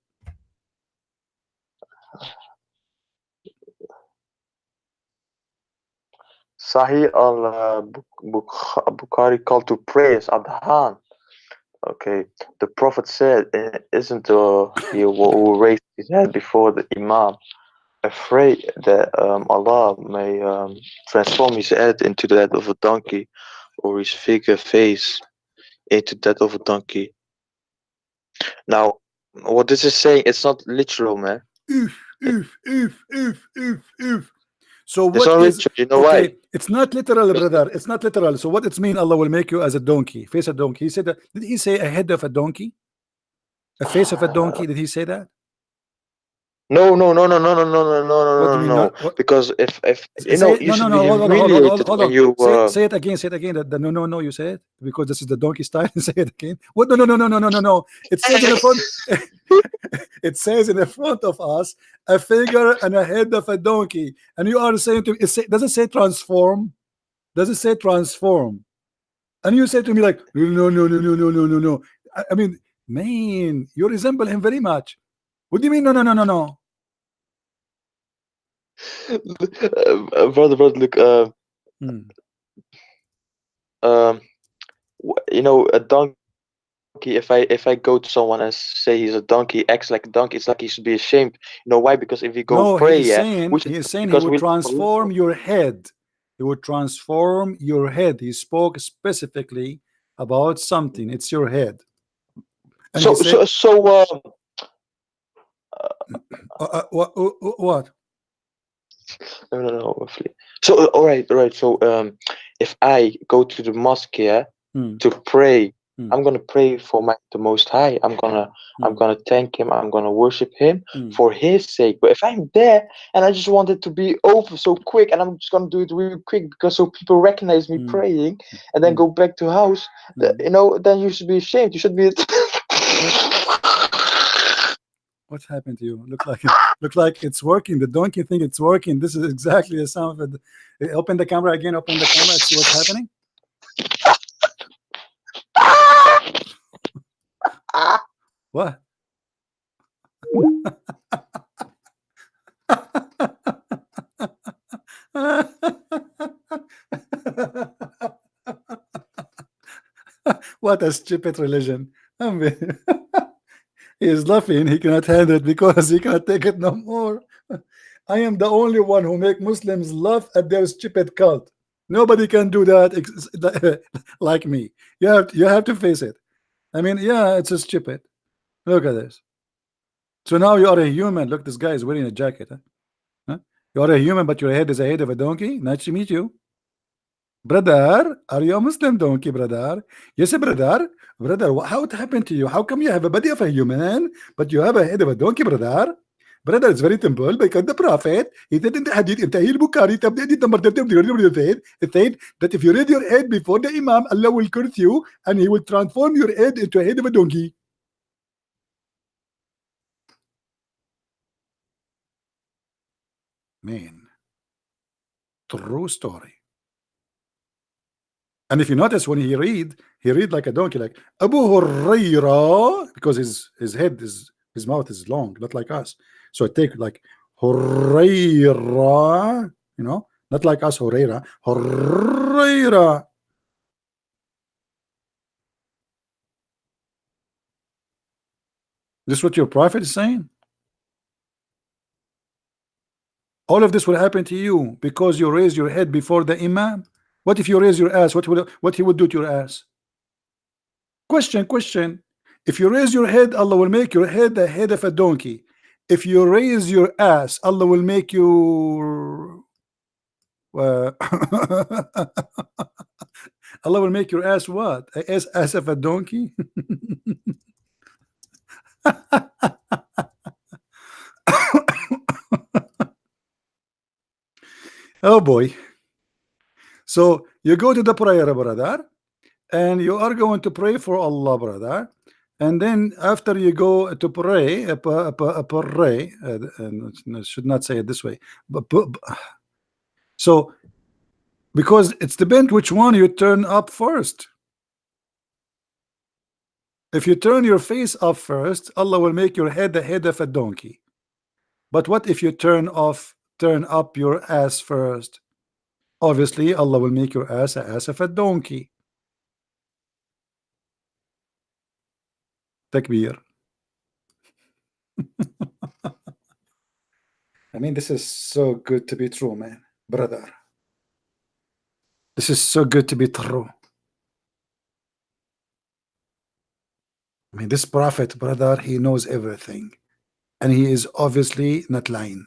Sahih al-Bukhari called to praise Adhan. Okay, the Prophet said, "Isn't he who raised his head before the Imam afraid that Allah may transform his head into that of a donkey, or his figure face into that of a donkey?" Now, what this is saying, it's not literal, man. So It's what not is literal. You know okay? why? It's not literal, brother. It's not literal. So what it mean? Allah will make you as a donkey, face a donkey. He said that. Did he say a head of a donkey, a face of a donkey? Did he say that? No. What do you mean? What? Because if you Say know, it. you No, should no, be hold humiliated on. when you. Say it again. Say it again. The no. You say it because this is the donkey style. Say it again. What? No. It says in the front. It says in the front of us a figure and a head of a donkey, and you are saying to me, does it say transform? Does it say transform? And you say to me like no. I mean, man, you resemble him very much. What do you mean no? Brother, look. You know, a donkey. If I go to someone and say he's a donkey, acts like a donkey, it's like he should be ashamed. You know why? Because if you go No, pray, he's saying which he because would we transform your head. He would transform your head. He spoke specifically about something. It's your head. And he said, what? No. So all right. So if I go to the mosque here to pray, I'm gonna pray for the Most High. I'm gonna thank Him. I'm gonna worship Him for His sake. But if I'm there and I just want it to be over so quick, and I'm just gonna do it real quick because so people recognize me praying, and then go back to house, you know, then you should be ashamed. You should be. What happened to you? Look like it's working. The donkey thing, it's working. This is exactly the sound of it. Open the camera again. Open the camera. See what's happening. What? What a stupid religion. I mean, he is laughing. He cannot handle it because he cannot take it no more. I am the only one who make Muslims laugh at their stupid cult. Nobody can do that like me. You have to face it. I mean, yeah, it's a stupid. Look at this. So now you are a human. Look, this guy is wearing a jacket. Huh? You are a human, but your head is a head of a donkey. Nice to meet you. Brother, are you a Muslim donkey, brother? Yes, brother. Brother, how it happened to you? How come you have a body of a human, but you have a head of a donkey, brother? Brother, it's very simple because the Prophet, he said in the hadith, in Sahih Bukhari, it said that if you read your head before the Imam, Allah will curse you and he will transform your head into a head of a donkey. Man, true story. And if you notice, when he read like a donkey, like Abu Huraira, because his head is, his mouth is long, not like us. So it take like Huraira, you know, not like us, Huraira, Huraira. This is what your prophet is saying? All of this will happen to you because you raise your head before the imam. What if you raise your ass? What he would do to your ass? Question. If you raise your head, Allah will make your head the head of a donkey. If you raise your ass, Allah will make you Allah will make your ass what? Ass of a donkey? Oh boy. So you go to the prayer, brother, and you are going to pray for Allah, brother. And then after you go to pray, pray, and should not say it this way, so because it's depends which one you turn up first. If you turn your face up first, Allah will make your head the head of a donkey. But what if you turn up your ass first? Obviously, Allah will make your ass the ass of a donkey. Takbir. I mean, this is so good to be true, man, brother. This is so good to be true. I mean, this prophet, brother, he knows everything, and he is obviously not lying.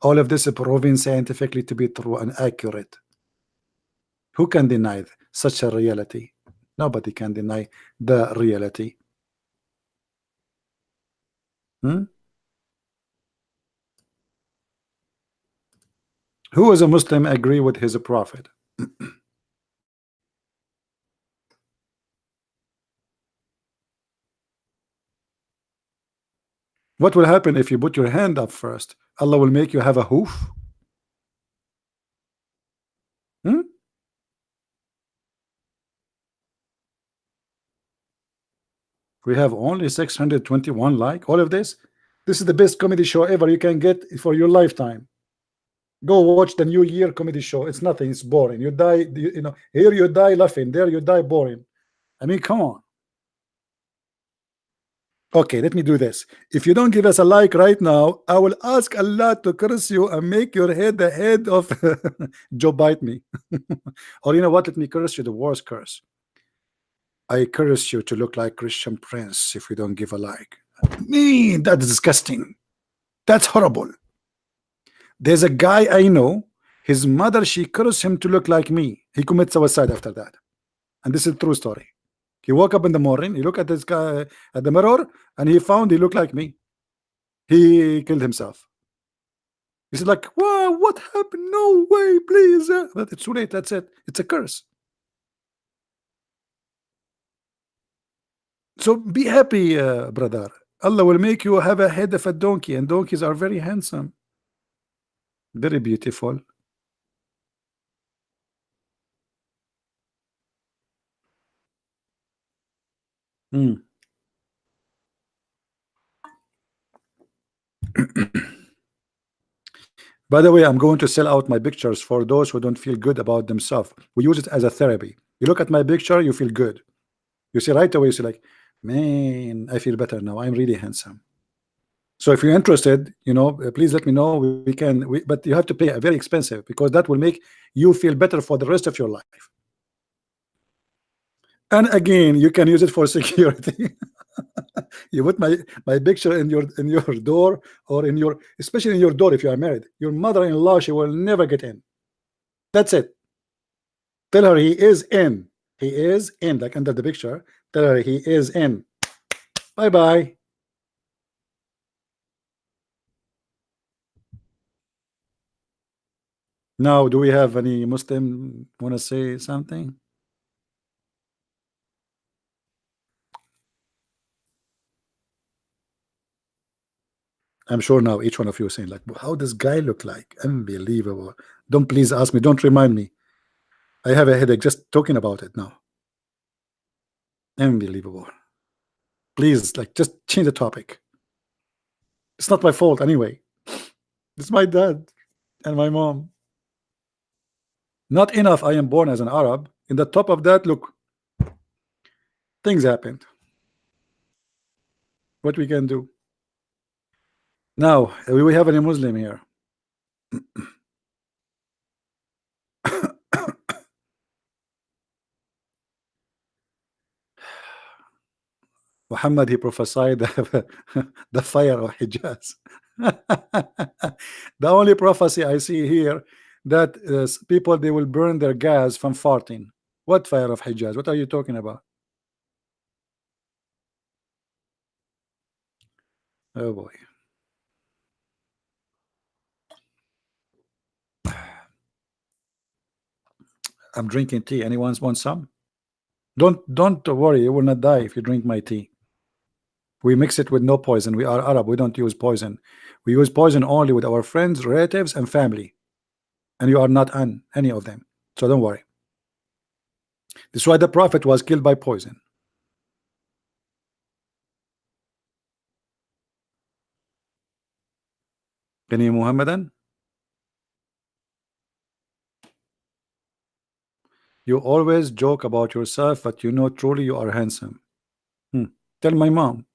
All of this is proven scientifically to be true and accurate. Who can deny such a reality? Nobody can deny the reality. Who as a Muslim agree with his prophet? What will happen if you put your hand up first? Allah will make you have a hoof? We have only 621 like. All of this is the best comedy show ever you can get for your lifetime. Go watch the New Year comedy show. It's nothing. It's boring. You die, you know, here you die laughing, there you die boring. I mean, come on. Okay, let me do this. If you don't give us a like right now, I will ask Allah to curse you and make your head the head of Joe bite me. Or you know what? Let me curse you the worst curse. I curse you to look like Christian Prince if you don't give a like. Man, that's disgusting. That's horrible. There's a guy I know, his mother, she cursed him to look like me. He commits suicide after that. And this is a true story. He woke up in the morning, he looked at this guy at the mirror, and he found he looked like me. He killed himself. He said like, wow, what happened? No way, please. But it's too late, that's it. It's a curse. So be happy, brother. Allah will make you have a head of a donkey, and donkeys are very handsome. Very beautiful. By the way, I'm going to sell out my pictures for those who don't feel good about themselves. We use it as a therapy. You look at my picture, you feel good. You see right away, you see like, man, I feel better now. I'm really handsome. So if you're interested, you know, please let me know. We can, but you have to pay a very expensive, because that will make you feel better for the rest of your life. And again, you can use it for security. You put my picture in your door, or in your, especially in your door if you are married. Your mother-in-law, she will never get in. That's it. Tell her he is in. He is in, like under the picture. Tell her he is in. Bye bye. Now, do we have any Muslim want to say something? I'm sure now each one of you is saying like, how does guy look like? Unbelievable. Don't please ask me. Don't remind me. I have a headache just talking about it now. Unbelievable. Please, like, just change the topic. It's not my fault anyway. It's my dad and my mom. Not enough I am born as an Arab. In the top of that, look, things happened. What we can do? Now, we have any Muslim here? Muhammad, he prophesied the fire of Hijaz. The only prophecy I see here that people, they will burn their gas from farting. What fire of Hijaz? What are you talking about? Oh boy. I'm drinking tea. Anyone want some? Don't worry, you will not die if you drink my tea. We mix it with no poison. We are Arab. We don't use poison. We use poison only with our friends, relatives, and family. And you are not on any of them. So don't worry. This is why the Prophet was killed by poison. Any Muhammadan? You always joke about yourself, but you know truly you are handsome. Tell my mom.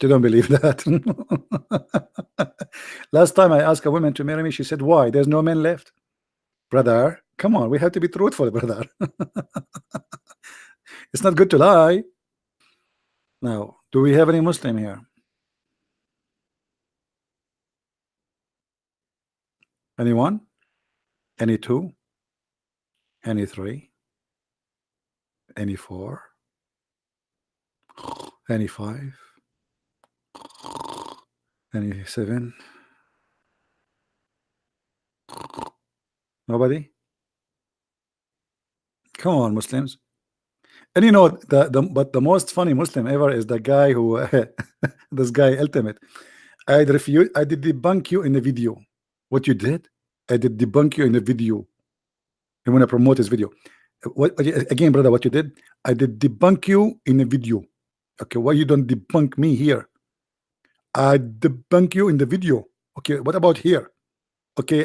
She don't believe that. Last time I asked a woman to marry me, she said, why? There's no men left. Brother, come on, we have to be truthful, brother. It's not good to lie. Now, do we have any Muslim here? Anyone? Any two? Any three? Any four? Any five? Any seven? Nobody? Come on, Muslims. And you know, but the most funny Muslim ever is the guy who this guy ultimate. I did debunk you in the video. What you did? I did debunk you in the video. I want to promote his video. What again, brother? What you did? I did debunk you in a video. Okay, why you don't debunk me here? I debunk you in the video. Okay, what about here? Okay,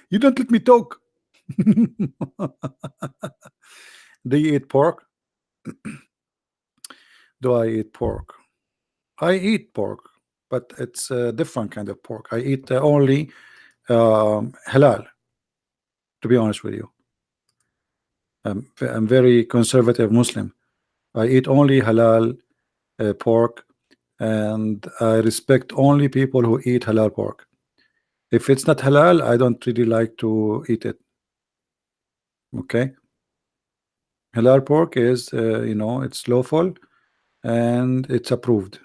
you don't let me talk. Do you eat pork? Do I eat pork? I eat pork, but it's a different kind of pork. I eat only halal, to be honest with you. I'm very conservative Muslim. I eat only halal pork, and I respect only people who eat halal pork. If it's not halal, I don't really like to eat it. Okay. Halal pork is, you know, it's lawful and it's approved.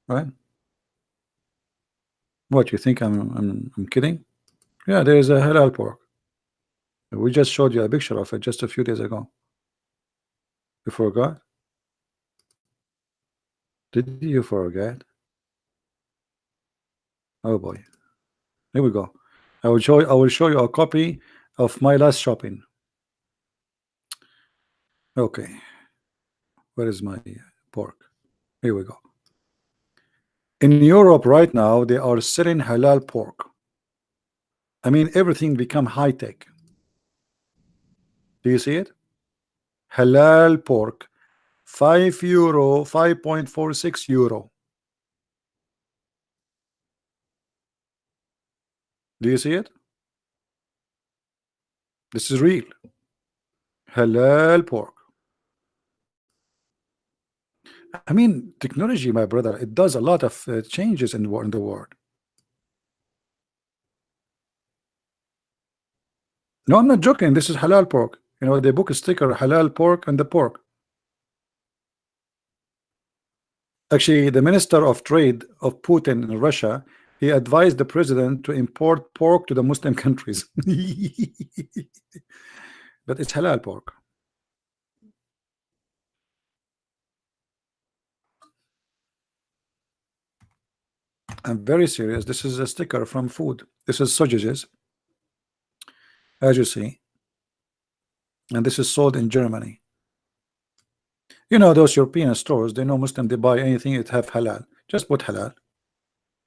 Right? What, you think I'm kidding? Yeah, there is a halal pork. We just showed you a picture of it just a few days ago. You forgot? Did you forget? Oh boy. Here we go. I will show you a copy of my last shopping. Okay. Where is my pork? Here we go. In Europe right now, they are selling halal pork. I mean, everything become high tech. Do you see it? Halal pork, €5, 5.46 euro. Do you see it? This is real. Halal pork. I mean, technology, my brother, it does a lot of changes in the world. No, I'm not joking. This is halal pork. You know, they book a sticker, halal pork, and the pork. Actually, the Minister of Trade of Putin in Russia, he advised the president to import pork to the Muslim countries. But it's halal pork. I'm very serious. This is a sticker from food. This is sausages. as you see, and this is sold in Germany. You know, those European stores, they know Muslim, they buy anything it have halal. Just put halal.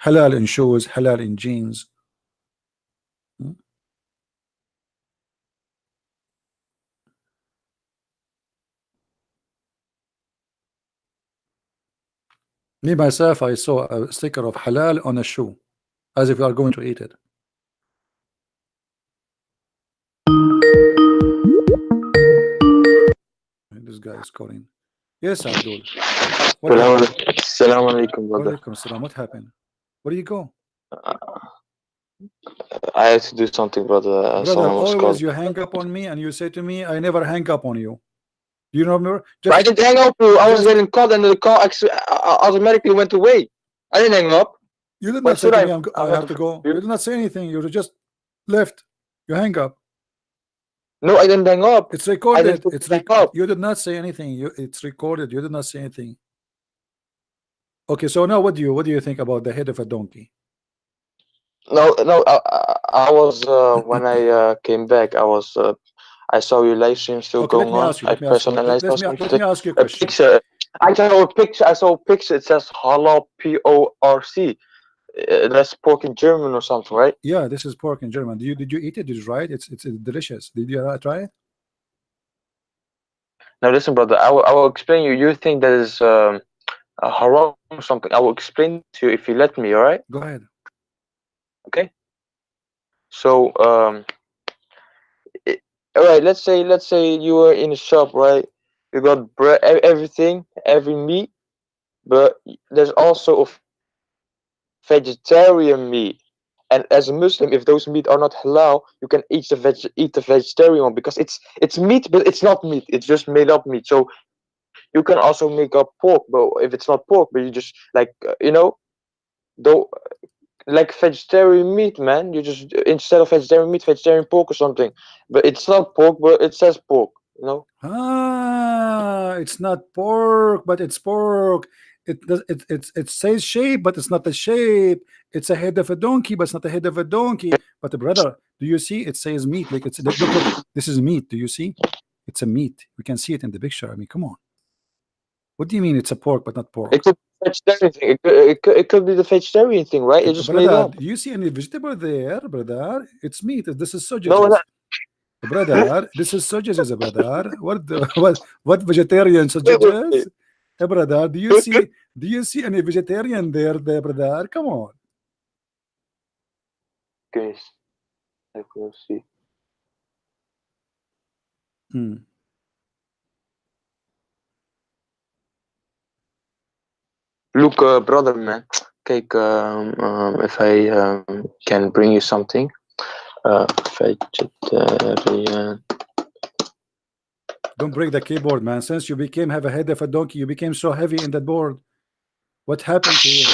Halal in shoes, halal in jeans. Me myself, I saw a sticker of halal on a shoe, as if you are going to eat it. This guy is calling. Yes, Abdul. What happened? Assalamu alaikum, brother. Walaikum salam. What happened? Where do you go? I had to do something, brother. Brother, Someone was always calling. you hang up on me and you say to me, I never hang up on you. Do you remember? I didn't hang up. I was getting called, and the call automatically went away. I didn't hang up. You did Why not say should to I? me, I have to go. You did not say anything. You just left. You hang up. No, I didn't hang up. It's recorded. didn't It's hang up. You did not say anything. It's recorded. You did not say anything. Okay, so now what do you think about the head of a donkey? No. I was when I came back. I saw your live stream still Okay, going on. I personalized let me ask you a question. picture. I saw a picture. It says halal PORC. That's pork in German or something, right? Yeah, this is pork in German. Did you eat it? Did you try it? It's delicious. Did you try it? Now listen, brother. I will explain you. You think that is a haram or something? I will explain to you if you let me. All right? Go ahead. Okay. So all right. Let's say you were in a shop, right? You got bread, everything, every meat, but there's also a vegetarian meat. And as a Muslim, if those meat are not halal, you can eat the vegetarian one because it's meat, but it's not meat. It's just made up meat. So you can also make up pork, but if it's not pork, but you just like though like vegetarian meat, man. You just instead of vegetarian meat, vegetarian pork or something. But it's not pork, but it says pork. It's not pork, but it's pork. It says shape, but it's not the shape. It's a head of a donkey, but it's not the head of a donkey. But brother, do you see? It says meat. Like look, this is meat. Do you see? It's a meat. We can see it in the picture. I mean, come on. What do you mean it's a pork but not pork? It could be vegetarian thing. It could be the vegetarian thing, right? It's just made up. Do you see any vegetable there, brother? It's meat. This is sausages. No, brother, this is sausages, brother. What vegetarian sausages? Hey, brother, do you see any vegetarian there, brother? Come on. Okay, I can see. Look, brother, man. Kijk, if I can bring you something. Vegetarian. Don't break the keyboard, man. Since you have a head of a donkey, you became so heavy in that board. What happened to you?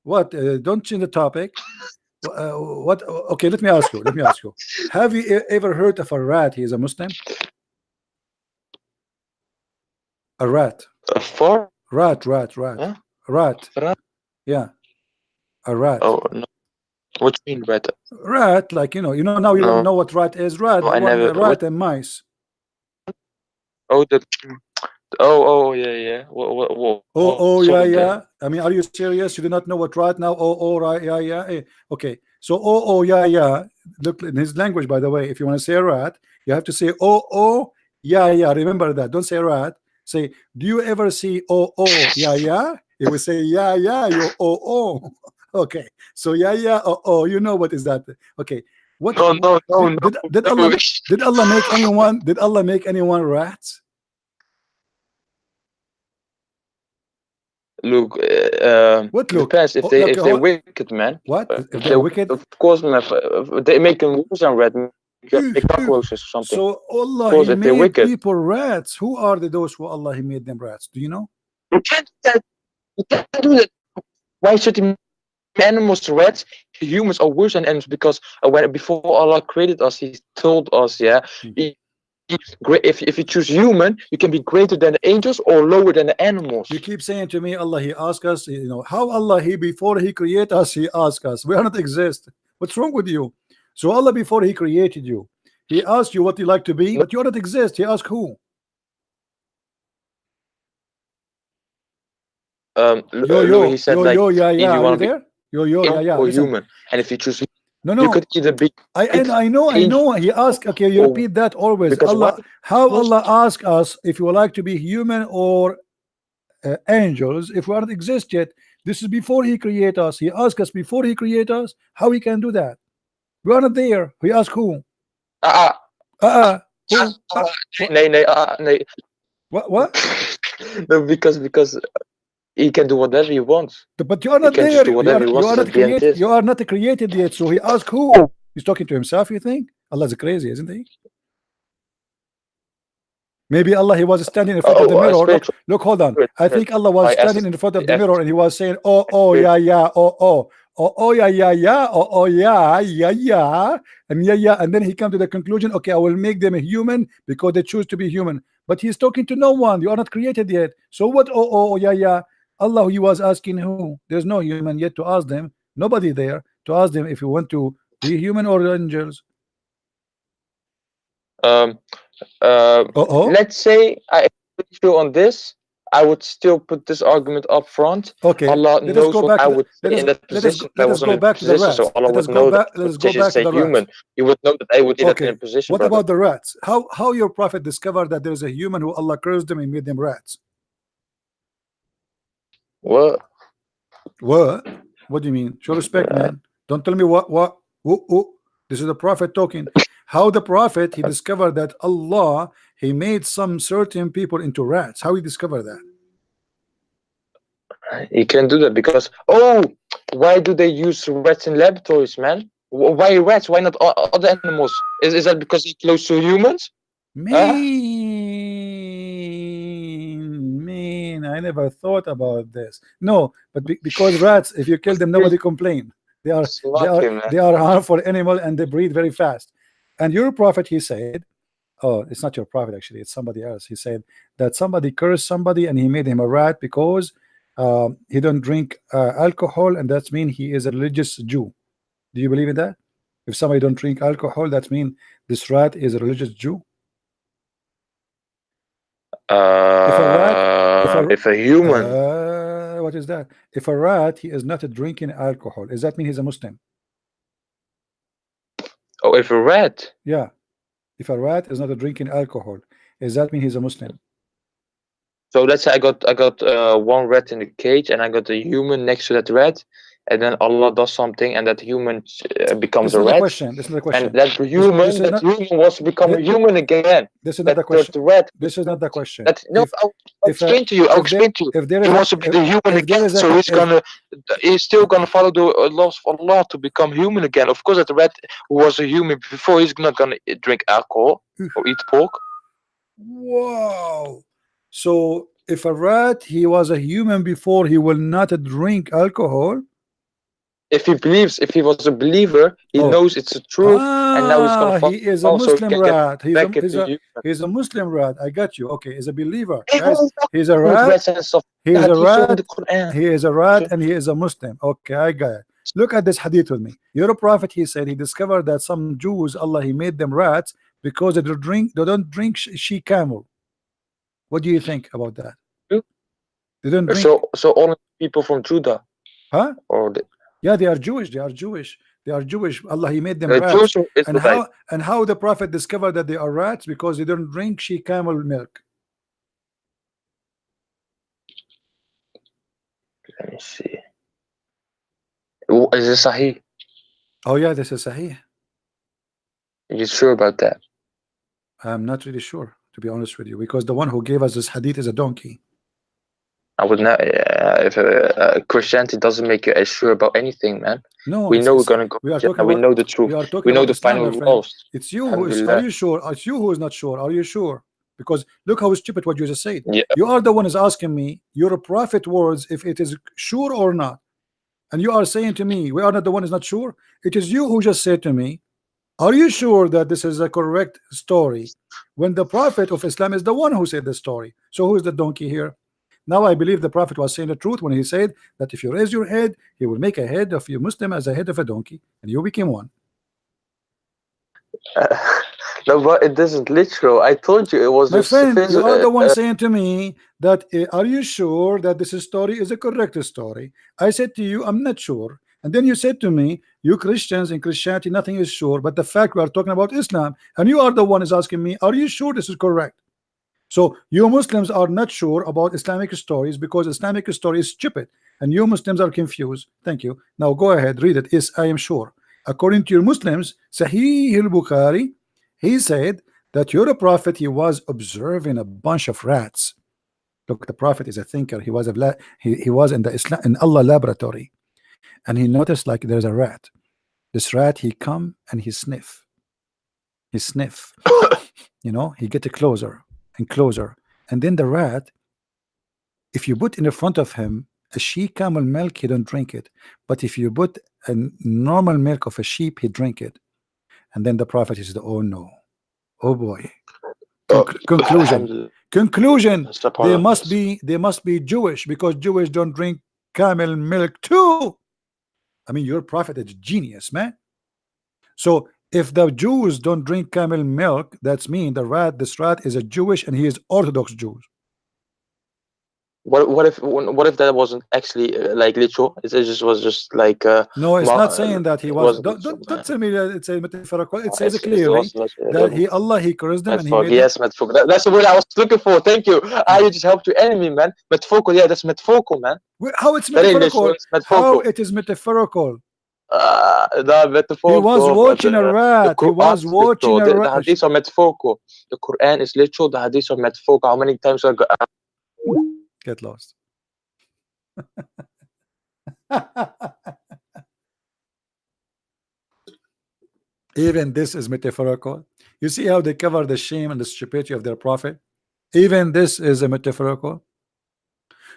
What? Don't change the topic. What? Okay, let me ask you. Have you ever heard of a rat? He is a Muslim. A rat. A fart? Rat. Huh? Rat. Rat? Yeah. A rat. Oh no. What do you mean rat? Rat, like now you don't know what rat is. Rat. No, rat and mice. Oh, yeah. What, yeah. I mean, are you serious? You do not know what rat now? Right, yeah. Okay. So yeah. Look in his language, by the way. If you want to say rat, you have to say yeah. Remember that. Don't say rat. Say, do you ever see yeah? It will say yeah. You Okay. So yeah. You know what is that? Okay. What? No. Did Allah make anyone? Did Allah make anyone rats? Look, what look? depends if they're wicked, man. What? If they're wicked? Of course, man. They make them worse than rat. Make cockroaches or something. So Allah he made people rats. Who are those who Allah he made them rats? Do you know? You can't do that. Why should he? Animals, rats, humans are worse than animals because before Allah created us, He told us, if you choose human, you can be greater than the angels or lower than the animals. You keep saying to me, Allah, He asked us, how Allah, before He create us, He asked us. We are not exist. What's wrong with you? So Allah, before He created you, He asked you what you like to be, but you don't exist. He asked who? He said like, yeah, if yeah. you Are you want to there? be Yeah, yeah. or Listen. human, and if you choose, No, you no. could either be. I know. He asked. Okay, you repeat that always. Because Allah, how Allah ask us if you would like to be human or angels if we don't exist yet? This is before He create us. He asked us before He create us. How He can do that? We are not there. He asked who? Who? Nee. What? No, because he can do whatever he wants. But you are He not can there. just do whatever he wants. You are not created yet. So He asked who? He's talking to himself. You think Allah is crazy, isn't he? Maybe Allah, He was standing in front of the mirror. Look, hold on. I think Allah was standing in front of the mirror and He was saying, oh, yeah, yeah, oh, yeah, yeah, yeah, oh, yeah, yeah, yeah, and yeah, and then He come to the conclusion, okay, I will make them a human because they choose to be human. But He's talking to no one. You are not created yet. So what? Oh, yeah, yeah. Allah, He was asking who? There's no human yet to ask them. Nobody there to ask them if you want to be human or angels. Let's say I agree with you on this. I would still put this argument up front. Okay, Allah knows what I would say in that position. Let us go back to the rats. So Allah would know that. Let us go back to the human. You would know that I would be in a position. What about the rats? How your prophet discovered that there is a human who Allah cursed them and made them rats? What? What do you mean? Show respect, man. Don't tell me what. This is the prophet talking. How the prophet, he discovered that Allah, He made some certain people into rats. How he discovered that? He can do that because why do they use rats in laboratories, man? Why rats? Why not other animals? Is that because they're close to humans? Mean. I never thought about this. No, but because rats, if you kill them, nobody complain. They are harmful animal and they breed very fast. And your prophet, he said, oh, it's not your prophet actually, it's somebody else. He said that somebody cursed somebody and he made him a rat because he don't drink alcohol, and that means he is a religious Jew. Do you believe in that? If somebody don't drink alcohol, that means this rat is a religious Jew. If a human, what is that? If a rat, he is not drinking alcohol, does that mean he's a Muslim? Oh, if a rat? Yeah. If a rat is not drinking alcohol, does that mean he's a Muslim? So let's say I got one rat in the cage and I got a human next to that rat, and then Allah does something and that human becomes a rat. This is the question. And that human wants to become a human again. This is not the question. This is not the question. I'll explain to you. He wants to be the human again, so he's still gonna follow the laws of Allah to become human again. Of course, that rat who was a human before, he's not gonna drink alcohol or eat pork. Wow. So if a rat, he was a human before, he will not drink alcohol. If he was a believer, he knows it's a truth, and now he's gonna follow. He is a Muslim rat. He's a Muslim rat. I got you. Okay, he's a believer. Guys, he's a rat. He is a rat. He is a rat, and he is a Muslim. Okay, I got it. Look at this hadith with me. Your prophet, he said, he discovered that some Jews, Allah, he made them rats because they don't drink she camel. What do you think about that? They don't drink. So only people from Judah, huh? Or yeah, they are Jewish. They are Jewish. Allah, he made them rats. And how the prophet discovered that they are rats? Because they don't drink she camel milk. Let me see. Is this Sahih? Oh yeah, this is Sahih. Are you sure about that? I'm not really sure, to be honest with you, because the one who gave us this hadith is a donkey. I would not. If Christianity doesn't make you as sure about anything, man. No, we know we're gonna go. We know the truth. We know the final rules. It's you who is. Are you sure? It's you who is not sure. Are you sure? Because look how stupid what you just said. Yeah. You are the one is asking me your prophet words if it is sure or not, and you are saying to me we are not the one is not sure. It is you who just said to me, are you sure that this is a correct story? When the prophet of Islam is the one who said the story. So who is the donkey here? Now I believe the prophet was saying the truth when he said that if you raise your head, he will make a head of you Muslim as a head of a donkey, and you became one. No, but it isn't literal. I told you it was My just friend, you are the one saying to me that are you sure that this story is a correct story? I said to you, I'm not sure. And then you said to me, you Christians in Christianity, nothing is sure. But the fact we are talking about Islam, and you are the one is asking me, are you sure this is correct? So you Muslims are not sure about Islamic stories because Islamic story is stupid, and you Muslims are confused. Thank you. Now go ahead, read it. Yes, I am sure. According to your Muslims, Sahih al-Bukhari, he said that your prophet, he was observing a bunch of rats. Look, the prophet is a thinker. He was he was in the Islam in Allah laboratory, and he noticed like there's a rat. This rat, he come and he sniff. You know, he get closer and closer, and then the rat, if you put in the front of him a sheep camel milk, he don't drink it. But if you put a normal milk of a sheep, he drink it. And then the prophet is the, oh no, oh boy. Conclusion. Conclusion. They must be Jewish because Jewish don't drink camel milk too. I mean, your prophet is genius, man. So if the Jews don't drink camel milk, that's mean this rat is a Jewish and he is Orthodox Jews. What if that wasn't actually like literal? It just was just like no, it's not saying that he was. Don't tell me that it's a metaphorical. It says clearly that Allah he cursed them and he made yes, metaphorical. That's the word I was looking for. Thank you. You just helped your enemy, man. Metaphorical, yeah, that's metaphorical, man. How it's metaphorical? How it is metaphorical? The metaphorical. He was watching a rat. He was watching a rat. The hadiths are metaphorical. The Quran is literal. The hadiths are metaphorical. How many times I get lost? Even this is metaphorical. You see how they cover the shame and the stupidity of their prophet? Even this is a metaphorical.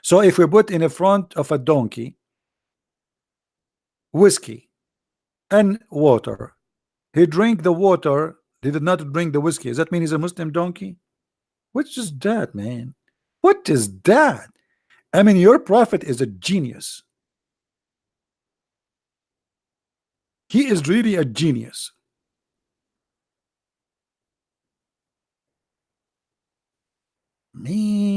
So if we put in the front of a donkey whiskey and water, he drank the water, he did not drink the whiskey. Does that mean he's a Muslim donkey? What is that, man? What is that? I mean, your prophet is a genius. He is really a genius. Me.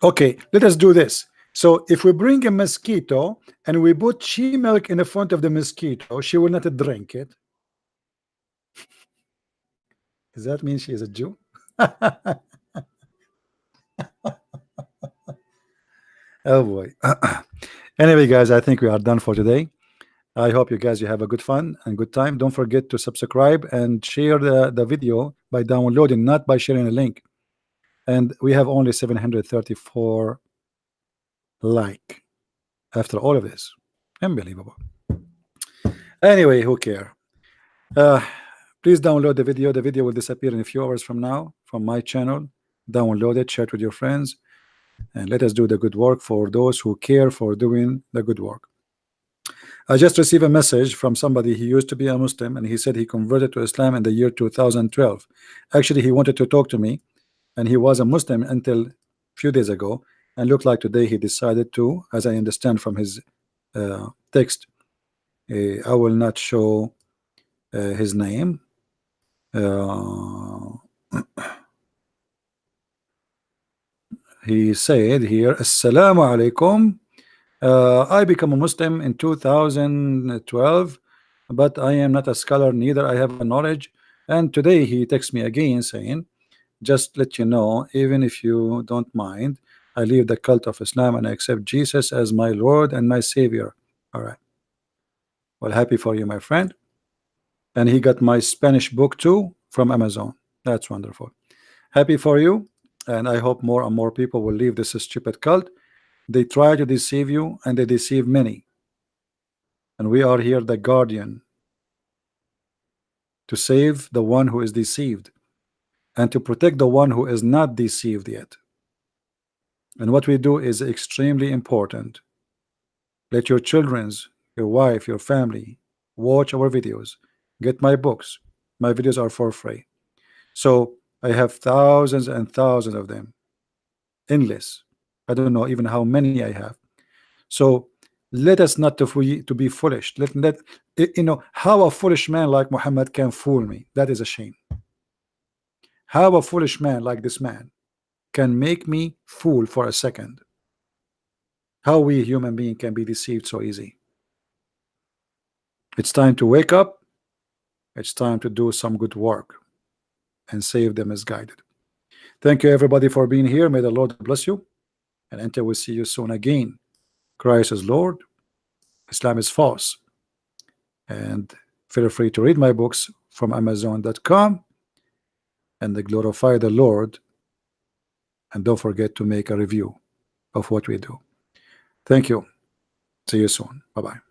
Okay, let us do this. So if we bring a mosquito and we put she milk in the front of the mosquito, she will not drink it. Does that mean she is a Jew? Oh boy. Anyway, guys, I think we are done for today. I hope you guys have a good fun and good time. Don't forget to subscribe and share the video by downloading, not by sharing a link. And we have only 734 like after all of this. Unbelievable. Anyway, who care? Please download the video. The video will disappear in a few hours from now from my channel. Download it, share it with your friends, and let us do the good work for those who care for doing the good work. I just received a message from somebody. He used to be a Muslim and he said he converted to Islam in the year 2012. Actually, he wanted to talk to me, and he was a Muslim until a few days ago, and looked like today he decided to, as I understand from his text, I will not show his name. He said here, Assalamu alaikum. I became a Muslim in 2012, but I am not a scholar, neither I have a knowledge. And today he texts me again saying, just let you know, even if you don't mind, I leave the cult of Islam and I accept Jesus as my Lord and my Savior. All right. Well, happy for you, my friend. And he got my Spanish book too from Amazon. That's wonderful. Happy for you. And I hope more and more people will leave this stupid cult. They try to deceive you and they deceive many. And we are here, the guardian, to save the one who is deceived and to protect the one who is not deceived yet. And what we do is extremely important. Let your children's, your wife, your family watch our videos. Get my books. My videos are for free. So I have thousands and thousands of them. Endless. I don't know even how many I have. So let us not to be foolish. Let you know how a foolish man like Muhammad can fool me. That is a shame. How a foolish man like this man can make me fool for a second. How we human being can be deceived so easy. It's time to wake up. It's time to do some good work and save the misguided. Thank you everybody for being here. May the Lord bless you, and until we see you soon again. Christ is Lord, Islam is false. And feel free to read my books from Amazon.com and glorify the Lord, and don't forget to make a review of what we do. Thank you. See you soon. Bye-bye.